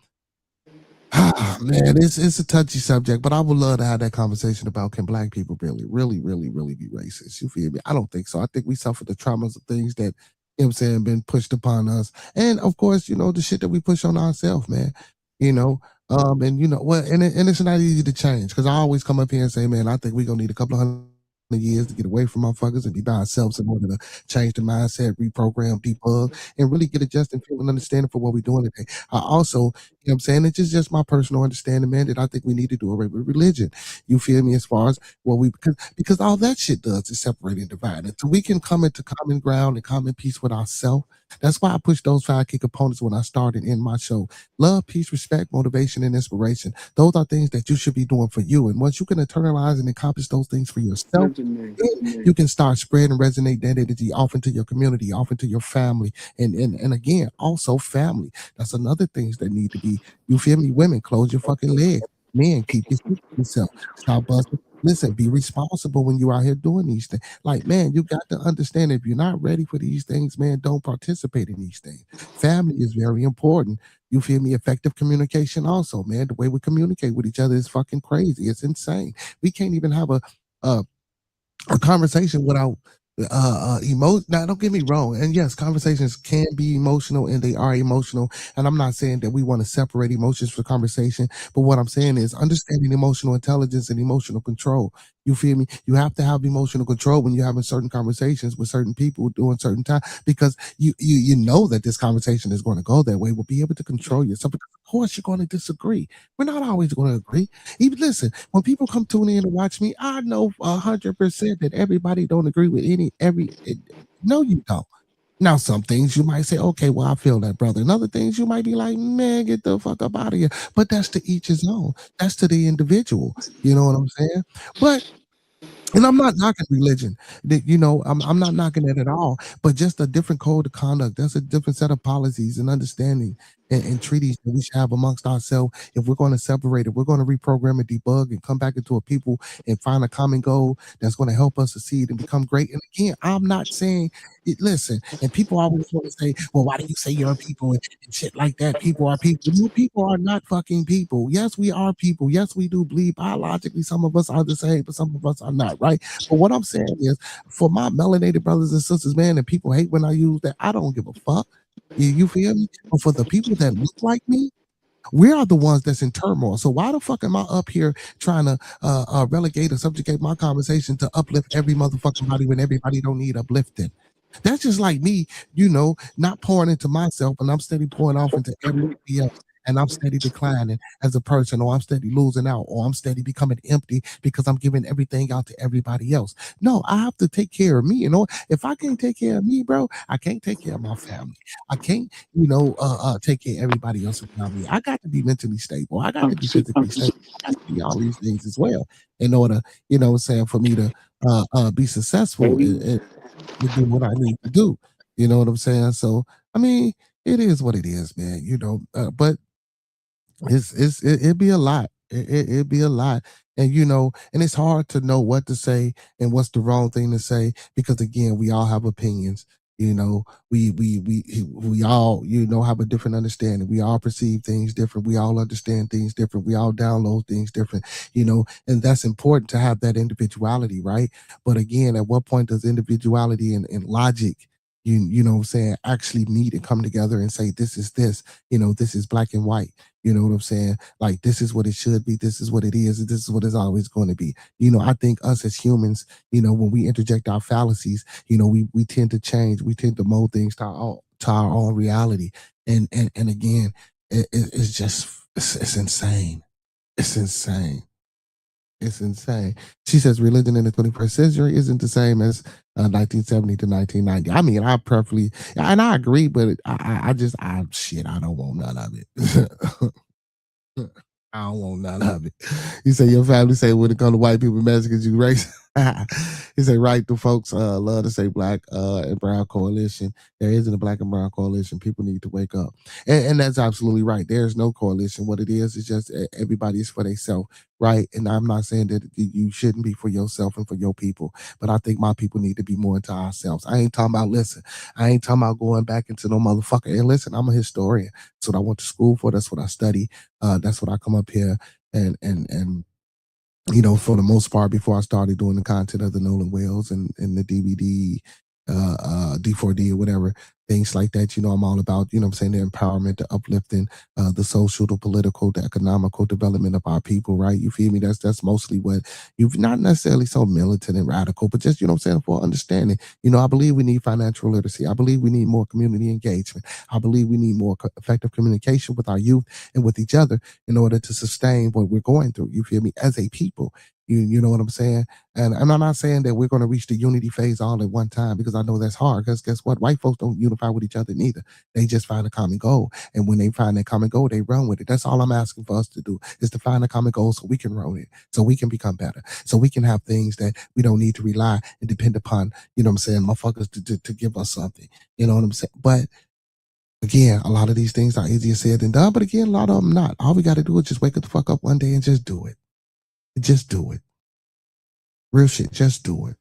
man, it's a touchy subject, but I would love to have that conversation about can black people really be racist? You feel me? I don't think so. I think we suffer the traumas of things that, been pushed upon us. And of course, the shit that we push on ourselves, man. And it's not easy to change because I always come up here and say, man, I think we're gonna need a couple of 100 years to get away from motherfuckers and be by ourselves in order to change the mindset, reprogram, debug, and really get a just and feel and understanding for what we're doing today. I also, it's just my personal understanding, man, that I think we need to do away with religion. You feel me? As far as what because all that shit does is separate and divide. Until we can come into common ground and common peace with ourselves. That's why I push those 5 key components when I started in my show. Love, peace, respect, motivation, and inspiration. Those are things that you should be doing for you. And once you can internalize and accomplish those things for yourself, you can start spreading and resonate that energy off into your community, off into your family. And again, also family. That's another things that need to be, you feel me? Women, close your fucking legs. Men, keep your shit to yourself. Stop busting. Listen, be responsible when you're out here doing these things. Like, man, you got to understand if you're not ready for these things, man, don't participate in these things. Family is very important. You feel me? Effective communication also, man. The way we communicate with each other is fucking crazy. It's insane. We can't even have a conversation without emotion. Now, don't get me wrong. And yes, conversations can be emotional and they are emotional. And I'm not saying that we want to separate emotions from conversation, but what I'm saying is understanding emotional intelligence and emotional control. You feel me? You have to have emotional control when you're having certain conversations with certain people during certain time because you know that this conversation is going to go that way. We'll be able to control yourself because of course you're going to disagree. We're not always going to agree. Even listen, when people come tune in to watch me, I know 100% that everybody don't agree with no, you don't. Now, some things you might say, okay, well, I feel that, brother. And other things you might be like, man, get the fuck up out of here. But that's to each his own. That's to the individual. You know what I'm saying? And I'm not knocking religion. I'm not knocking it at all. But just a different code of conduct. That's a different set of policies and understanding and treaties that we should have amongst ourselves. If we're going to separate it, we're going to reprogram and debug and come back into a people and find a common goal that's going to help us succeed and become great. And again, I'm not saying it. Listen, and people always want to say, well, why do you say you're people and shit like that? People are people. You people are not fucking people. Yes, we are people. Yes, we do bleed biologically. Some of us are the same, but some of us are not, right? But what I'm saying is, for my melanated brothers and sisters, man, and people hate when I use that, I don't give a fuck. You feel me? But for the people that look like me, we are the ones that's in turmoil. So why the fuck am I up here trying to relegate or subjugate my conversation to uplift every motherfucking body when everybody don't need uplifting? That's just like me, not pouring into myself, and I'm steady pouring off into everybody else. And I'm steady declining as a person, or I'm steady losing out, or I'm steady becoming empty because I'm giving everything out to everybody else. No, I have to take care of me. If I can't take care of me, bro, I can't take care of my family. I can't, take care of everybody else around me. I got to be mentally stable. I got to be physically stable. I got to be all these things as well in order, for me to be successful and do what I need to do. You know what I'm saying? So, I mean, it is what it is, man. But it'd be a lot. It'd be a lot. And and it's hard to know what to say and what's the wrong thing to say because again, we all have opinions. We all, have a different understanding. We all perceive things different. We all understand things different. We all download things different, and that's important to have that individuality, right? But again, at what point does individuality and logic you know what I'm saying, actually meet and come together and say, this is this, this is black and white. You know what I'm saying? Like, this is what it should be. This is what it is. And this is what it's always going to be. I think us as humans, when we interject our fallacies, we tend to change. We tend to mold things to our own reality. And again, it's just, it's insane. It's insane. It's insane. She says religion in the 21st century isn't the same as 1970 to 1990. I mean, I perfectly, and I agree, but I don't want none of it. I don't want none of it. You say your family say when it comes to white people, Mexicans, you racist. He say right, the folks love to say black and brown coalition. There isn't a black and brown coalition. People need to wake up. And that's absolutely right. There's no coalition. What it is just everybody is for themselves, right? And I'm not saying that you shouldn't be for yourself and for your people, but I think my people need to be more into ourselves. I ain't talking about, listen, I ain't talking about going back into no motherfucker. And listen, I'm a historian. That's what I went to school for. That's what I study. That's what I come up here and you know, for the most part, before I started doing the content of the Nolan Wells and the DVD, D4D or whatever, things like that, you know, I'm all about, you know what I'm saying, the empowerment, the uplifting, the social, the political, the economical development of our people, right? You feel me? That's mostly what you've not necessarily so militant and radical, but just, you know what I'm saying, for understanding. You know, I believe we need financial literacy. I believe we need more community engagement. I believe we need more effective communication with our youth and with each other in order to sustain what we're going through. You feel me? As a people. You know what I'm saying? And I'm not saying that we're going to reach the unity phase all at one time, because I know that's hard. Because guess what? White folks don't unify with each other neither. They just find a common goal. And when they find that common goal, they run with it. That's all I'm asking for us to do, is to find a common goal so we can run it, so we can become better, so we can have things that we don't need to rely and depend upon, you know what I'm saying, motherfuckers to give us something. You know what I'm saying? But again, a lot of these things are easier said than done. But again, a lot of them not. All we got to do is just wake the fuck up one day and just do it. Just do it. Real shit, just do it.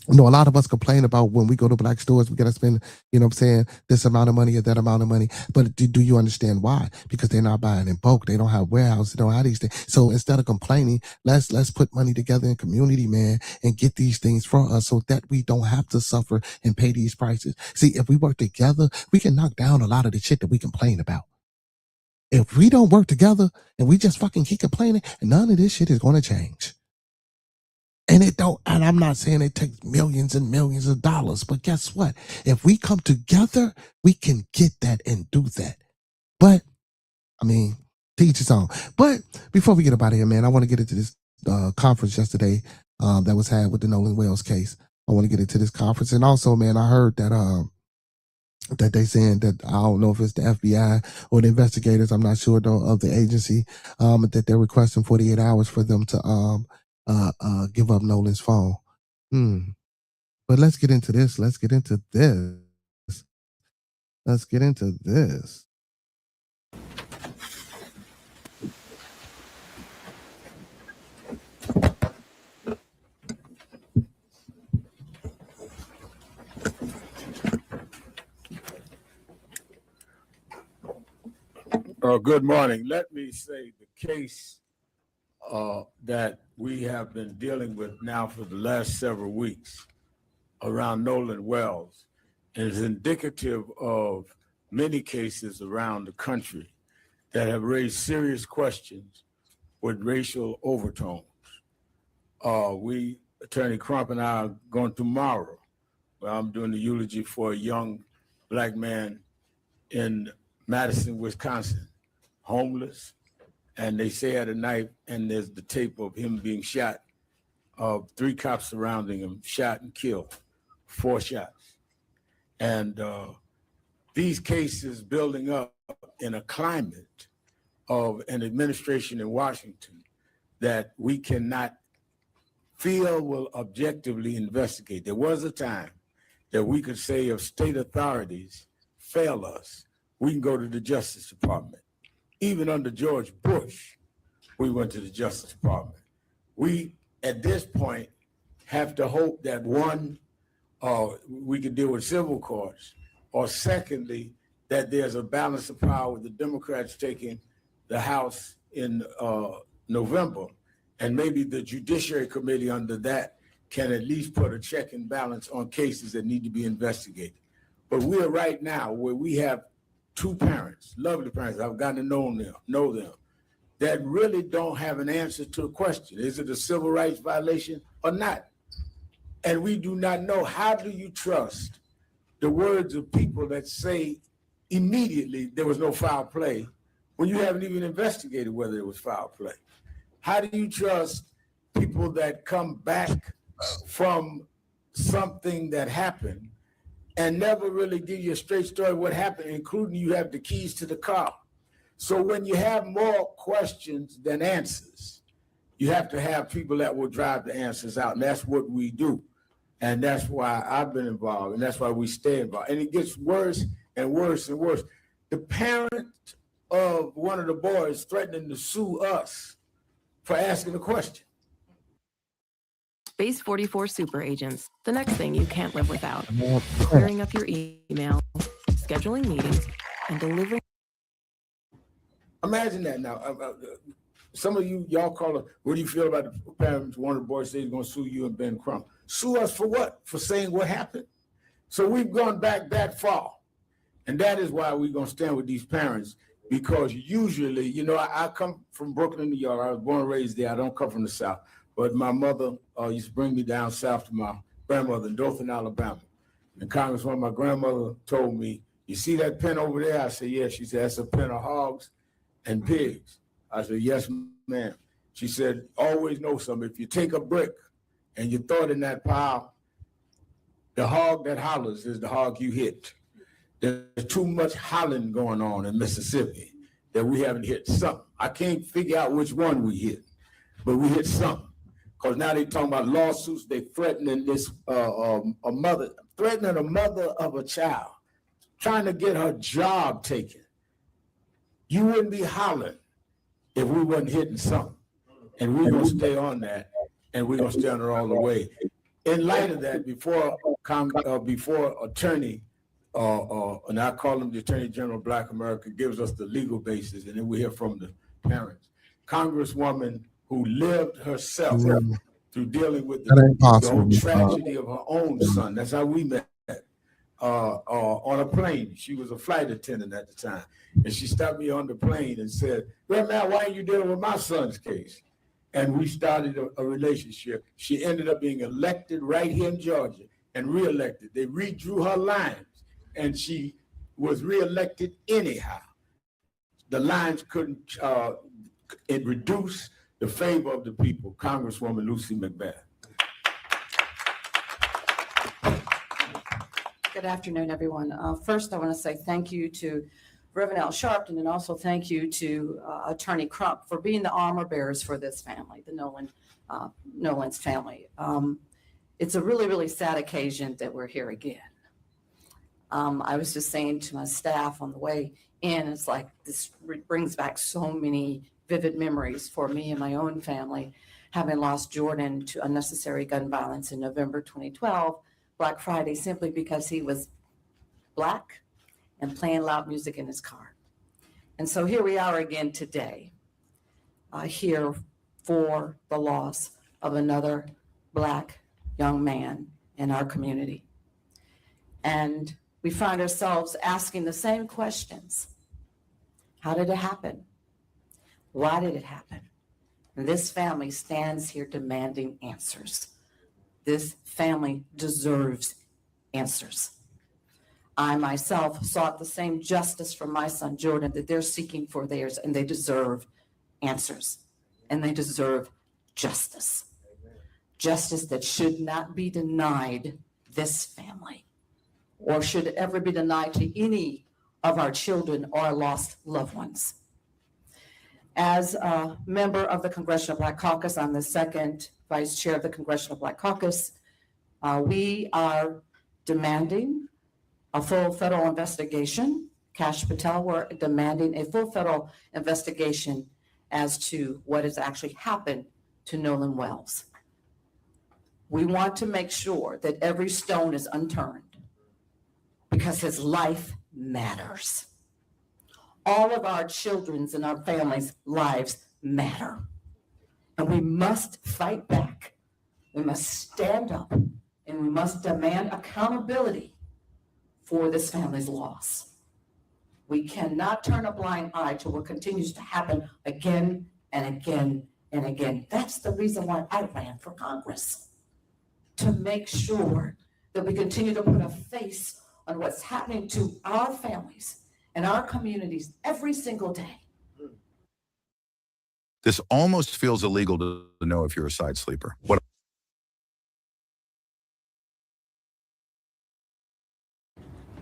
You know, a lot of us complain about when we go to black stores, we got to spend, you know what I'm saying, this amount of money or that amount of money. But do you understand why? Because they're not buying in bulk. They don't have warehouses. They don't have these things. So instead of complaining, let's put money together in community, man, and get these things for us so that we don't have to suffer and pay these prices. See, if we work together, we can knock down a lot of the shit that we complain about. If we don't work together and we just fucking keep complaining, none of this shit is going to change. And I'm not saying it takes millions and millions of dollars, but guess what? If we come together, we can get that and do that. But, I mean, teach its own. But before we get up out of here, man, I want to get into this conference yesterday that was had with the Nolan Wells case. I want to get into this conference. And also, man, I heard that that they saying that, I don't know if it's the FBI or the investigators, I'm not sure though, of the agency, that they're requesting 48 hours for them to give up Nolan's phone. But let's get into this. Let's get into this. Good morning. Let me say the case that we have been dealing with now for the last several weeks around Nolan Wells is indicative of many cases around the country that have raised serious questions with racial overtones. Attorney Crump and I are going tomorrow, where I'm doing the eulogy for a young black man in Madison, Wisconsin, homeless, and they say had a knife, and there's the tape of him being shot, 3 cops surrounding him, shot and killed, 4 shots. And these cases building up in a climate of an administration in Washington that we cannot feel will objectively investigate. There was a time that we could say if state authorities fail us, we can go to the Justice Department. Even under George Bush, we went to the Justice Department. We, at this point, have to hope that one, we can deal with civil courts, or secondly, that there's a balance of power with the Democrats taking the House in November, and maybe the Judiciary Committee under that can at least put a check and balance on cases that need to be investigated. But we are right now where we have 2 parents, lovely parents, I've gotten to know them, that really don't have an answer to a question. Is it a civil rights violation or not? And we do not know. How do you trust the words of people that say immediately there was no foul play when you haven't even investigated whether it was foul play? How do you trust people that come back from something that happened and never really give you a straight story of what happened, including you have the keys to the car? So when you have more questions than answers, you have to have people that will drive the answers out. And that's what we do. And that's why I've been involved. And that's why we stay involved. And it gets worse and worse and worse. The parent of one of the boys threatening to sue us for asking a question. Base 44 super agents, the next thing you can't live without. Clearing up your email, scheduling meetings, and delivering. Imagine that now. Some of you, y'all call it, what do you feel about the parents? One of the boys says he's going to sue you and Ben Crump. Sue us for what? For saying what happened. So we've gone back that far. And that is why we're going to stand with these parents, because usually, you know, I come from Brooklyn, New York. I was born and raised there. I don't come from the South. But my mother used to bring me down south to my grandmother in Dothan, Alabama. And Congresswoman, my grandmother told me, you see that pen over there? I said, yes. She said, that's a pen of hogs and pigs. I said, yes, ma'am. She said, always know something. If you take a brick and you throw it in that pile, the hog that hollers is the hog you hit. There's too much hollering going on in Mississippi that we haven't hit something. I can't figure out which one we hit, but we hit something. Because now they're talking about lawsuits. They're threatening this a mother of a child, trying to get her job taken. You wouldn't be hollering if we wasn't hitting something. And we're going to stay on that, and we're going to stay on it all the way. In light of that, before attorney, and I call him the Attorney General of Black America, gives us the legal basis, and then we hear from the parents. Congresswoman who lived herself through dealing with the whole tragedy of her own son. That's how we met. On a plane. She was a flight attendant at the time. And she stopped me on the plane and said, Grandma, why are you dealing with my son's case? And we started a relationship. She ended up being elected right here in Georgia and reelected. They redrew her lines and she was reelected anyhow. The lines couldn't reduce the favor of the people. Congresswoman Lucy McBath. Good afternoon, everyone. First, I want to say thank you to Reverend Al Sharpton, and also thank you to Attorney Crump for being the armor bearers for this family, the Nolan's family. It's a really, really sad occasion that we're here again. I was just saying to my staff on the way in, it's like this brings back so many vivid memories for me and my own family, having lost Jordan to unnecessary gun violence in November 2012, Black Friday, simply because he was Black and playing loud music in his car. And so here we are again today, here for the loss of another Black young man in our community. And we find ourselves asking the same questions. How did it happen? Why did it happen? And this family stands here demanding answers. This family deserves answers. I myself sought the same justice for my son Jordan that they're seeking for theirs, and they deserve answers, and they deserve justice. Justice that should not be denied this family, or should ever be denied to any of our children or our lost loved ones. As a member of the Congressional Black Caucus, I'm the second vice chair of the Congressional Black Caucus. We are demanding a full federal investigation. Kash Patel, we're demanding a full federal investigation as to what has actually happened to Nolan Wells. We want to make sure that every stone is unturned because his life matters. All of our children's and our families' lives matter. And we must fight back. We must stand up and we must demand accountability for this family's loss. We cannot turn a blind eye to what continues to happen again and again and again. That's the reason why I ran for Congress, to make sure that we continue to put a face on what's happening to our families and our communities every single day. This almost feels illegal to know if you're a side sleeper. What?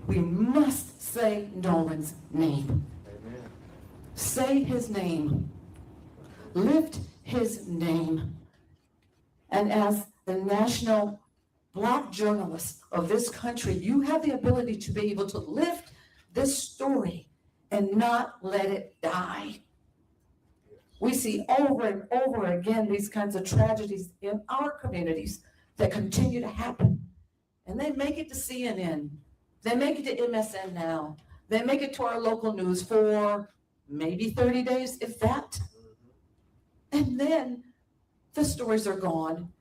We must say Nolan's name. Say his name. Lift his name. And as the national Black journalist of this country, you have the ability to be able to lift this story and not let it die. We see over and over again these kinds of tragedies in our communities that continue to happen. And they make it to CNN. They make it to MSN Now. They make it to our local news for maybe 30 days, if that. And then the stories are gone.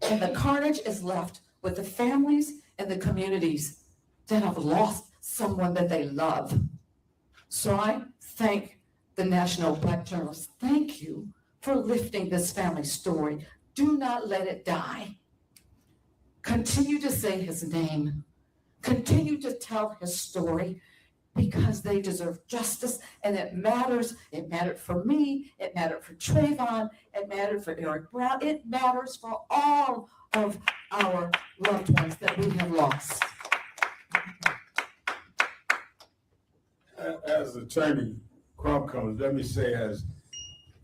And the carnage is left with the families and the communities that have lost someone that they love. So I thank the National Black Journalist. Thank you for lifting this family story. Do not let it die. Continue to say his name. Continue to tell his story, because they deserve justice, and it matters. It mattered for me. It mattered for Trayvon. It mattered for Eric Brown. It matters for all of our loved ones that we have lost. As Attorney Crump comes, let me say, as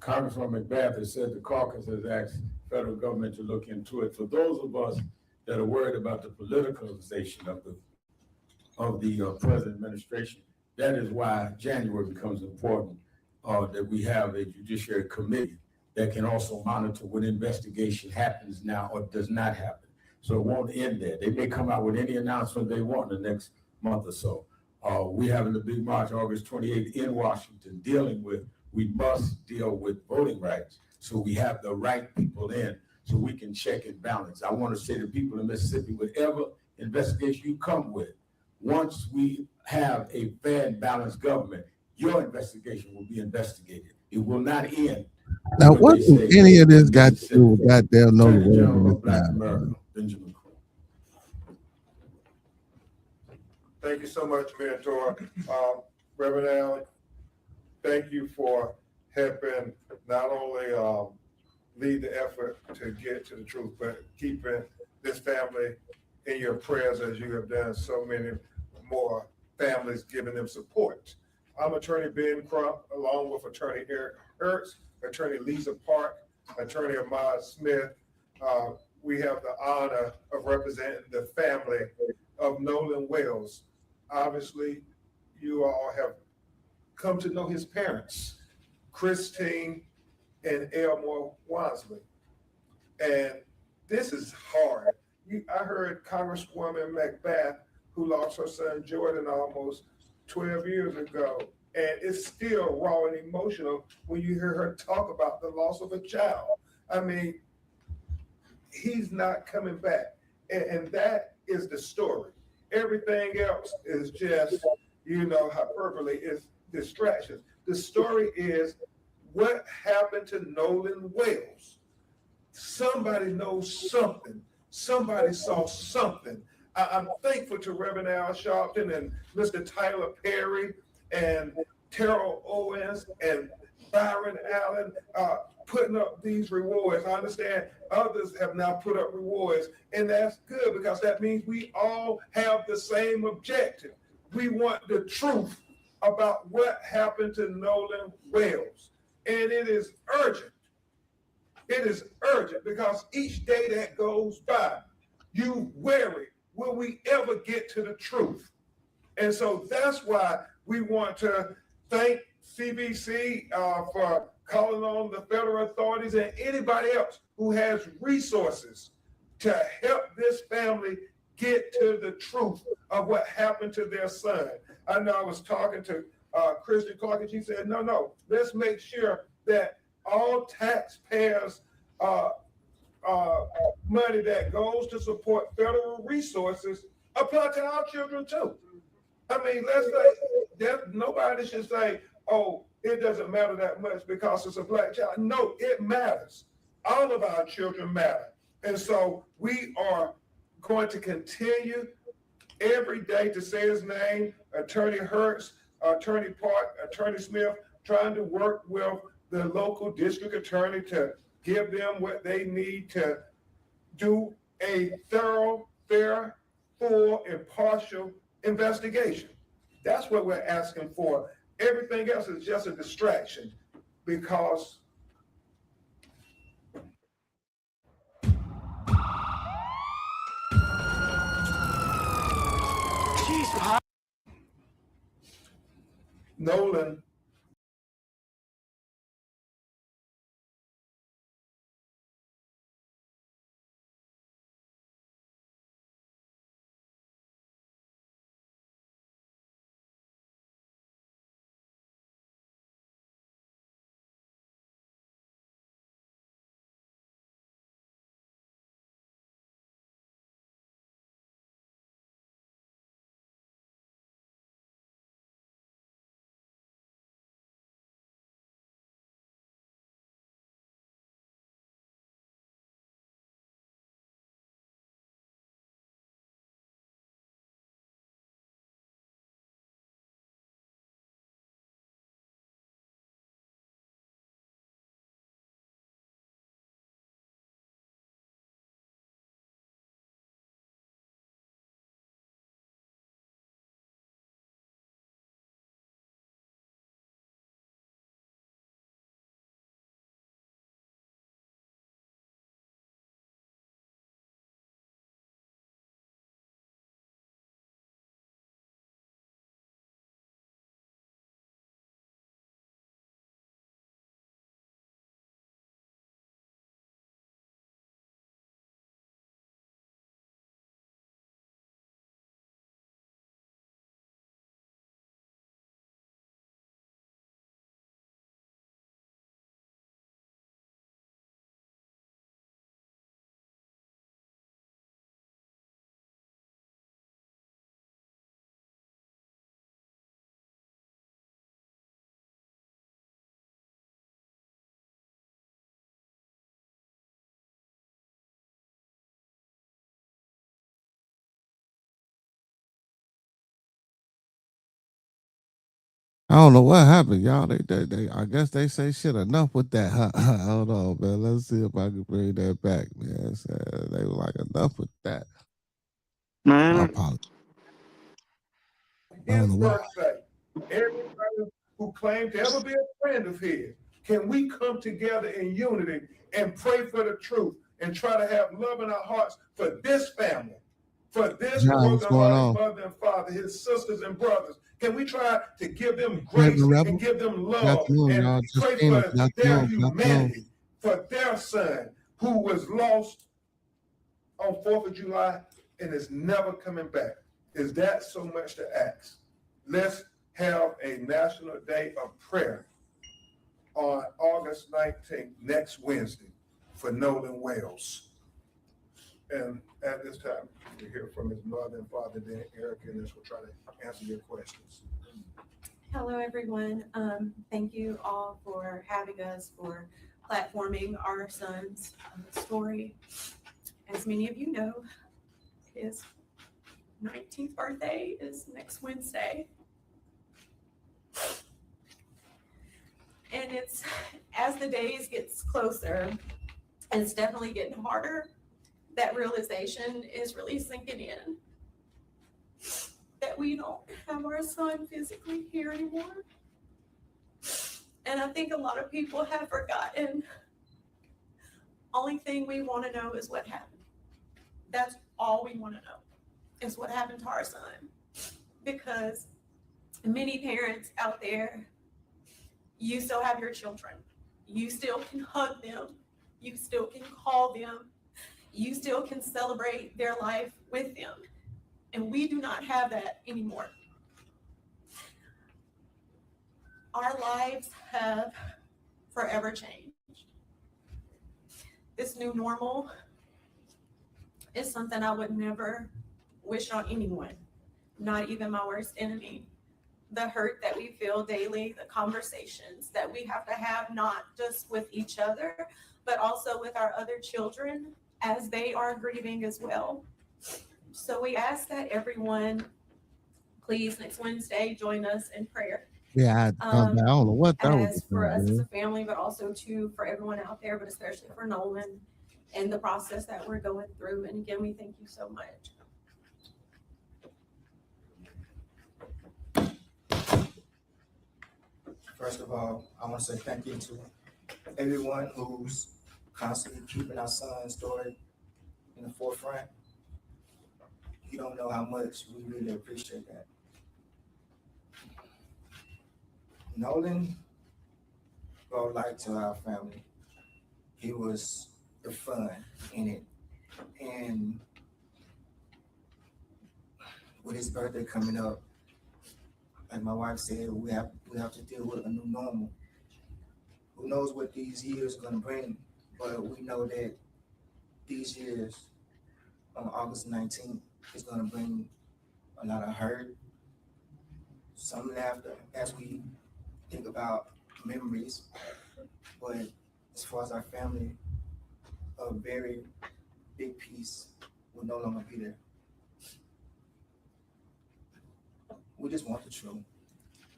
Congressman McBath has said, the caucus has asked the federal government to look into it. For those of us that are worried about the politicalization of the present administration, that is why January becomes important, that we have a judiciary committee that can also monitor when investigation happens now or does not happen. So it won't end there. They may come out with any announcement they want in the next month or so. We having the big march August 28th in Washington we must deal with voting rights. So we have the right people in so we can check and balance. I want to say to people in Mississippi, whatever investigation you come with, once we have a fair and balanced government, your investigation will be investigated. It will not end. Now, what does any of this got to do with goddamn no Benjamin Crump. Thank you so much, Mentor. Reverend Allen, thank you for helping not only lead the effort to get to the truth, but keeping this family in your prayers as you have done so many more families, giving them support. I'm Attorney Ben Crump, along with Attorney Eric Hertz, Attorney Lisa Park, Attorney Ahmad Smith. We have the honor of representing the family of Nolan Wales. Obviously, you all have come to know his parents, Christine and Elmore Wansley. And this is hard. I heard Congresswoman McBath, who lost her son Jordan almost 12 years ago, and it's still raw and emotional when you hear her talk about the loss of a child. I mean, he's not coming back, and that is the story. Everything else is just, hyperbole, is distractions. The story is what happened to Nolan Wales. Somebody knows something. Somebody saw something. I'm thankful to Reverend Al Sharpton and Mr. Tyler Perry and Terrell Owens and Byron Allen putting up these rewards. I understand others have now put up rewards, and that's good because that means we all have the same objective. We want the truth about what happened to Nolan Wales, and it is urgent. It is urgent because each day that goes by, you worry, will we ever get to the truth? And so that's why we want to thank CBC for calling on the federal authorities and anybody else who has resources to help this family get to the truth of what happened to their son. I know I was talking to Christian Clark, and she said, no, let's make sure that all taxpayers' money that goes to support federal resources apply to our children too. I mean, let's say nobody should say, oh, it doesn't matter that much because it's a black child. No, it matters. All of our children matter. And so we are going to continue every day to say his name, Attorney Hertz, Attorney Park, Attorney Smith, trying to work with the local district attorney to give them what they need to do a thorough, fair, full, impartial investigation. That's what we're asking for. Everything else is just a distraction because Nolan I don't know what happened, y'all. They I guess they say shit enough with that. Huh? Hold on, man. Let's see if I can bring that back, man. So they were like enough with that. I Man, apologize. I don't his know what. birthday. Everybody who claimed to ever be a friend of his, can we come together in unity and pray for the truth and try to have love in our hearts for this family, for this John, what's going on? mother and father, his sisters and brothers? Can we try to give them Hey, grace the Rebel. and give them Good love afternoon, y'all. and Just pray came. for Good their afternoon. Good afternoon. humanity, for their son who was lost on 4th of July and is never coming back? Is that so much to ask? Let's have a National Day of Prayer on August 19th, next Wednesday, for Nolan Wells. And at this time, we hear from his mother and father, then Eric, and this will try to answer your questions. Hello, everyone. Thank you all for having us, for platforming our son's story. As many of you know, his 19th birthday is next Wednesday. And it's, as the days gets closer, and it's definitely getting harder, that realization is really sinking in. That we don't have our son physically here anymore. And I think a lot of people have forgotten. Only thing we want to know is what happened. That's all we want to know, is what happened to our son. Because many parents out there, you still have your children. You still can hug them. You still can call them. You still can celebrate their life with them. And we do not have that anymore. Our lives have forever changed. This new normal is something I would never wish on anyone, not even my worst enemy. The hurt that we feel daily, the conversations that we have to have, not just with each other, but also with our other children as they are grieving as well. So we ask that everyone, please, next Wednesday, join us in prayer. Yeah, I don't know what that was. As for us as a family, but also too for everyone out there, but especially for Nolan and the process that we're going through. And again, we thank you so much. First of all, I want to say thank you to everyone who's constantly keeping our son's story in the forefront. You don't know how much we really appreciate that. Nolan brought light to our family. He was the fun in it. And with his birthday coming up, like my wife said, we have to deal with a new normal. Who knows what these years are gonna bring, but we know that these years on August 19th is gonna bring a lot of hurt, some laughter as we think about memories, but as far as our family, a very big piece will no longer be there. We just want the truth.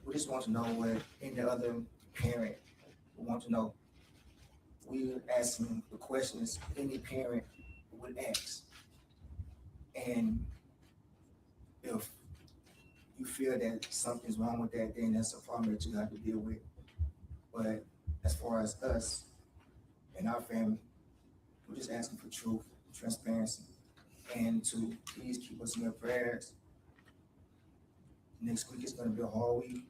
We just want to know what any other parent would want to know. We're asking the questions any parent would ask. And if you feel that something's wrong with that, then that's a problem that you have to deal with. But as far as us and our family, we're just asking for truth, transparency, and to please keep us in your prayers. Next week is going to be a hard week,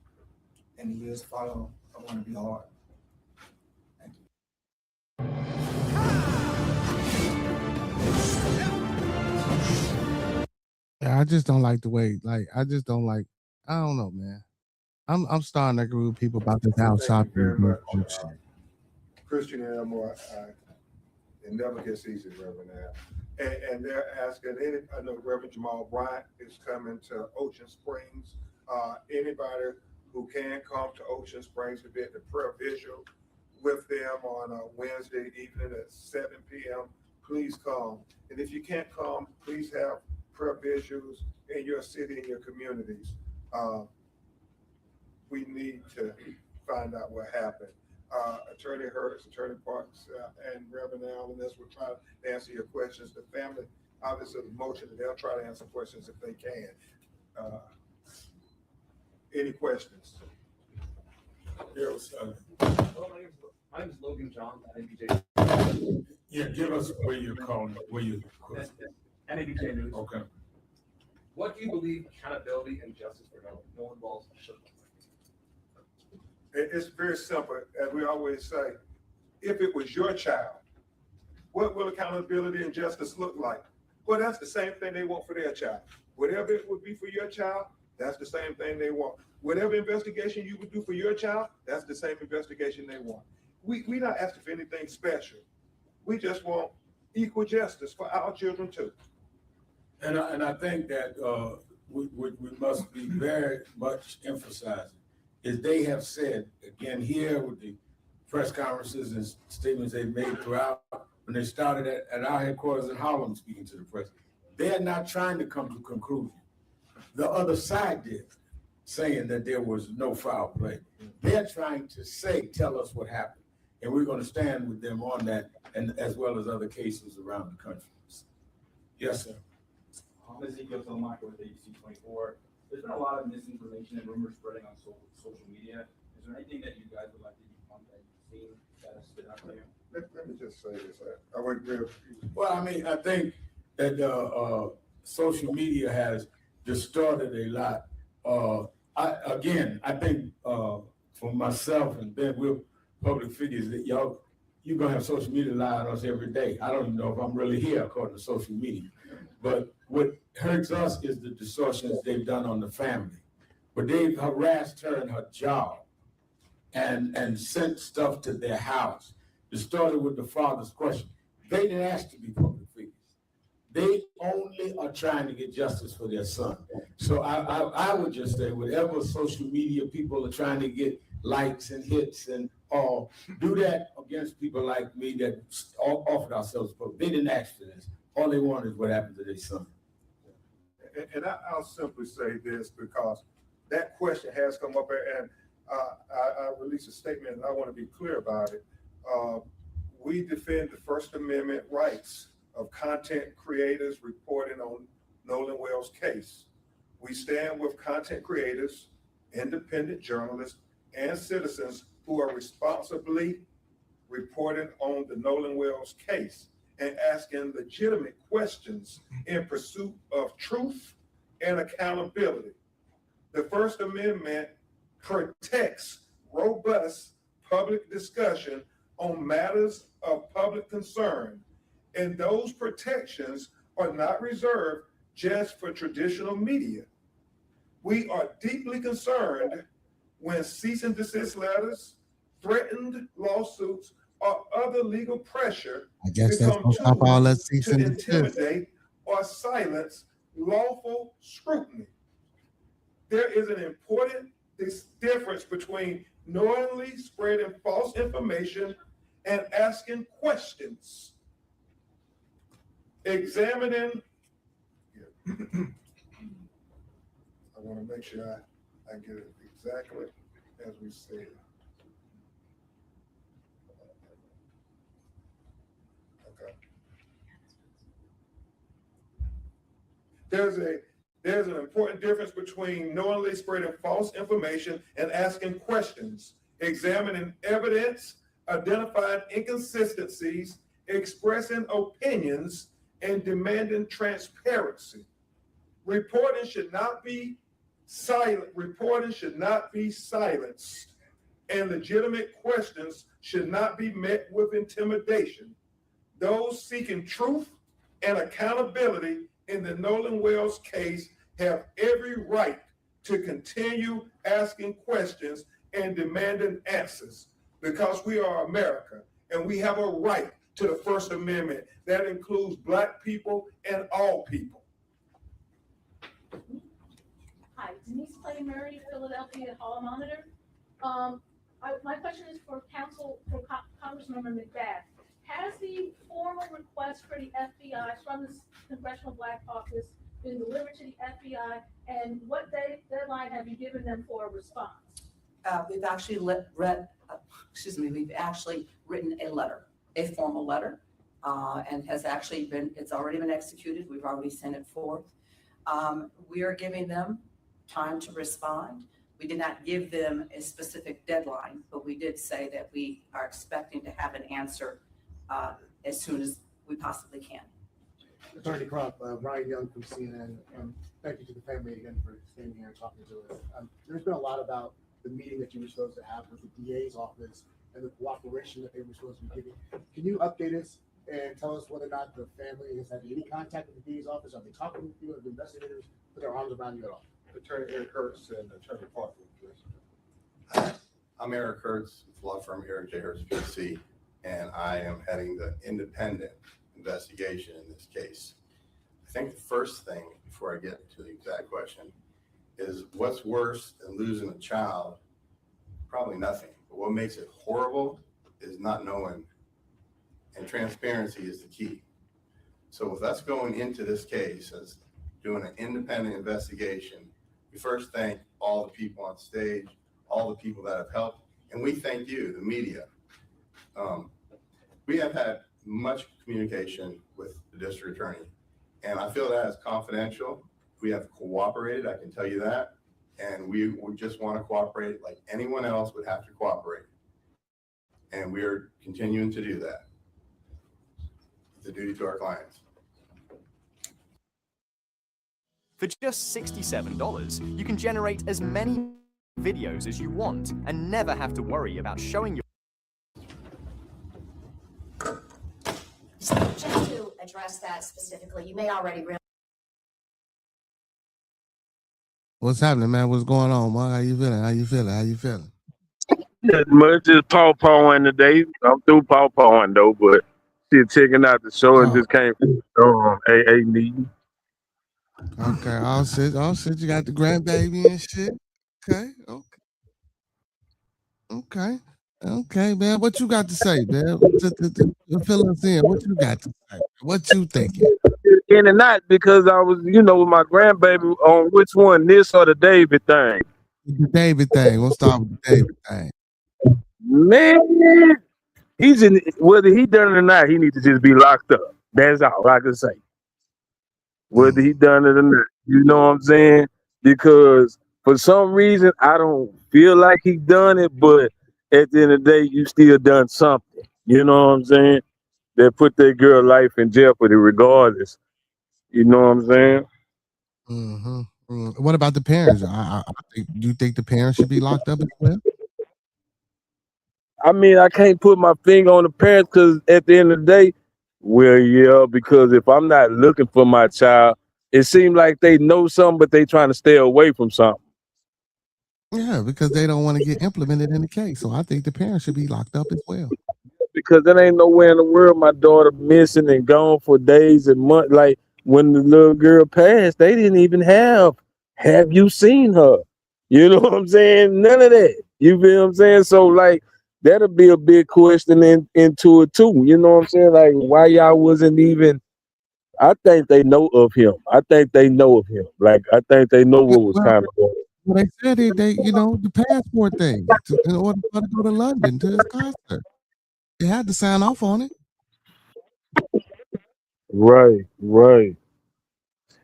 and the years follow are going to be hard. Thank you. Yeah, I just don't like the way, like, I don't know, man. I'm starting to agree with people about this outside. Thank you very much. Christian Elmore, it never gets easy, Reverend Al. And they're asking, I know Reverend Jamal Bryant is coming to Ocean Springs. Anybody who can come to Ocean Springs to be at the prayer visual with them on a Wednesday evening at 7 p.m., please come. And if you can't come, please have prayer visuals in your city and your communities. We need to find out what happened. Attorney Hurts, Attorney Parks, and Reverend Allen, as we're trying to answer your questions. The family, obviously, the motion, and they'll try to answer questions if they can. Any questions? Yes, my name is Logan John, NABJ. yeah, give us where you're calling, where you. NABJ News. Okay. What do you believe accountability and justice for Nolan Walls should look like? It's very simple. As we always say, if it was your child, what will accountability and justice look like? Well, that's the same thing they want for their child. Whatever it would be for your child, that's the same thing they want. Whatever investigation you would do for your child, that's the same investigation they want. We're not asking for anything special. We just want equal justice for our children too. And I think that we must be very much emphasizing is they have said, again, here with the press conferences and statements they've made throughout, when they started at our headquarters in Harlem speaking to the press, they're not trying to come to a conclusion. The other side did, saying that there was no foul play. They're trying to tell us what happened. And we're going to stand with them on that, and as well as other cases around the country. Yes, sir. I'm Ezekiel Telemacher with ABC 24. There's been a lot of misinformation and rumors spreading on social media. Is there anything that you guys would like to debunk that you've seen that has stood out to you? Let me just say this. I went real. Well, I mean, I think that social media has distorted a lot. I think for myself and Ben, we're public figures that you're gonna have social media lie on us every day. I don't even know if I'm really here according to social media. But what hurts us is the distortions they've done on the family. But they've harassed her in her job and sent stuff to their house. It started with the father's question. They didn't ask to be public figures. They only are trying to get justice for their son. So I would just say, whatever social media people are trying to get likes and hits and all, do that against people like me that offered ourselves. But they didn't ask for this. All they want is what happened to their son. And I'll simply say this because that question has come up, and I released a statement, and I want to be clear about it. We defend the First Amendment rights of content creators reporting on Nolan Wells' case. We stand with content creators, independent journalists, and citizens who are responsibly reporting on the Nolan Wells case and asking legitimate questions in pursuit of truth and accountability. The First Amendment protects robust public discussion on matters of public concern, and those protections are not reserved just for traditional media. We are deeply concerned when cease and desist letters, threatened lawsuits, or other legal pressure I guess that's become gonna stop all that tools cease to and desist. intimidate or silence lawful scrutiny. There is an important difference between knowingly spreading false information and asking questions. Examining, I want to make sure I get it exactly as we said. Okay. There's an important difference between knowingly spreading false information and asking questions, examining evidence, identifying inconsistencies, expressing opinions, and demanding transparency. Reporting should not be silent. Reporting should not be silenced, and legitimate questions should not be met with intimidation. Those seeking truth and accountability in the Nolan Wells case have every right to continue asking questions and demanding answers, because we are America and we have a right to the First Amendment that includes Black people and all people. Hi, Denise Clay Murray, Philadelphia Hall Monitor. My question is for Congressmember McBath. Has the formal request for the FBI from the Congressional Black Caucus been delivered to the FBI, and what deadline have you given them for a response? We've actually we've actually written a letter, a formal letter, and it's already been executed. We've already sent it forth. We are giving them time to respond. We did not give them a specific deadline, but we did say that we are expecting to have an answer as soon as we possibly can. Attorney Crump, Ryan Young from CNN. Thank you to the family again for staying here and talking to us. There's been a lot about the meeting that you were supposed to have with the DA's office and the cooperation that they were supposed to be giving. Can you update us and tell us whether or not the family has had any contact with the DA's office? Are they talking with you? Have the investigators put their arms around you at all? Attorney Eric Kurtz and Attorney Parker, please. I'm Eric Kurtz, with law firm Eric J. Hurst PC, and I am heading the independent investigation in this case. I think the first thing, before I get to the exact question, is what's worse than losing a child? Probably nothing. But what makes it horrible is not knowing, and transparency is the key. So with us going into this case as doing an independent investigation, we first thank all the people on stage, all the people that have helped, and we thank you, the media. We have had much communication with the district attorney, and I feel that is confidential. We have cooperated, I can tell you that, and we just want to cooperate like anyone else would have to cooperate. And we are continuing to do that. It's a duty to our clients. For just $67, you can generate as many videos as you want and never have to worry about showing your... So just to address that specifically, you may already realize. What's happening, man? What's going on, man? How you feeling? How you feeling? How you feeling? Not much, just paw-pawing today. I'm through paw-pawing though, but still checking out the show and just came from the AA meeting. Okay, all set. You got the grandbaby and shit. Okay, man. What you got to say, man? Fill us in. What you got to say? What you thinking? In and not because I was, with my grandbaby on which one, this or the David thing. The David thing. We'll start with the David thing. Man, whether he done it or not, he needs to just be locked up. That's all I can say. Whether he done it or not, you know what I'm saying? Because for some reason, I don't feel like he done it, but at the end of the day, you still done something. You know what I'm saying? That put that girl life in jeopardy regardless. You know what I'm saying? What about the parents? Do you think the parents should be locked up as well? I mean, I can't put my finger on the parents because at the end of the day, well, yeah, because if I'm not looking for my child, it seems like they know something, but they trying to stay away from something. Yeah, because they don't want to get implemented in the case. So I think the parents should be locked up as well. Because there ain't nowhere in the world my daughter missing and gone for days and months. Like when the little girl passed, they didn't even have you seen her? You know what I'm saying? None of that. You feel what I'm saying? So like that'll be a big question into it too. You know what I'm saying? Like why y'all wasn't even. I think they know of him. I think they know of him. Like I think they know what was kind of going on. Well, they said they the passport thing in order to go to London to his concert. They had to sign off on it. Right.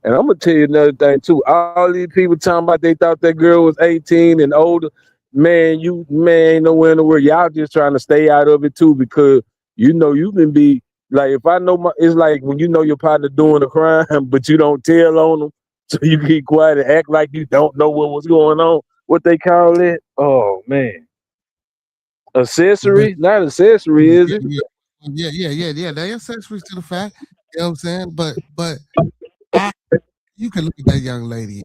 And I'm gonna tell you another thing too. All these people talking about they thought that girl was 18 and older. Man, ain't nowhere in the world. Y'all just trying to stay out of it too because you can be like if I know it's like when you know your partner doing a crime, but you don't tell on them, so you keep quiet and act like you don't know what was going on. What they call it? Oh man. Accessory? Not accessory, is it? Yeah. They accessories to the fact. You know what I'm saying? But you can look at that young lady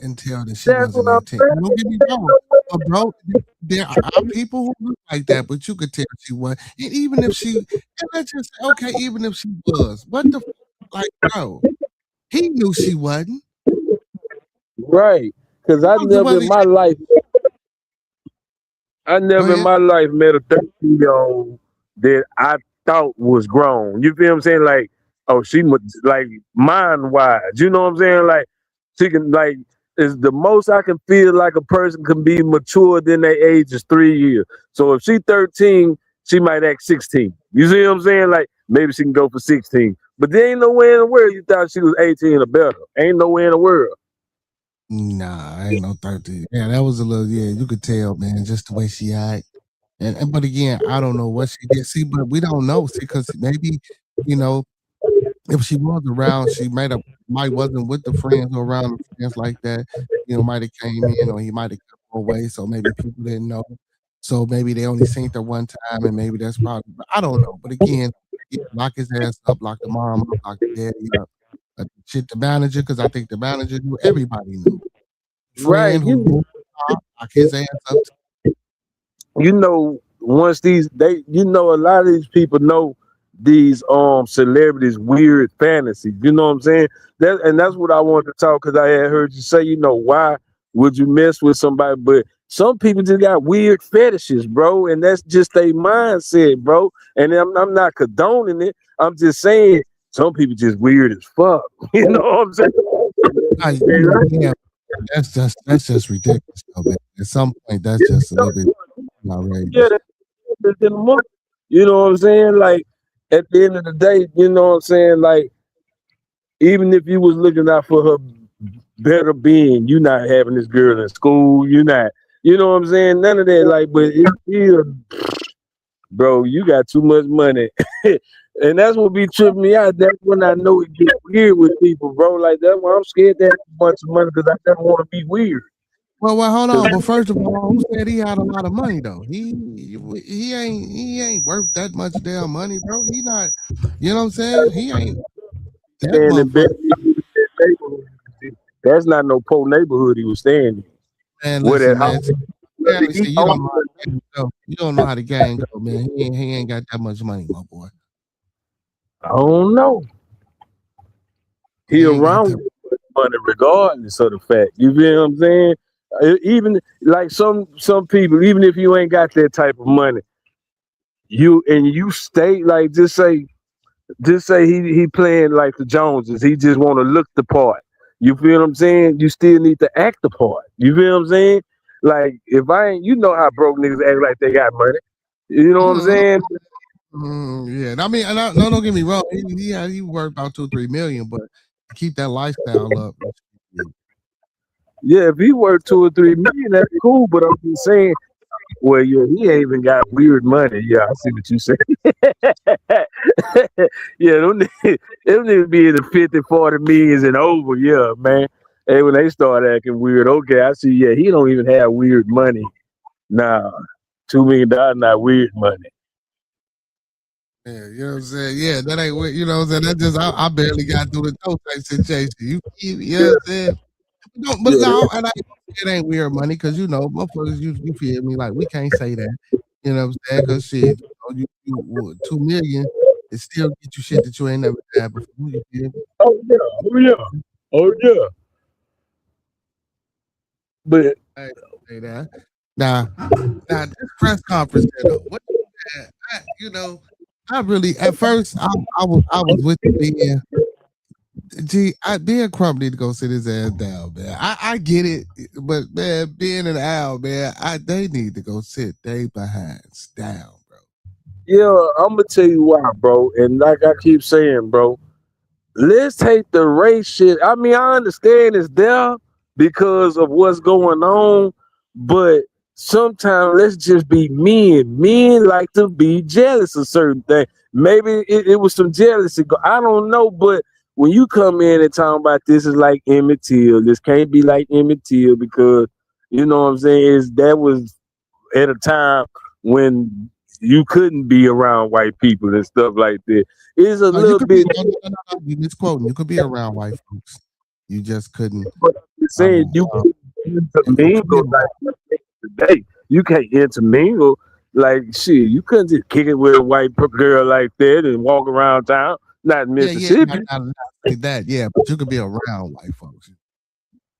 and tell that she wasn't 18. Don't get me wrong, but bro, there are people who look like that, but you could tell she was. And even if she, and let's just say, okay, even if she was, what the like, bro? He knew she wasn't. Right, because I never in my life met a 13-year-old that I thought was grown. You feel what I'm saying? Like, oh, she was like mind wise. You know what I'm saying? Like, she can like is the most I can feel like a person can be mature than their age is 3 years. So if she 13, she might act 16. You see what I'm saying? Like maybe she can go for 16. But there ain't nowhere in the world you thought she was 18 or better. Ain't nowhere in the world. Nah, I ain't no 13. Yeah, that was a little, you could tell, man, just the way she act. And but again, I don't know what she did. See, but we don't know. See, because maybe, if she was around, she might wasn't with the friends or around the friends like that. Might have came in or he might have come away. So maybe people didn't know. So maybe they only seen her one time, and maybe that's probably. I don't know. But again, lock his ass up, lock the mom up, lock the daddy up. Shit, the manager, because I think the manager knew. Everybody knew. Right. Lock his ass up. Once a lot of these people know these celebrities weird fantasies. You know what I'm saying? That's what I wanted to talk because I had heard you say, why would you mess with somebody? But some people just got weird fetishes, bro, and that's just their mindset, bro. And I'm not condoning it. I'm just saying some people just weird as fuck. You know what I'm saying? Yeah, that's just ridiculous, though, man. At some point, that's just a little bit outrageous. Yeah, you know what I'm saying? Like at the end of the day, you know what I'm saying? Like even if you was looking out for her better being, you not having this girl in school, you not, you know what I'm saying? None of that. Like, but bro, you got too much money. And that's what be tripping me out. That's when I know it gets weird with people, bro. Like that's why I'm scared to have a bunch of money because I never want to be weird. Well, hold on. But first of all, who said he had a lot of money though? He ain't worth that much damn money, bro. He not. You know what I'm saying? He ain't. That's not no poor neighborhood he was staying in. Man, listen, man. You don't know how the gang go, man. He ain't got that much money, my boy. I don't know. He around with money regardless of the fact. You feel what I'm saying? Even like some people, even if you ain't got that type of money, you stay like just say he playing like the Joneses. He just want to look the part. You feel what I'm saying? You still need to act the part. You feel what I'm saying? Like if I ain't, how broke niggas act like they got money. You know what I'm saying? Yeah, I mean, no, don't get me wrong. He worked about $2-3 million, but to keep that lifestyle up. Yeah, if he worked 2 or 3 million, that's cool. But I'm just saying, well, yeah, he ain't even got weird money. Yeah, I see what you say. Yeah, them niggas be in the 50, 40 millions and over. Yeah, man. Hey, when they start acting weird, okay, I see. Yeah, he don't even have weird money. Nah, $2 million not weird money. Yeah, you know what I'm saying? Yeah, that ain't what, you know what I'm saying? That just, I barely got through the toe type situation. You know what I'm saying? No, but Yeah, no, and it ain't weird money because, you know, motherfuckers, you feel me? Like, we can't say that. You know what I'm saying? Because shit, you 2 million, it still get you shit that you ain't never had before. You feel me? oh yeah, oh yeah. But I ain't gonna say that. Now, this press conference, you know, what, you know, I really, at first, I was with the being. Gee, being Crump need to go sit his ass down, man. I get it, but man, being an owl, man, they need to go sit they behinds down, bro. yeah, I'm gonna tell you why, bro. And like I keep saying, bro, let's take the race shit. I mean, I understand it's there because of what's going on, but sometimes let's just be men. Men like to be jealous of certain things. Maybe it was some jealousy. I don't know, but when you come in and talk about this is like Emmett Till, this can't be like Emmett Till because you know what I'm saying, that was at a time when you couldn't be around white people and stuff like that. It's a little bit. You misquoting. You could be around white folks. You just couldn't. You're saying you can intermingle like today. You can't intermingle like shit. You couldn't just kick it with a white girl like that and walk around town. Not in Mississippi. not like that. Yeah, but you could be around white folks.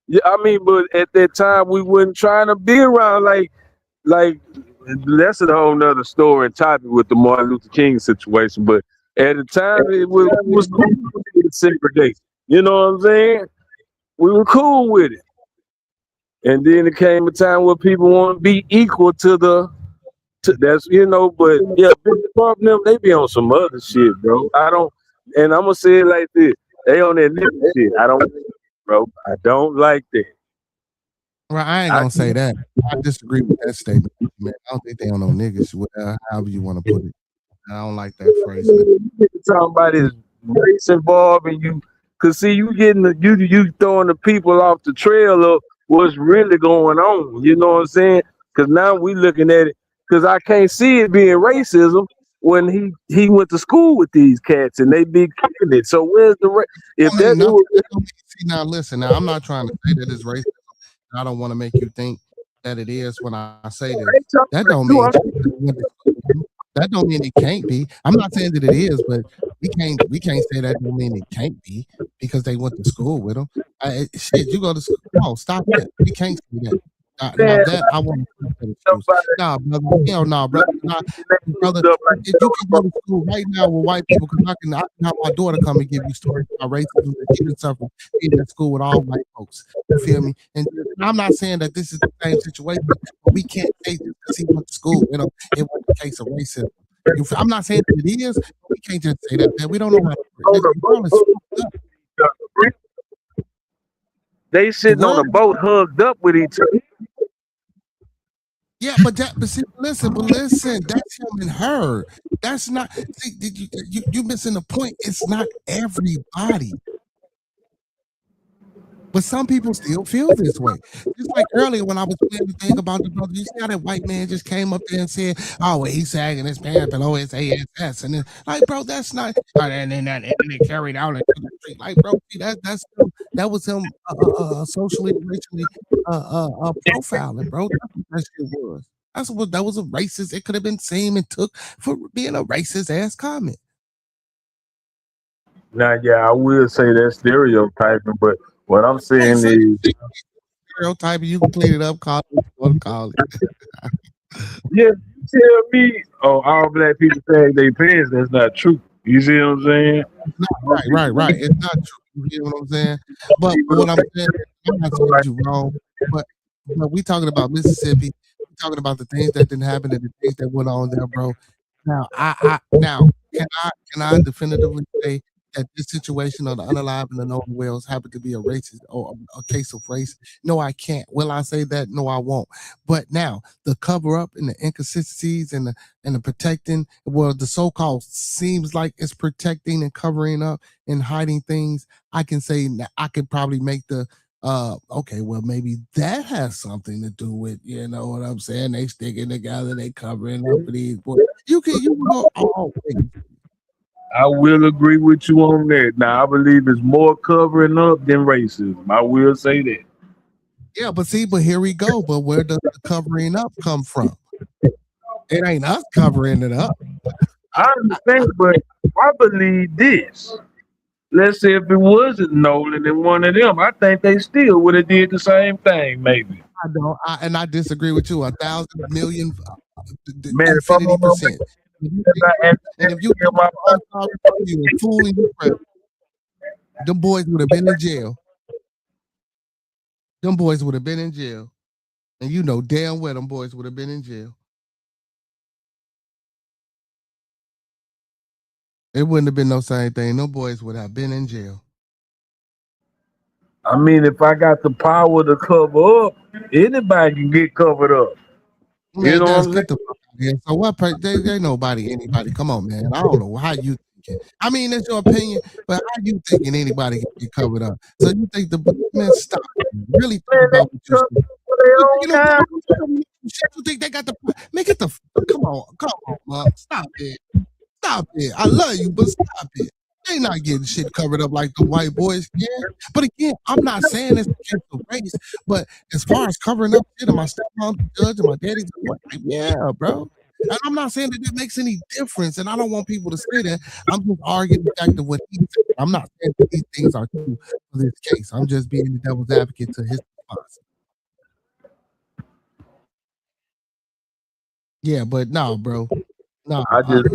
Yeah, I mean, but at that time we weren't trying to be around like that's a whole nother story and topic with the Martin Luther King situation. But at the time it was cool to segregate. You know what I'm saying? We were cool with it. And then it came a time where people want to be equal to that's, you know, but yeah, Big Pump them, they be on some other shit, bro. And I'm gonna say it like this. They on that nigga shit. I don't, bro. I don't like that. Well, I ain't gonna say that. I disagree with that statement, man. I don't think they on no niggas, however you want to put it. I don't like that phrase. Talking about is race involved, and you could see you getting you throwing the people off the trail of what's really going on. You know what I'm saying? Because now we looking at it. Because I can't see it being racism when he went to school with these cats and they be kicking it. So where's the if that see, now listen, now I'm not trying to say that it's racism. I don't want to make you think that it is when I say this. That don't mean it can't be. I'm not saying that it is, but we can't say that don't mean it can't be because they went to school with them. Shit, you go to school. No, stop that. We can't say that. Now that I want to nah, brother. Hell no, brother. Nah, brother. If you can go to school right now with white people, because I can have my daughter come and give you stories about racism that she been suffering in school with all white folks. You feel me? And I'm not saying that this is the same situation, but we can't say this because he went to school. You know, it was a case of racism. I'm not saying that it is, but we can't just say that, man. We don't know how to. They sitting on a boat hugged up with each other. Yeah, but see, listen, that's him and her. That's not. See, you missing the point. It's not everybody. But some people still feel this way. Just like earlier when I was playing the thing about the brother, you see how that white man just came up there and said, "Oh, well, he's sagging his pants below his ass," and then, like, bro, that's not. And then it carried out into the street, like, bro, see, that was him socially, racially profiling, bro. That's what that shit was. That was a racist. It could have been seen and took for being a racist ass comment. Now, yeah, I will say that's stereotyping, but what I'm saying is stereotyping. You can clean it up, call it what you want to call it. Yeah, you tell me, all black people say they pants. That's not true. You see what I'm saying? Right. It's not true. You know what I'm saying? But what I'm saying, I'm not saying you're wrong. But we talking about Mississippi. We talking about the things that didn't happen and the things that went on there, bro. Now, can I definitively say that this situation of the unalive and the Nolan Wells happened to be a racist or a case of race? No, I can't. Will I say that? No, I won't. But now the cover up and the inconsistencies and the protecting, well, the so-called seems like it's protecting and covering up and hiding things. I can say I could probably make the okay, well, maybe that has something to do with, you know what I'm saying? They sticking together, they covering up for these boys. You can go all ways. I will agree with you on that. Now I believe it's more covering up than racism. I will say that. Yeah, but here we go. But where does the covering up come from? It ain't us covering it up. I understand, but I believe this. Let's say if it wasn't Nolan and one of them, I think they still would have did the same thing, maybe. I don't, and I disagree with you 1,000 million, Man, if I'm infinity%. And if you fooling your friend, them boys would have been in jail. Them boys would have been in jail. And you know damn well them boys would have been in jail. It wouldn't have been no same thing. No boys would have been in jail. I mean, if I got the power to cover up, anybody can get covered up. Man, You know what I'm get the fuck out of here. So what? They nobody, anybody. Come on, man. I don't know how you thinking. I mean, that's your opinion, but how you thinking anybody can get covered up? So you think the man? Stop. Really think about what you say. You think they got the? Make it the. Come on, man. Stop it. Stop it. I love you, but stop it. They not getting shit covered up like the white boys can. But again, I'm not saying it's against the race, but as far as covering up shit, and my stepmom judge and my daddy's like, yeah, bro. And I'm not saying that makes any difference, and I don't want people to say that. I'm just arguing the fact of what he said. I'm not saying that these things are true for this case. I'm just being the devil's advocate to his response. Yeah, but no, bro. No, I just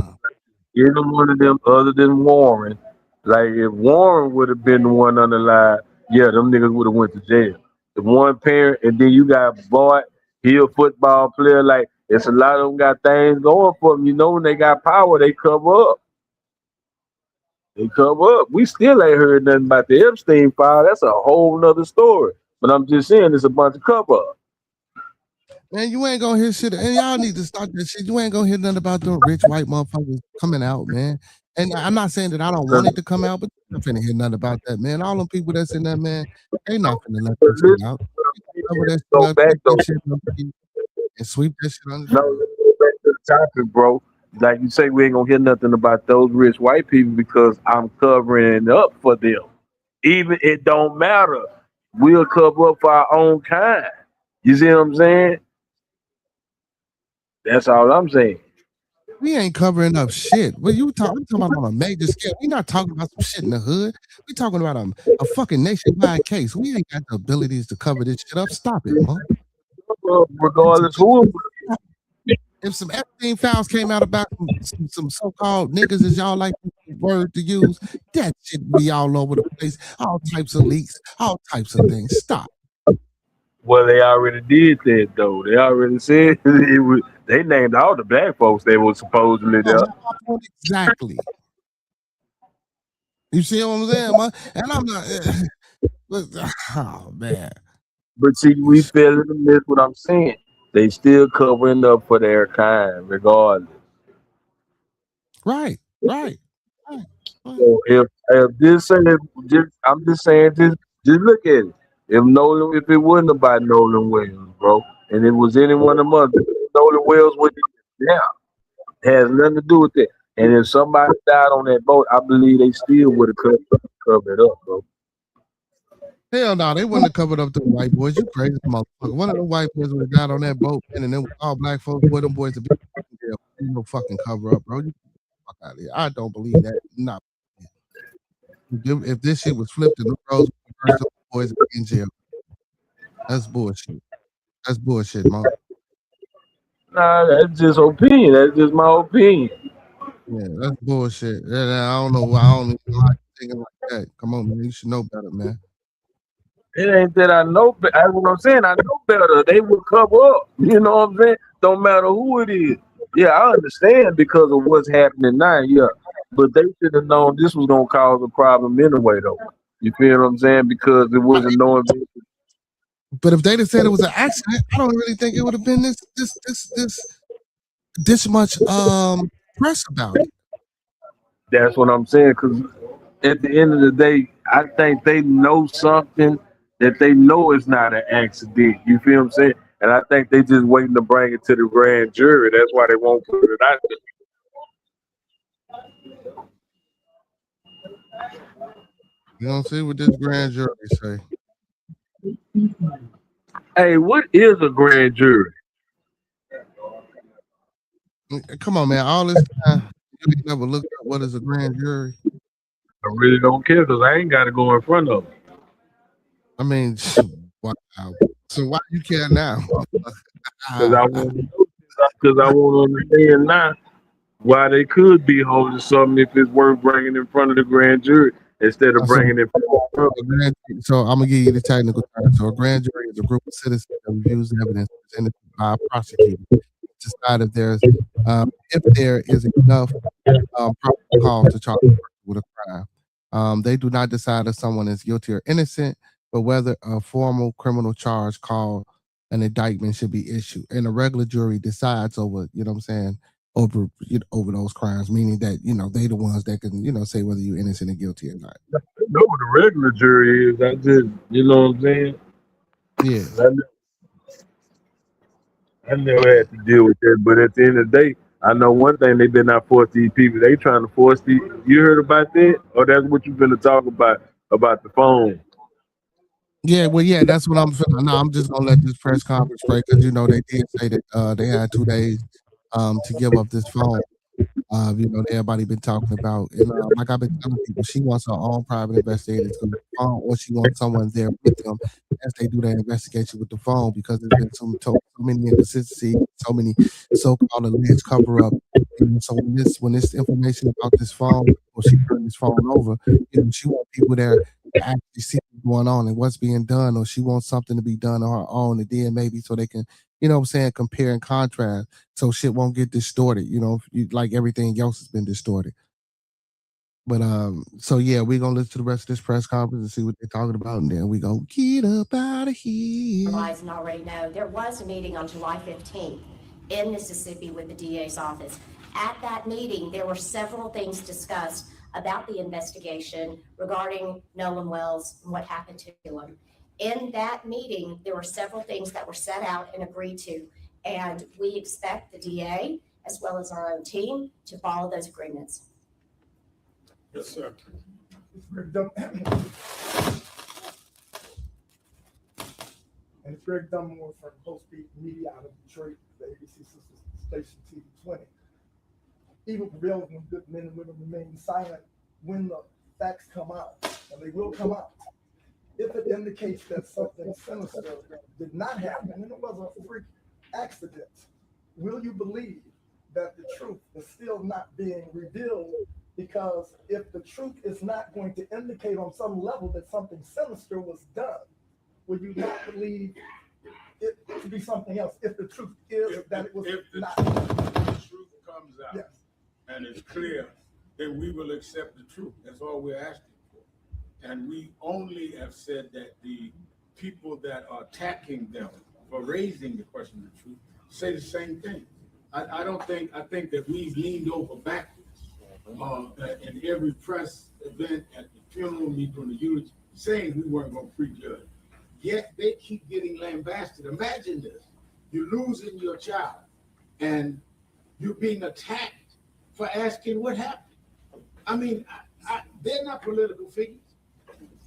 either one of them other than Warren. Like if Warren would have been the one on the line, yeah, them niggas would have went to jail. The one parent, and then you got Boyd, he a football player. Like it's a lot of them got things going for them. You know, when they got power, they cover up. They cover up. We still ain't heard nothing about the Epstein file. That's a whole nother story. But I'm just saying, it's a bunch of cover up. Man, you ain't gonna hear shit, and y'all need to start that shit. You ain't gonna hear nothing about them rich white motherfuckers coming out, man. And I'm not saying that I don't want it to come out, but you're not finna hear nothing about that, man. All them people that's in that, man, they not finna let that shit out. Go back though. And sweep that shit under. No, let's go back to the topic, bro. Like you say, we ain't gonna hear nothing about those rich white people because I'm covering up for them. Even it don't matter. We'll cover up for our own kind. You see what I'm saying? That's all I'm saying. We ain't covering up shit. What you talking? I'm talking about on a major scale. We not talking about some shit in the hood. We talking about a fucking nationwide case. We ain't got the abilities to cover this shit up. Stop it, man. Regardless who. If some Epstein files came out about some so-called niggas, as y'all like the word to use, that shit be all over the place. All types of leaks, all types of things. Stop. Well, they already did that though. They already said it was. They named all the black folks they were supposedly there. Exactly. You see what I'm saying, man? And I'm not. Oh man. But see, we fell in the midst. What I'm saying, they still covering up for their kind, regardless. Right. So if this and I'm just saying, just look at it. If it wasn't about Nolan Williams, bro, and it was any one of them others, Nolan Williams would yeah, has nothing to do with it. And if somebody died on that boat, I believe they still would have covered it up, bro. Hell no, they wouldn't have covered up the white boys. You crazy motherfucker. One of the white boys would have died on that boat, and then all black folks, boy, them boys would be no fucking cover up, bro. You fuck out of here. I don't believe that. No. If this shit was flipped and the roles reversed, the boys would be in jail. That's bullshit. That's bullshit, man. Nah, that's just opinion. That's just my opinion. Yeah, that's bullshit. I don't know why. I don't even like thinking like that. Come on, man. You should know better, man. It ain't that I know, but that's what I'm saying. I know better. They will cover up. You know what I'm saying? Don't matter who it is. Yeah, I understand because of what's happening now. Yeah, But they should have known this was gonna cause a problem anyway, though. You feel what I'm saying? Because it wasn't no invention. But if they'd have said it was an accident, I don't really think it would have been this much press about it. That's what I'm saying. Because at the end of the day, I think they know something that they know is not an accident. You feel what I'm saying? And I think they just waiting to bring it to the grand jury. That's why they won't put it out there. You don't see what this grand jury say. Hey, what is a grand jury? Come on, man. All this time, you ain't never looked up what is a grand jury. I really don't care because I ain't got to go in front of them. I mean, wow. So why you care now? Because I want to understand now why they could be holding something if it's worth bringing in front of the grand jury instead of bringing it. So I'm gonna give you the technical term. So a grand jury is a group of citizens that reviews evidence presented by a prosecutor to decide if there is enough probable cause to charge a person with a crime. They do not decide if someone is guilty or innocent, but whether a formal criminal charge called an indictment should be issued. And a regular jury decides over, you know what I'm saying, over those crimes, meaning that, they the ones that can, say whether you're innocent or guilty or not. I know what the regular jury is. I just, you know what I'm saying? Yeah. I never had to deal with that, but at the end of the day, I know one thing: they did not force these people. They trying to force these. You heard about that, or that's what you've been to talk about the phone? Yeah, well, yeah, that's what I'm feeling. No, I'm just gonna let this press conference break because they did say that they had 2 days to give up this phone. Everybody been talking about, and like I've been telling people, she wants her own private investigator to go to the phone, or she wants someone there with them as they do their investigation with the phone, because there's been so many inconsistencies, so many so-called alleged cover-up. So when this information about this phone, or she turned this phone over, she wants people there to actually see what's going on and what's being done, or she wants something to be done on her own, and then maybe so they can, compare and contrast, so shit won't get distorted, like everything else has been distorted. But so yeah, we're gonna listen to the rest of this press conference and see what they're talking about, and then we gonna get up out of here. Realize and already know, there was a meeting on July 15th in Mississippi with the DA's office. At that meeting, there were several things discussed about the investigation regarding Nolan Wells and what happened to him. In that meeting, there were several things that were set out and agreed to, and we expect the DA, as well as our own team, to follow those agreements. Yes, sir. And it's Greg Dunmore from Post Beat Media out of Detroit, the ABC sister station TV 20. Evil prevails when good men and women remain silent when the facts come out, and they will come out. If it indicates that something sinister did not happen and it was a freak accident, will you believe that the truth is still not being revealed? Because if the truth is not going to indicate on some level that something sinister was done, will you not believe it to be something else? If the truth is that it was not. If the truth comes out, yes, and it's clear, then we will accept the truth. That's all we're asking for. And we only have said that the people that are attacking them for raising the question of the truth say the same thing. I think that we've leaned over backwards in every press event, at the funeral, me doing the eulogy, saying we weren't going to prejudge. Yet they keep getting lambasted. Imagine this: you're losing your child, and you're being attacked for asking what happened. I mean, they're not political figures.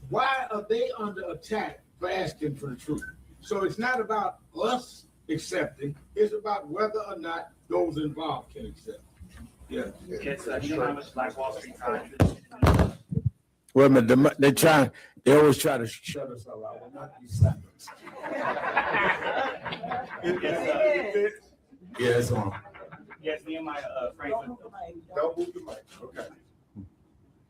Why are they under attack for asking for the truth? So it's not about us accepting, it's about whether or not those involved can accept. Yeah. You know how much Black Wall Street Times? Wait a minute, they always try to shut us all out. We're not these slackers. Yeah, it's on. Yes, Nehemiah Franklin. Don't move the mic. Okay.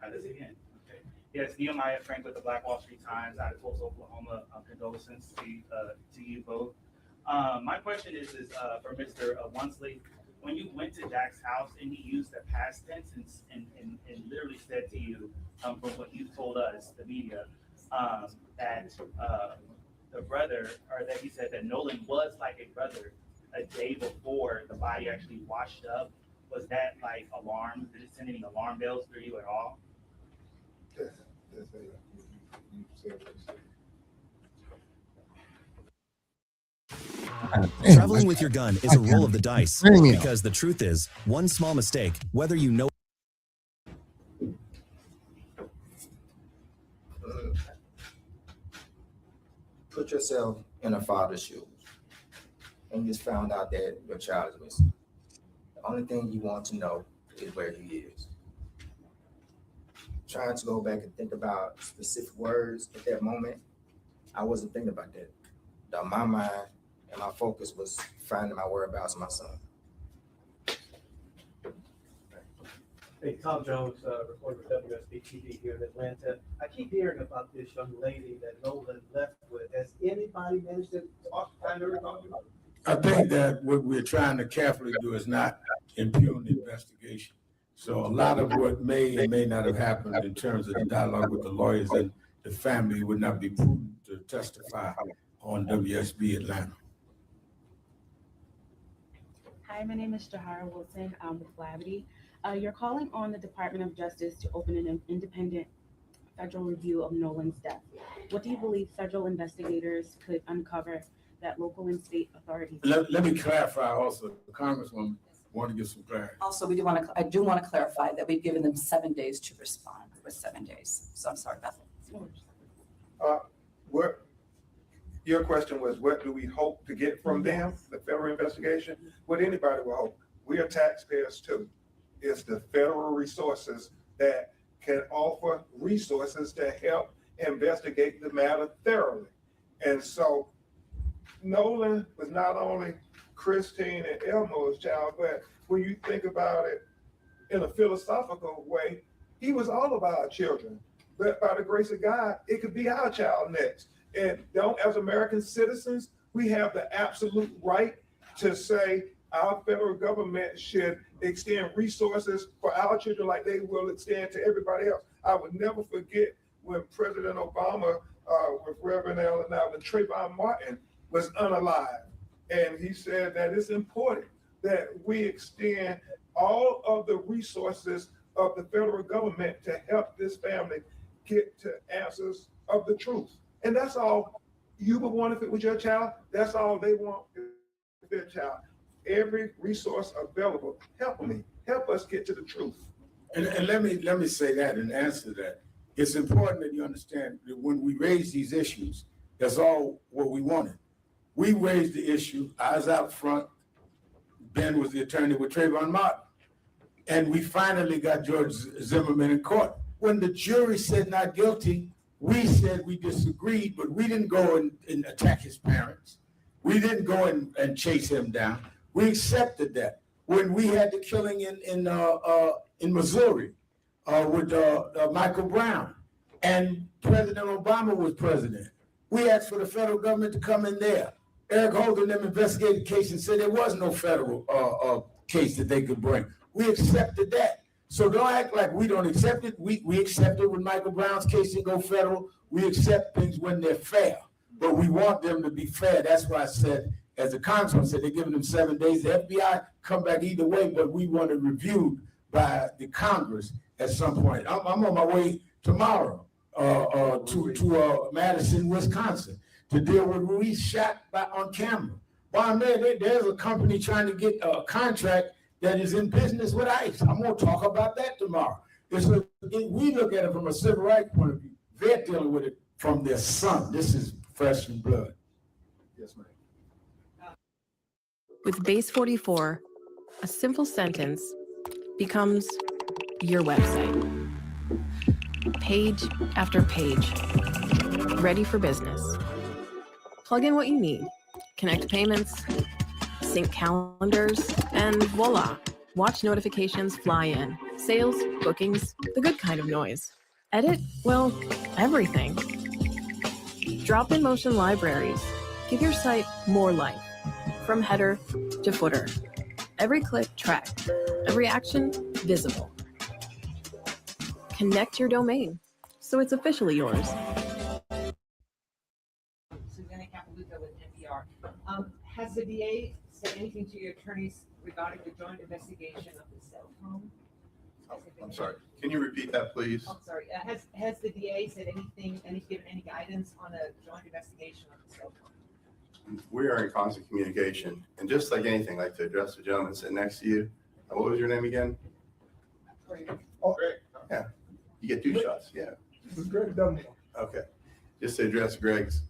Try this again. Okay. Yes, Nehemiah Franklin, the Black Wall Street Times out of Tulsa, Oklahoma. Condolences to you both. My question is for Mr. Wonsley. when you went to Jack's house and he used the past tense and literally said to you, from what you told us, the media, that the brother, or that he said that Nolan was like a brother a day before the body actually washed up, was that like alarm? Did it send any alarm bells through you at all? Yes, you said what you said. Traveling with your gun is a roll of the dice because the truth is, one small mistake, whether you know. Put yourself in a father's shoes and you just found out that your child is missing. The only thing you want to know is where he is. Trying to go back and think about specific words at that moment, I wasn't thinking about that. My mind and my focus was finding my whereabouts of my son. Hey, Tom Jones, reporter with WSB TV here in Atlanta. I keep hearing about this young lady that Nolan left with. Has anybody managed to talk to her? I think that what we're trying to carefully do is not impugn the investigation. So a lot of what may and may not have happened in terms of the dialogue with the lawyers and the family would not be prudent to testify on WSB Atlanta. Hi, my name is Jahara Wilson. I'm with Glavity. You're calling on the Department of Justice to open an independent federal review of Nolan's death. What do you believe federal investigators could uncover that local and state authorities? Let me clarify also, the Congresswoman want to get some clarity. Also, I do want to clarify that we've given them 7 days to respond. It was 7 days. So I'm sorry, Bethel. What your question was, what do we hope to get from them, the federal investigation? What anybody will hope. We are taxpayers too. It's the federal resources that can offer resources to help investigate the matter thoroughly. And so Nolan was not only Christine and Elmo's child, but when you think about it in a philosophical way, he was all of our children. But by the grace of God, it could be our child next. And as American citizens, we have the absolute right to say our federal government should extend resources for our children like they will extend to everybody else. I would never forget when President Obama, with Reverend Al and I, when Trayvon Martin was unalive. And he said that it's important that we extend all of the resources of the federal government to help this family get to answers of the truth. And that's all you would want if it was your child. That's all they want if their child. Every resource available, help me, help us get to the truth. And let me say that and answer that. It's important that you understand that when we raise these issues, that's all what we wanted. We raised the issue, I was out front, Ben was the attorney with Trayvon Martin, and we finally got George Zimmerman in court. When the jury said not guilty, we said we disagreed, but we didn't go and attack his parents. We didn't go and chase him down. We accepted that. When we had the killing in Missouri with Michael Brown, and President Obama was president, we asked for the federal government to come in there. Eric Holder and them investigated the case and said there was no federal case that they could bring. We accepted that. So don't act like we don't accept it. We accept it when Michael Brown's case didn't go federal. We accept things when they're fair, but we want them to be fair. That's why I said, as the congressman said, they're giving them 7 days. The FBI come back either way, but we want it reviewed by the Congress at some point. I'm on my way tomorrow to Madison, Wisconsin, to deal with Ruiz shot on camera. Well, man, there's a company trying to get a contract that is in business with ICE. I'm going to talk about that tomorrow. We look at it from a civil rights point of view. They're dealing with it from their son. This is fresh in blood. Yes, ma'am. With Base 44, a simple sentence becomes your website. Page after page, ready for business. Plug in what you need, connect payments, sync calendars, and voila, watch notifications fly in. Sales, bookings, the good kind of noise. Edit, well, everything. Drop-in motion libraries. Give your site more life, from header to footer. Every click tracked, every action visible. Connect your domain so it's officially yours. Susanna Capaluca with NPR. Has the DA said anything to your attorneys regarding the joint investigation of the cell phone? I'm sorry. Can you repeat that, please? I'm sorry. Has the DA said anything, given any guidance on a joint investigation of the cell phone? We are in constant communication, and just like anything, I'd like to address the gentleman sitting next to you. What was your name again? Oh, Yeah, you get 2 shots. Yeah. This is Greg Dunmore. Okay. Just to address Greg's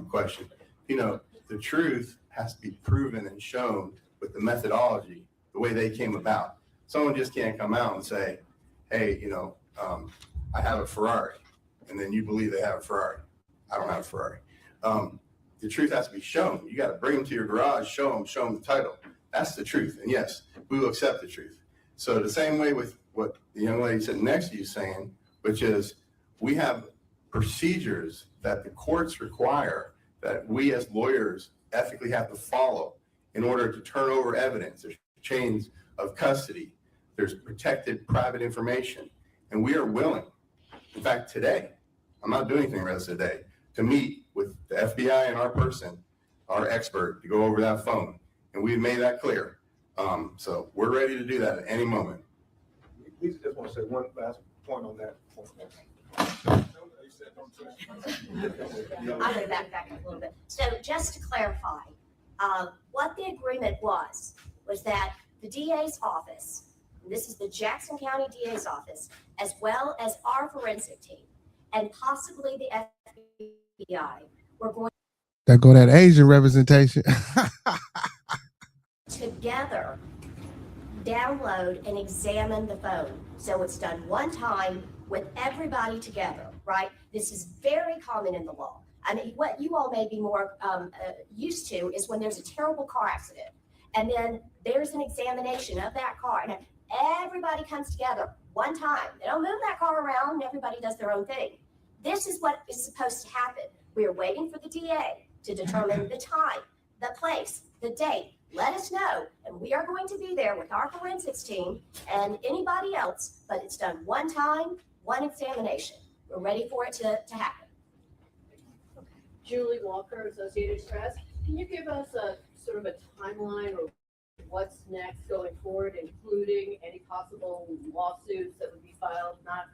question, you know, the truth has to be proven and shown with the methodology, the way they came about. Someone just can't come out and say, hey, you know, I have a Ferrari, and then you believe they have a Ferrari. I don't have a Ferrari. The truth has to be shown. You got to bring them to your garage, show them the title. That's the truth. And yes, we will accept the truth. So the same way with what the young lady sitting next to you is saying, which is we have procedures that the courts require that we as lawyers ethically have to follow in order to turn over evidence. There's chains of custody. There's protected private information. And we are willing, in fact, today, I'm not doing anything the rest of the day, to meet with the FBI and our person, our expert, to go over that phone. And we've made that clear. So we're ready to do that at any moment. We just want to say one last point on that. I'm going to back a little bit. So just to clarify, what the agreement was that the DA's office, and this is the Jackson County DA's office, as well as our forensic team, and possibly the FBI, were going There go that Asian representation. together download and examine the phone. So it's done one time with everybody together, right? This is very common in the law. I mean, what you all may be more used to is when there's a terrible car accident, and then there's an examination of that car, and everybody comes together one time. They don't move that car around, and everybody does their own thing. This is what is supposed to happen. We are waiting for the DA to determine the time, the place, the date. Let us know, and we are going to be there with our forensics team and anybody else, but it's done one time, one examination. We're ready for it to happen. Julie Walker, Associated Press. Can you give us a sort of a timeline or what's next going forward, including any possible lawsuits that would be filed, not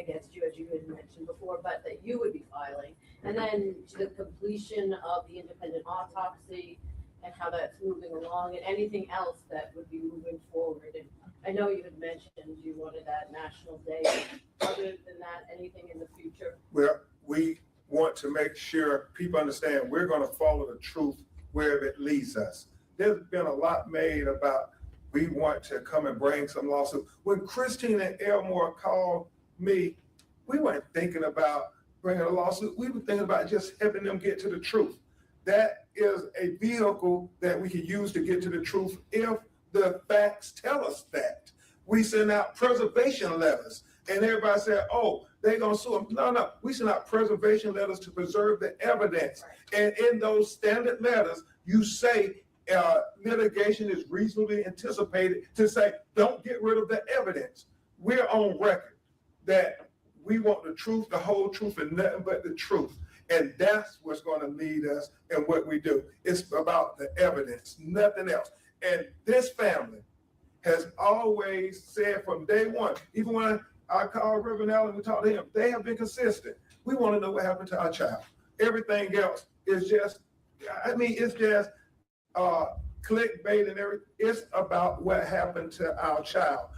against you, as you had mentioned before, but that you would be filing? And then to the completion of the independent autopsy and how that's moving along, and anything else that would be moving forward. And I know you had mentioned you wanted that national day. Other than that, anything in the future? Well, we want to make sure people understand we're going to follow the truth wherever it leads us. There's been a lot made about we want to come and bring some lawsuit. When Christina Elmore called me, we weren't thinking about bringing a lawsuit. We were thinking about just helping them get to the truth. That is a vehicle that we can use to get to the truth if the facts tell us that. We send out preservation letters, and everybody said, oh, they're going to sue them. No, we send out preservation letters to preserve the evidence. And in those standard letters, you say litigation is reasonably anticipated to say, don't get rid of the evidence. We're on record that we want the truth, the whole truth, and nothing but the truth. And that's what's going to lead us in what we do. It's about the evidence, nothing else. And this family has always said from day one, even when I called Reverend Allen and talked to him, they have been consistent. We want to know what happened to our child. Everything else is just, it's just clickbait and everything. It's about what happened to our child.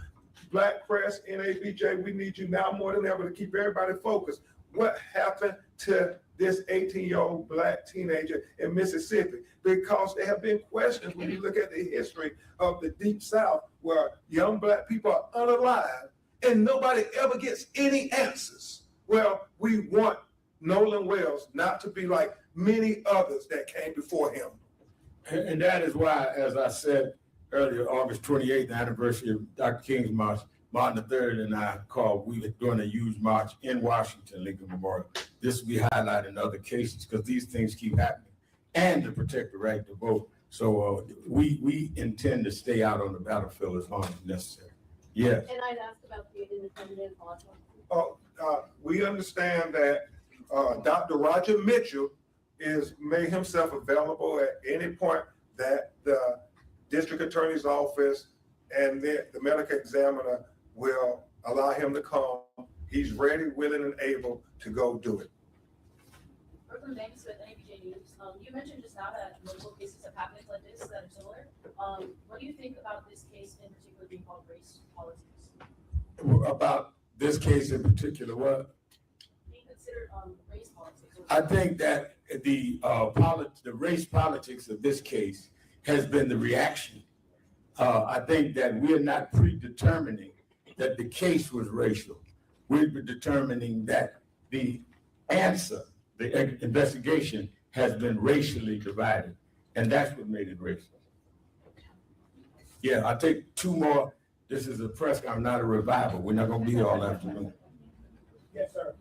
Black Press, NABJ, we need you now more than ever to keep everybody focused. What happened to this 18-year-old Black teenager in Mississippi? Because there have been questions when you look at the history of the Deep South where young Black people are unalive and nobody ever gets any answers. Well, we want Nolan Wells not to be like many others that came before him. And that is why, as I said earlier, August 28th, the anniversary of Dr. King's March, Martin III and I we were doing a huge march in Washington, Lincoln Memorial. This will be highlighted in other cases because these things keep happening. And to protect the right to vote, So we intend to stay out on the battlefield as long as necessary. Yes. And I'd ask about the independent also. We understand that Dr. Roger Mitchell made himself available at any point that the district attorney's office and the medical examiner will allow him to come. He's ready, willing, and able to go do it. Brooklyn Banks with NABJ News. You mentioned just now that multiple cases have happened like this that are similar. What do you think about this case in particular being called race politics? About this case in particular, what? Being considered race politics. I think that the race politics of this case has been the reaction. I think that we're not predetermining that the case was racial. We're determining that the answer, the investigation, has been racially divided, and that's what made it racial. Yeah, I'll take two more. This is a press conference, not a revival. We're not going to be here all afternoon. Yes, sir.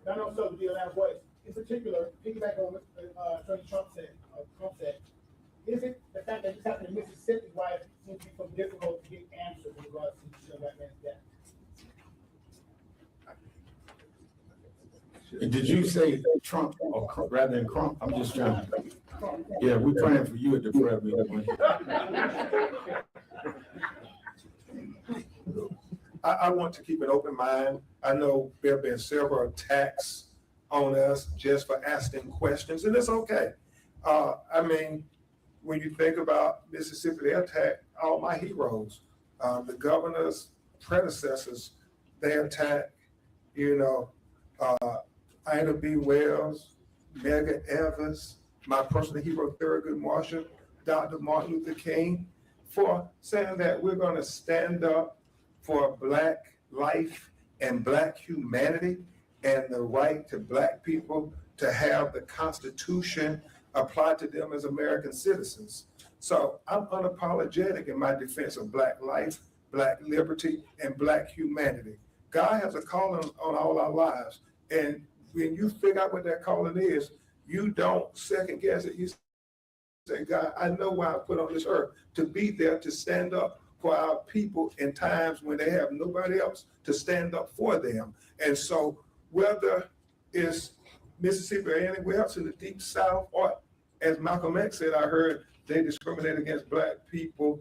And also to be a loud voice, in particular, piggyback on what Attorney Trump said, is it the fact that this happened in Mississippi why it seems to be so difficult to get answers in regards to the black man's death? Did you say Trump or rather than Crump? I'm just trying to. Yeah, we're praying for you at the prayer meeting. I want to keep an open mind. I know there have been several attacks on us just for asking questions, and it's okay. I mean, when you think about Mississippi, they attacked all my heroes. The governor's predecessors, they attacked, Ida B. Wells, Medgar Evers, my personal hero, Thurgood Marshall, Dr. Martin Luther King, for saying that we're going to stand up for Black life and Black humanity and the right to Black people to have the Constitution applied to them as American citizens. So I'm unapologetic in my defense of Black life, Black liberty, and Black humanity. God has a calling on all our lives. And when you figure out what that calling is, you don't second guess it. You say, God, I know why I put on this earth, to be there to stand up for our people in times when they have nobody else to stand up for them. And so whether it's Mississippi or anywhere else in the deep South, or as Malcolm X said, I heard they discriminate against Black people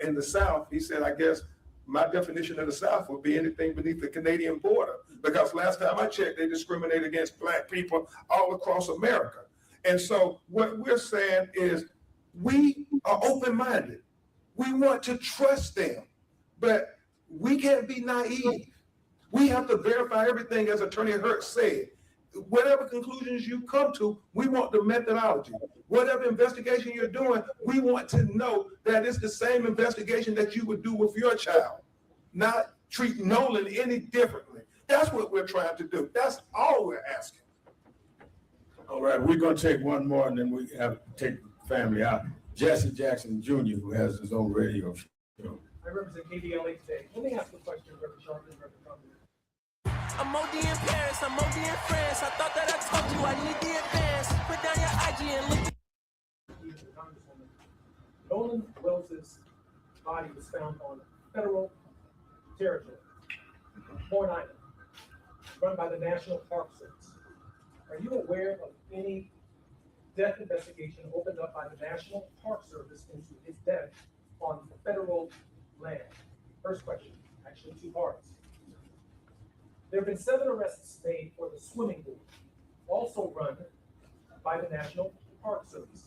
in the South. He said, I guess my definition of the South would be anything beneath the Canadian border, because last time I checked, they discriminate against Black people all across America. And so what we're saying is we are open-minded. We want to trust them, but we can't be naive. We have to verify everything, as Attorney Hurt said. Whatever conclusions you come to, we want the methodology. Whatever investigation you're doing, we want to know that it's the same investigation that you would do with your child, not treat Nolan any differently. That's what we're trying to do. That's all we're asking. All right, we're going to take one more, and then we have to take the family out. Jesse Jackson Jr., who has his own radio show. I represent KDLA today. Let me ask a question, Reverend Sharp and Reverend Conley. I'm OD in Paris, I'm OD in France. I thought that I told you I need the advance. Put down your IG and look. Nolan Wells's body was found on federal territory, Horn Island, run by the National Park Service. Are you aware of any death investigation opened up by the National Park Service into his death on federal land? First question, actually two parts. There have been 7 arrests made for the swimming pool, also run by the National Park Service.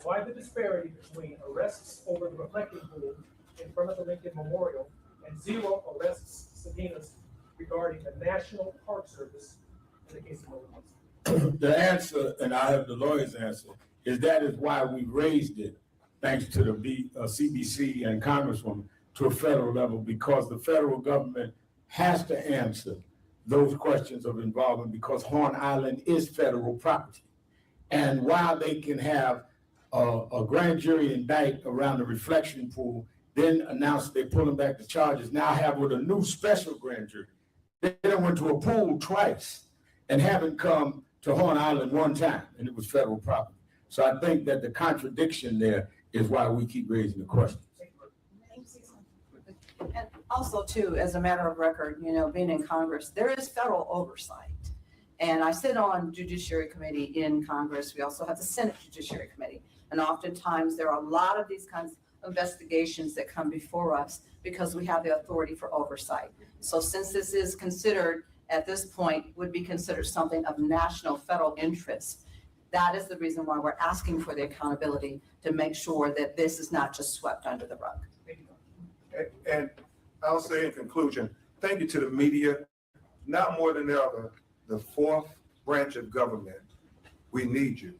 Why the disparity between arrests over the reflecting pool in front of the Lincoln Memorial and 0 arrests, subpoenas regarding the National Park Service in the case of Nolan? The answer, and I have the lawyer's answer, is that is why we raised it, thanks to the CBC and Congresswoman, to a federal level, because the federal government has to answer those questions of involvement, because Horn Island is federal property. And while they can have a grand jury indict around the reflection pool, then announce they're pulling back the charges, now have with a new special grand jury. They went to a pool twice and haven't come to Horn Island one time, and it was federal property. So I think that the contradiction there is why we keep raising the question. And also too, as a matter of record, you know, being in Congress, there is federal oversight. And I sit on Judiciary Committee in Congress. We also have the Senate Judiciary Committee. And oftentimes there are a lot of these kinds of investigations that come before us because we have the authority for oversight. So since this is considered, at this point, would be considered something of national federal interest, that is the reason why we're asking for the accountability to make sure that this is not just swept under the rug. And I'll say in conclusion, thank you to the media. Now more than ever, the fourth branch of government, we need you.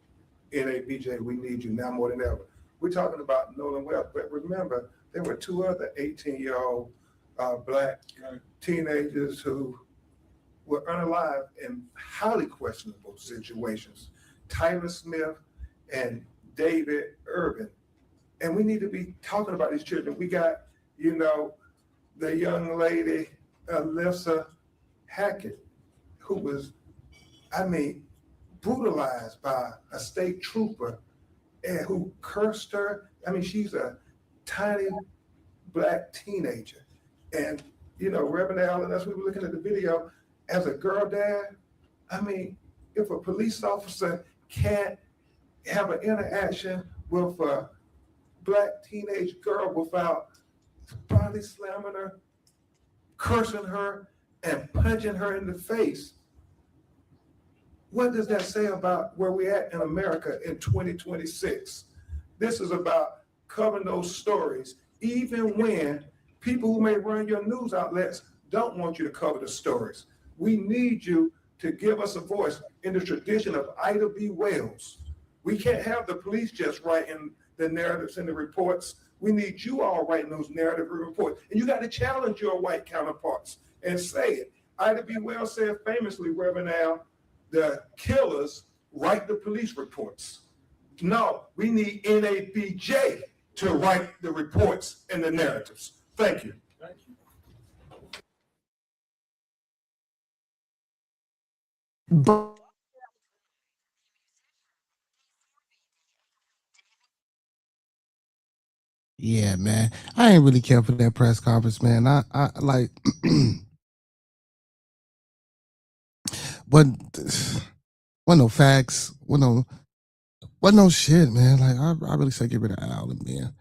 NABJ, we need you now more than ever. We're talking about Nolan Webb, but remember, there were two other 18-year-old Black teenagers who were unalive in highly questionable situations. Tyler Smith and David Urban. And we need to be talking about these children. We got, you know, the young lady, Alyssa Hackett, who was, I mean, brutalized by a state trooper and who cursed her. I mean, she's a tiny Black teenager. And, you know, Reverend Allen, as we were looking at the video, as a girl dad, I mean, if a police officer can't have an interaction with a Black teenage girl without body slamming her, cursing her, and punching her in the face, what does that say about where we're at in America in 2026? This is about covering those stories, even when people who may run your news outlets don't want you to cover the stories. We need you to give us a voice in the tradition of Ida B. Wells. We can't have the police just writing the narratives and the reports. We need you all writing those narrative reports. And you got to challenge your white counterparts and say it. Ida B. Wells said famously, Reverend Al, the killers write the police reports. No, we need NABJ to write the reports and the narratives. Thank you. Thank you. Yeah, man. I ain't really care for that press conference, man. I like, wasn't no facts, wasn't no shit, man. Like I really say get rid of Al and man.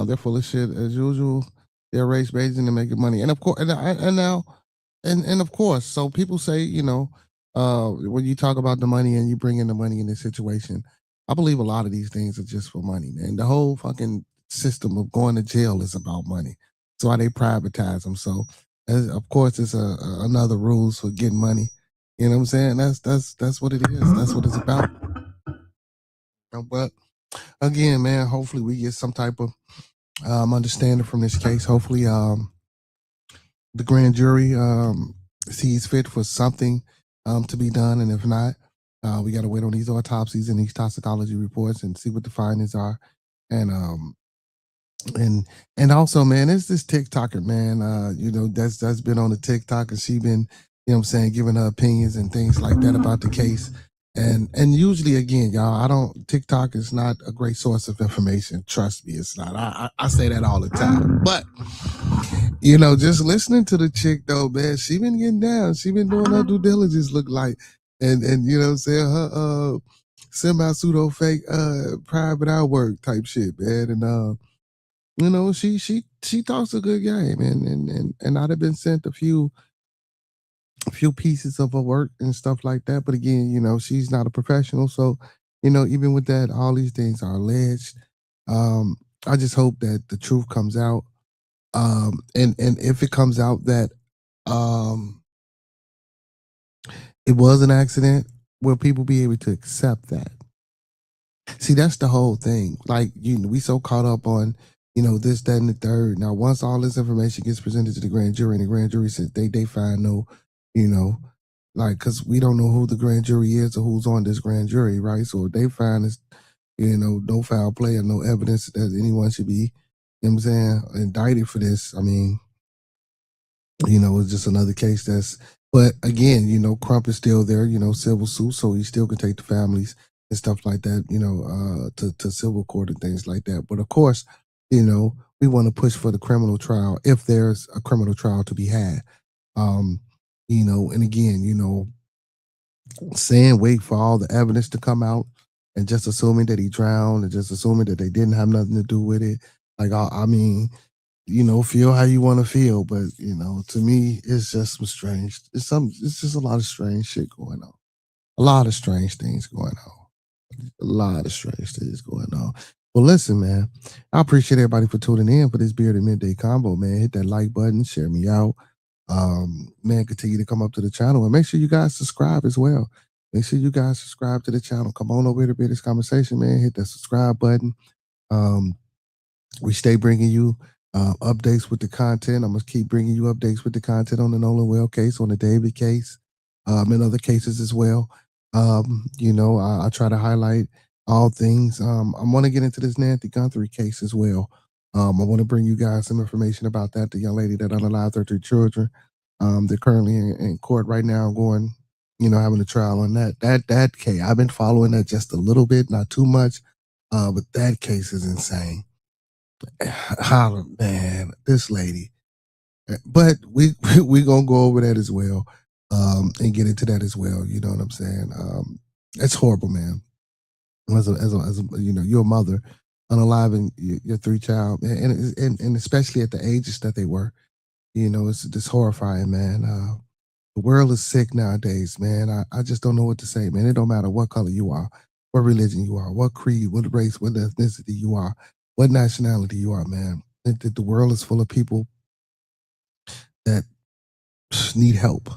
They're full of shit as usual. They're race based and they're making money, and of course, and of course, so people say, you know, when you talk about the money and you bring in the money in this situation, I believe a lot of these things are just for money, man. The whole fucking system of going to jail is about money. That's why they privatize them. So, of course, it's another rules for getting money. You know what I'm saying? That's what it is. That's what it's about. But again, man, hopefully we get some type of understanding from this case. Hopefully, the grand jury sees fit for something to be done, and if not, we got to wait on these autopsies and these toxicology reports and see what the findings are. And also, man, it's this TikToker, man, you know, that's been on the TikTok, and she been, you know what I'm saying, giving her opinions and things like that about the case. And usually, again, y'all, TikTok is not a great source of information. Trust me, it's not. I say that all the time. But, you know, just listening to the chick, though, man, she been getting down. She been doing her due diligence, look like. And you know what I'm saying, her semi-pseudo fake private eye work type shit, man. And, you know, she talks a good game, and I'd have been sent a few pieces of her work and stuff like that. But again, you know, she's not a professional, so you know, even with that, all these things are alleged. I just hope that the truth comes out, and if it comes out that it was an accident, will people be able to accept that? See, that's the whole thing. Like, we so caught up on, you know, this, that, and the third. Now, once all this information gets presented to the grand jury, and the grand jury says they find no, you know, like, because we don't know who the grand jury is or who's on this grand jury, right? So if they find this, you know, no foul play or no evidence that anyone should be, you know what I'm saying, indicted for this, I mean, you know, it's just another case but again, you know, Crump is still there, you know, civil suit, so he still can take the families and stuff like that, to civil court and things like that. But of course, we want to push for the criminal trial if there's a criminal trial to be had. And again, saying wait for all the evidence to come out and just assuming that he drowned and just assuming that they didn't have nothing to do with it. Like, I mean, feel how you want to feel, but to me, it's just some strange. It's just a lot of strange shit going on. A lot of strange things going on. A lot of strange things going on. Well, listen, man, I appreciate everybody for tuning in for this Bearded Midday Combo, man. Hit that like button, share me out. Man, continue to come up to the channel and make sure you guys subscribe as well. Make sure you guys subscribe to the channel. Come on over here to Bearded Conversation, man. Hit that subscribe button. We stay bringing you updates with the content. I'm gonna keep bringing you updates with the content on the Nolan Well case, on the David case, and other cases as well. I try to highlight all things. I want to get into this Nancy Guthrie case as well. I want to bring you guys some information about that. The young lady that unalived her 3 children. They're currently in court right now, going, having a trial on that case. I've been following that just a little bit, not too much, but that case is insane. Man, this lady. But we gonna go over that as well, and get into that as well. You know what I'm saying? It's horrible, man. As a you're a mother, unaliving your 3 child, and especially at the ages that they were, it's just horrifying, man. The world is sick nowadays, man. I just don't know what to say, man. It don't matter what color you are, what religion you are, what creed, what race, what ethnicity you are, what nationality you are, man. The world is full of people that need help.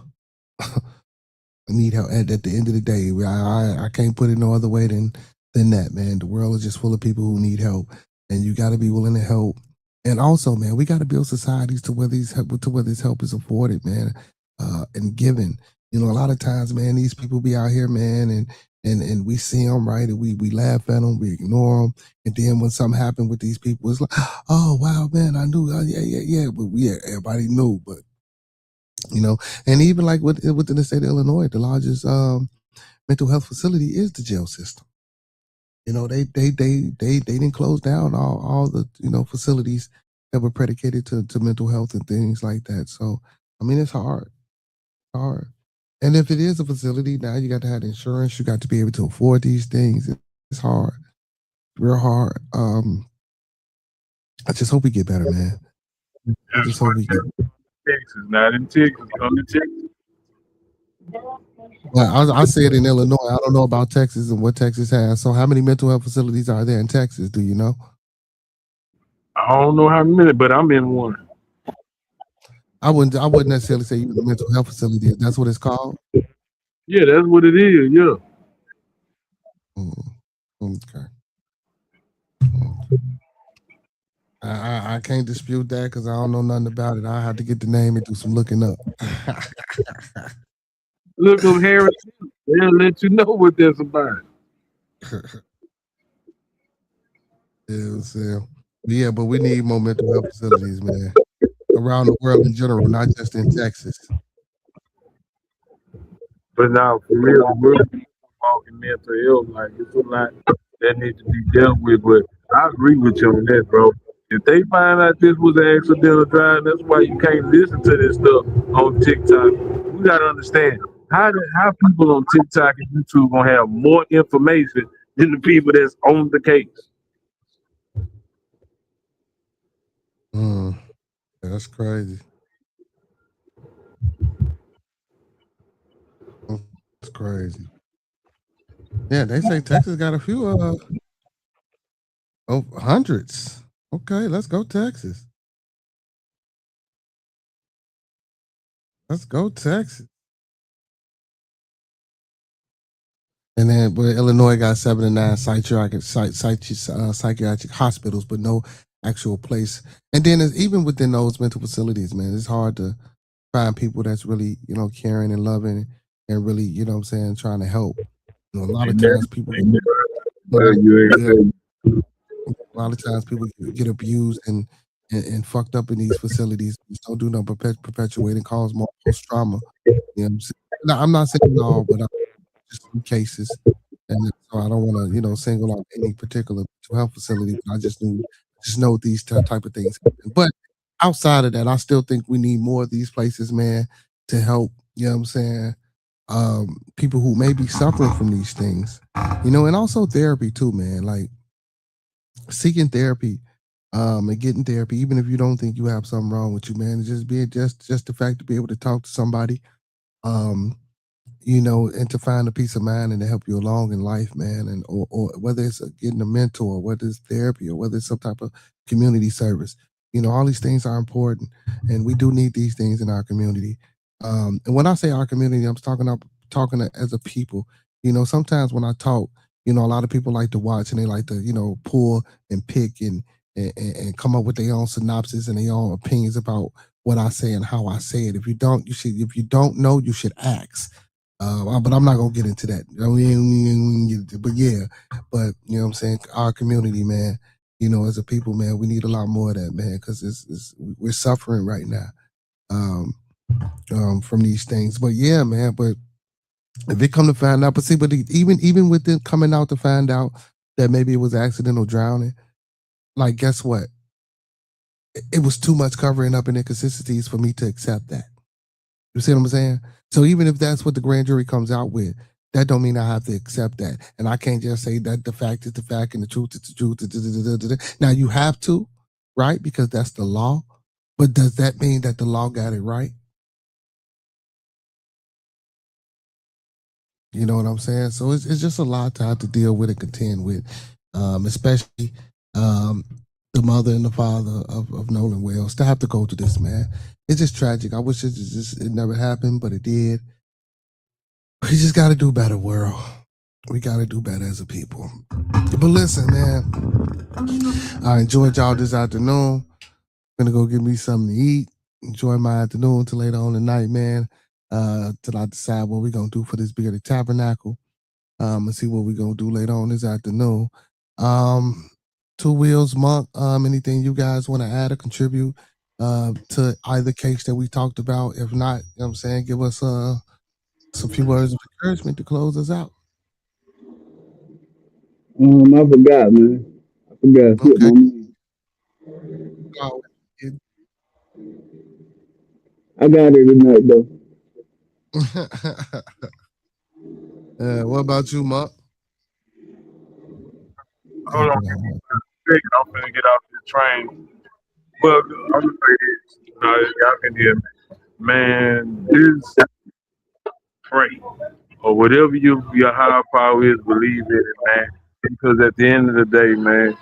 Need help. And at the end of the day, I can't put it no other way than that, man. The world is just full of people who need help, and you got to be willing to help. And also, man, we got to build societies to where this help is afforded, man, and given. A lot of times, man, these people be out here, man, and we see them, right, and we laugh at them, we ignore them, and then when something happened with these people, it's like, oh wow, man, I knew, yeah, but everybody knew, but and even like within the state of Illinois, the largest mental health facility is the jail system. They didn't close down all the facilities that were predicated to mental health and things like that. So I mean, it's hard. And if it is a facility, now you got to have insurance. You got to be able to afford these things. It's hard, real hard. I just hope we get better, man. I just hope we get. Texas, not in Texas. Come to Texas. Well, I say it in Illinois. I don't know about Texas and what Texas has. So how many mental health facilities are there in Texas? Do you know? I don't know how many, but I'm in one. I wouldn't necessarily say you're a mental health facility. That's what it's called? Yeah, that's what it is, yeah. Okay. I can't dispute that because I don't know nothing about it. I have to get the name and do some looking up. Look up Harris. They'll let you know what that's about. Yeah, but we need more mental health facilities, man, around the world in general, not just in Texas. But now, for real, we're talking mental health, like it's a lot that needs to be dealt with. But I agree with you on that, bro. If they find out this was an accidental drive, that's why you can't listen to this stuff on TikTok. We gotta understand how people on TikTok and YouTube gonna have more information than the people that's on the case. That's crazy. That's crazy. Yeah, they say Texas got a few hundreds. Okay, let's go Texas. Let's go Texas. And then Illinois got 7 to 9 psychiatric hospitals, but no actual place. And then even within those mental facilities, man, it's hard to find people that's really, caring and loving and really, trying to help. A lot of times people get abused and fucked up in these facilities. Don't do no perpetuate and cause more post trauma. You know what I'm saying? No, I'm not saying all, but just some cases, and So I don't want to, single out any particular mental health facility, but I just know these type of things happen. But outside of that, I still think we need more of these places, man, to help, you know what I'm saying, people who may be suffering from these things, and also therapy too, man. Like seeking therapy, and getting therapy, even if you don't think you have something wrong with you, man, it's just the fact to be able to talk to somebody, um, and to find a peace of mind and to help you along in life, man, and or whether it's getting a mentor, or whether it's therapy, or whether it's some type of community service, all these things are important, and we do need these things in our community. And when I say our community, I'm talking as a people. Sometimes when I talk, a lot of people like to watch and they like to, pull and pick and come up with their own synopsis and their own opinions about what I say and how I say it. If you don't know, you should ask. But I'm not gonna get into that. But yeah, but you know what I'm saying, our community, man, as a people, man, we need a lot more of that, man, because we're suffering right now from these things. But yeah, man, but if they come to find out, but even with them coming out to find out that maybe it was accidental drowning, like guess what? It was too much covering up and inconsistencies for me to accept that. You see what I'm saying? So even if that's what the grand jury comes out with, that don't mean I have to accept that. And I can't just say that the fact is the fact and the truth is the truth. Now you have to, right? Because that's the law. But does that mean that the law got it right? You know what I'm saying? So it's just a lot to have to deal with and contend with, especially the mother and the father of Nolan Wells to have to go to this, man. It's just tragic. I wish it never happened, but it did. We just got to do better, world. We got to do better as a people. But listen, man, I enjoyed y'all this afternoon. I'm going to go get me something to eat. Enjoy my afternoon till later on tonight, man, till I decide what we're going to do for this Bearded Tabernacle. And see what we're going to do later on this afternoon. Two Wheels, Monk, anything you guys want to add or contribute to either case that we talked about? If not, you know what I'm saying, give us some few words of encouragement to close us out. I forgot, man. I forgot. Okay. I got it tonight, though. What about you, Monk? Hold on. I'm finna get off the train. Well, I'm gonna say this. Y'all can hear me. Man, this pray or whatever your higher power is, believe in it, man. Because at the end of the day, man,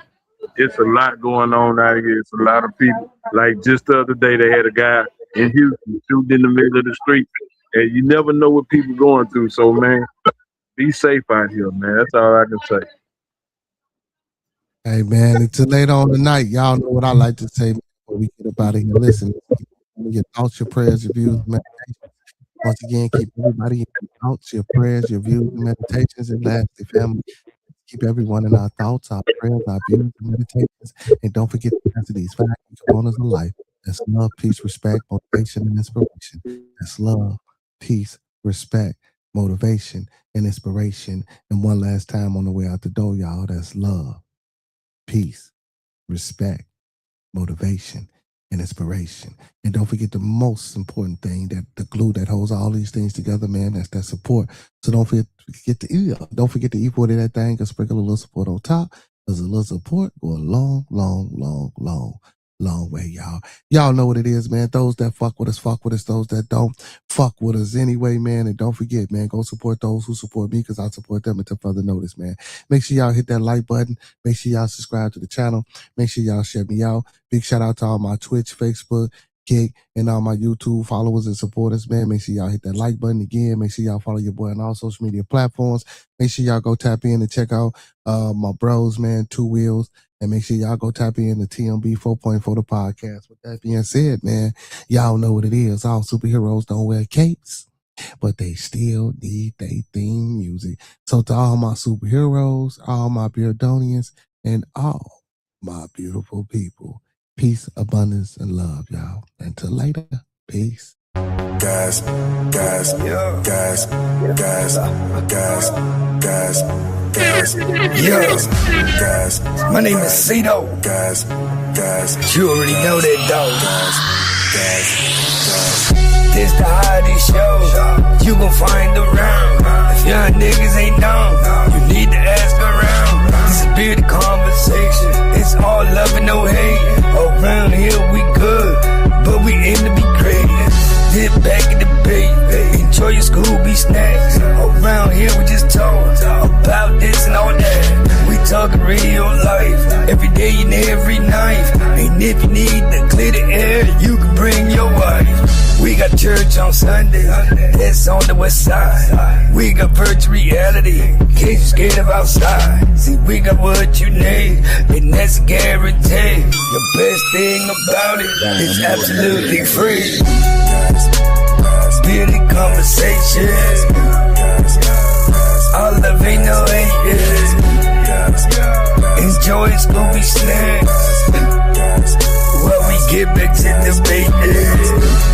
it's a lot going on out here. It's a lot of people. Like just the other day, they had a guy in Houston shooting in the middle of the street, and you never know what people going through. So, man, be safe out here, man. That's all I can say. Hey, man, until later on tonight, y'all know what I like to say before we get up out of here. Listen, your thoughts, your prayers, your views, meditations. Once again, keep everybody in your thoughts, your prayers, your views, and meditations. And lastly, family, keep everyone in our thoughts, our prayers, our views, and meditations. And don't forget to answer these 5 components of life. That's love, peace, respect, motivation, and inspiration. That's love, peace, respect, motivation, and inspiration. And one last time on the way out the door, y'all, that's love, peace, respect, motivation, and inspiration. And don't forget the most important thing, that the glue that holds all these things together, man, that's that support. So don't forget to equal to that thing and sprinkle a little support on top, because a little support go a long, long, long, long, long way, y'all. Y'all know what it is, man. Those that fuck with us. Those that don't, fuck with us anyway, man. And don't forget, man, go support those who support me, because I support them until further notice, man. Make sure y'all hit that like button. Make sure y'all subscribe to the channel. Make sure y'all share me out. Big shout out to all my Twitch, Facebook, Kick, and all my YouTube followers and supporters, man. Make sure y'all hit that like button again. Make sure y'all follow your boy on all social media platforms. Make sure y'all go tap in and check out my bros, man, Two Wheels. And make sure y'all go tap in the TMB 4.0 the podcast. With that being said, man, y'all know what it is. All superheroes don't wear capes, but they still need their theme music. So to all my superheroes, all my Beardonians, and all my beautiful people, peace, abundance, and love, y'all. Until later, peace. gas, gas, gas, gas, gas, gas, gas, gas. My name is Cito. Gas, gas. You already know that, dog. Gas, gas, gas. This the hottest show you gon' find around. If young niggas ain't known, you need to ask around. This is bearded conversation. It's all love and no hate. Around here we good, but we aim to be great. Dip back in the debate. Enjoy your Scooby snacks. Around here we just talk about this and all that. We talking real life, every day and every night. And if you need to clear the air, you can bring your wife. We got church on Sunday, that's on the west side. We got virtual reality, in case you're scared of outside. See, we got what you need, and that's a guarantee. The best thing about it is absolutely free. Bearded conversations, all love ain't no haters. Enjoy Scooby snacks while we get back to the business.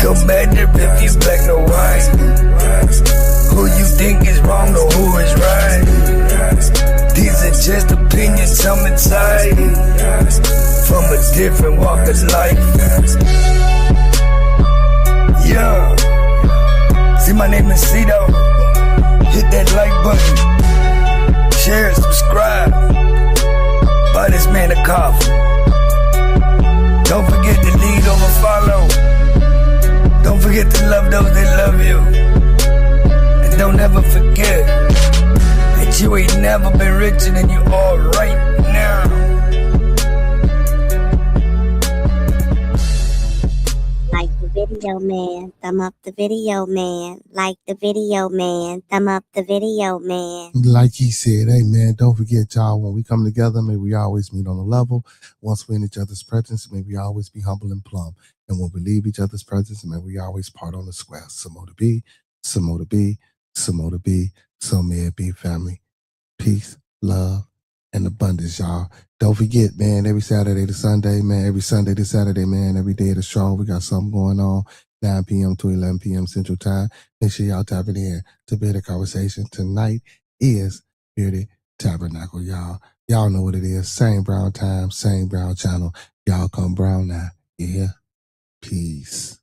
Don't matter if you black or white, who you think is wrong or who is right. These are just opinions, some inside from a different walk of life. Yeah, see, my name is Cito. Hit that like button, share, subscribe, buy this man a coffee. Don't forget to lead over follow. Don't forget to love those that love you. And don't ever forget that you ain't never been richer than you are right now. Like the video, man. Thumb up the video, man. Like the video, man. Thumb up the video, man. Like he said, hey man, don't forget y'all, when we come together, may we always meet on the level. Once we're in each other's presence, may we always be humble and plumb. And when we leave each other's presence, may we always part on the square. Some more to be, some more to be, some more to be, so may it be, family. Peace, love, and abundance, y'all. Don't forget, man, every Saturday to Sunday, man, every Sunday to Saturday, man, every day of the show, we got something going on, 9 p.m. to 11 p.m. Central Time. Make sure y'all tapping in to Bearded Conversation. Tonight is Bearded Tabernacle, y'all. Y'all know what it is. Same brown time, same brown channel. Y'all come brown now. Yeah. Peace.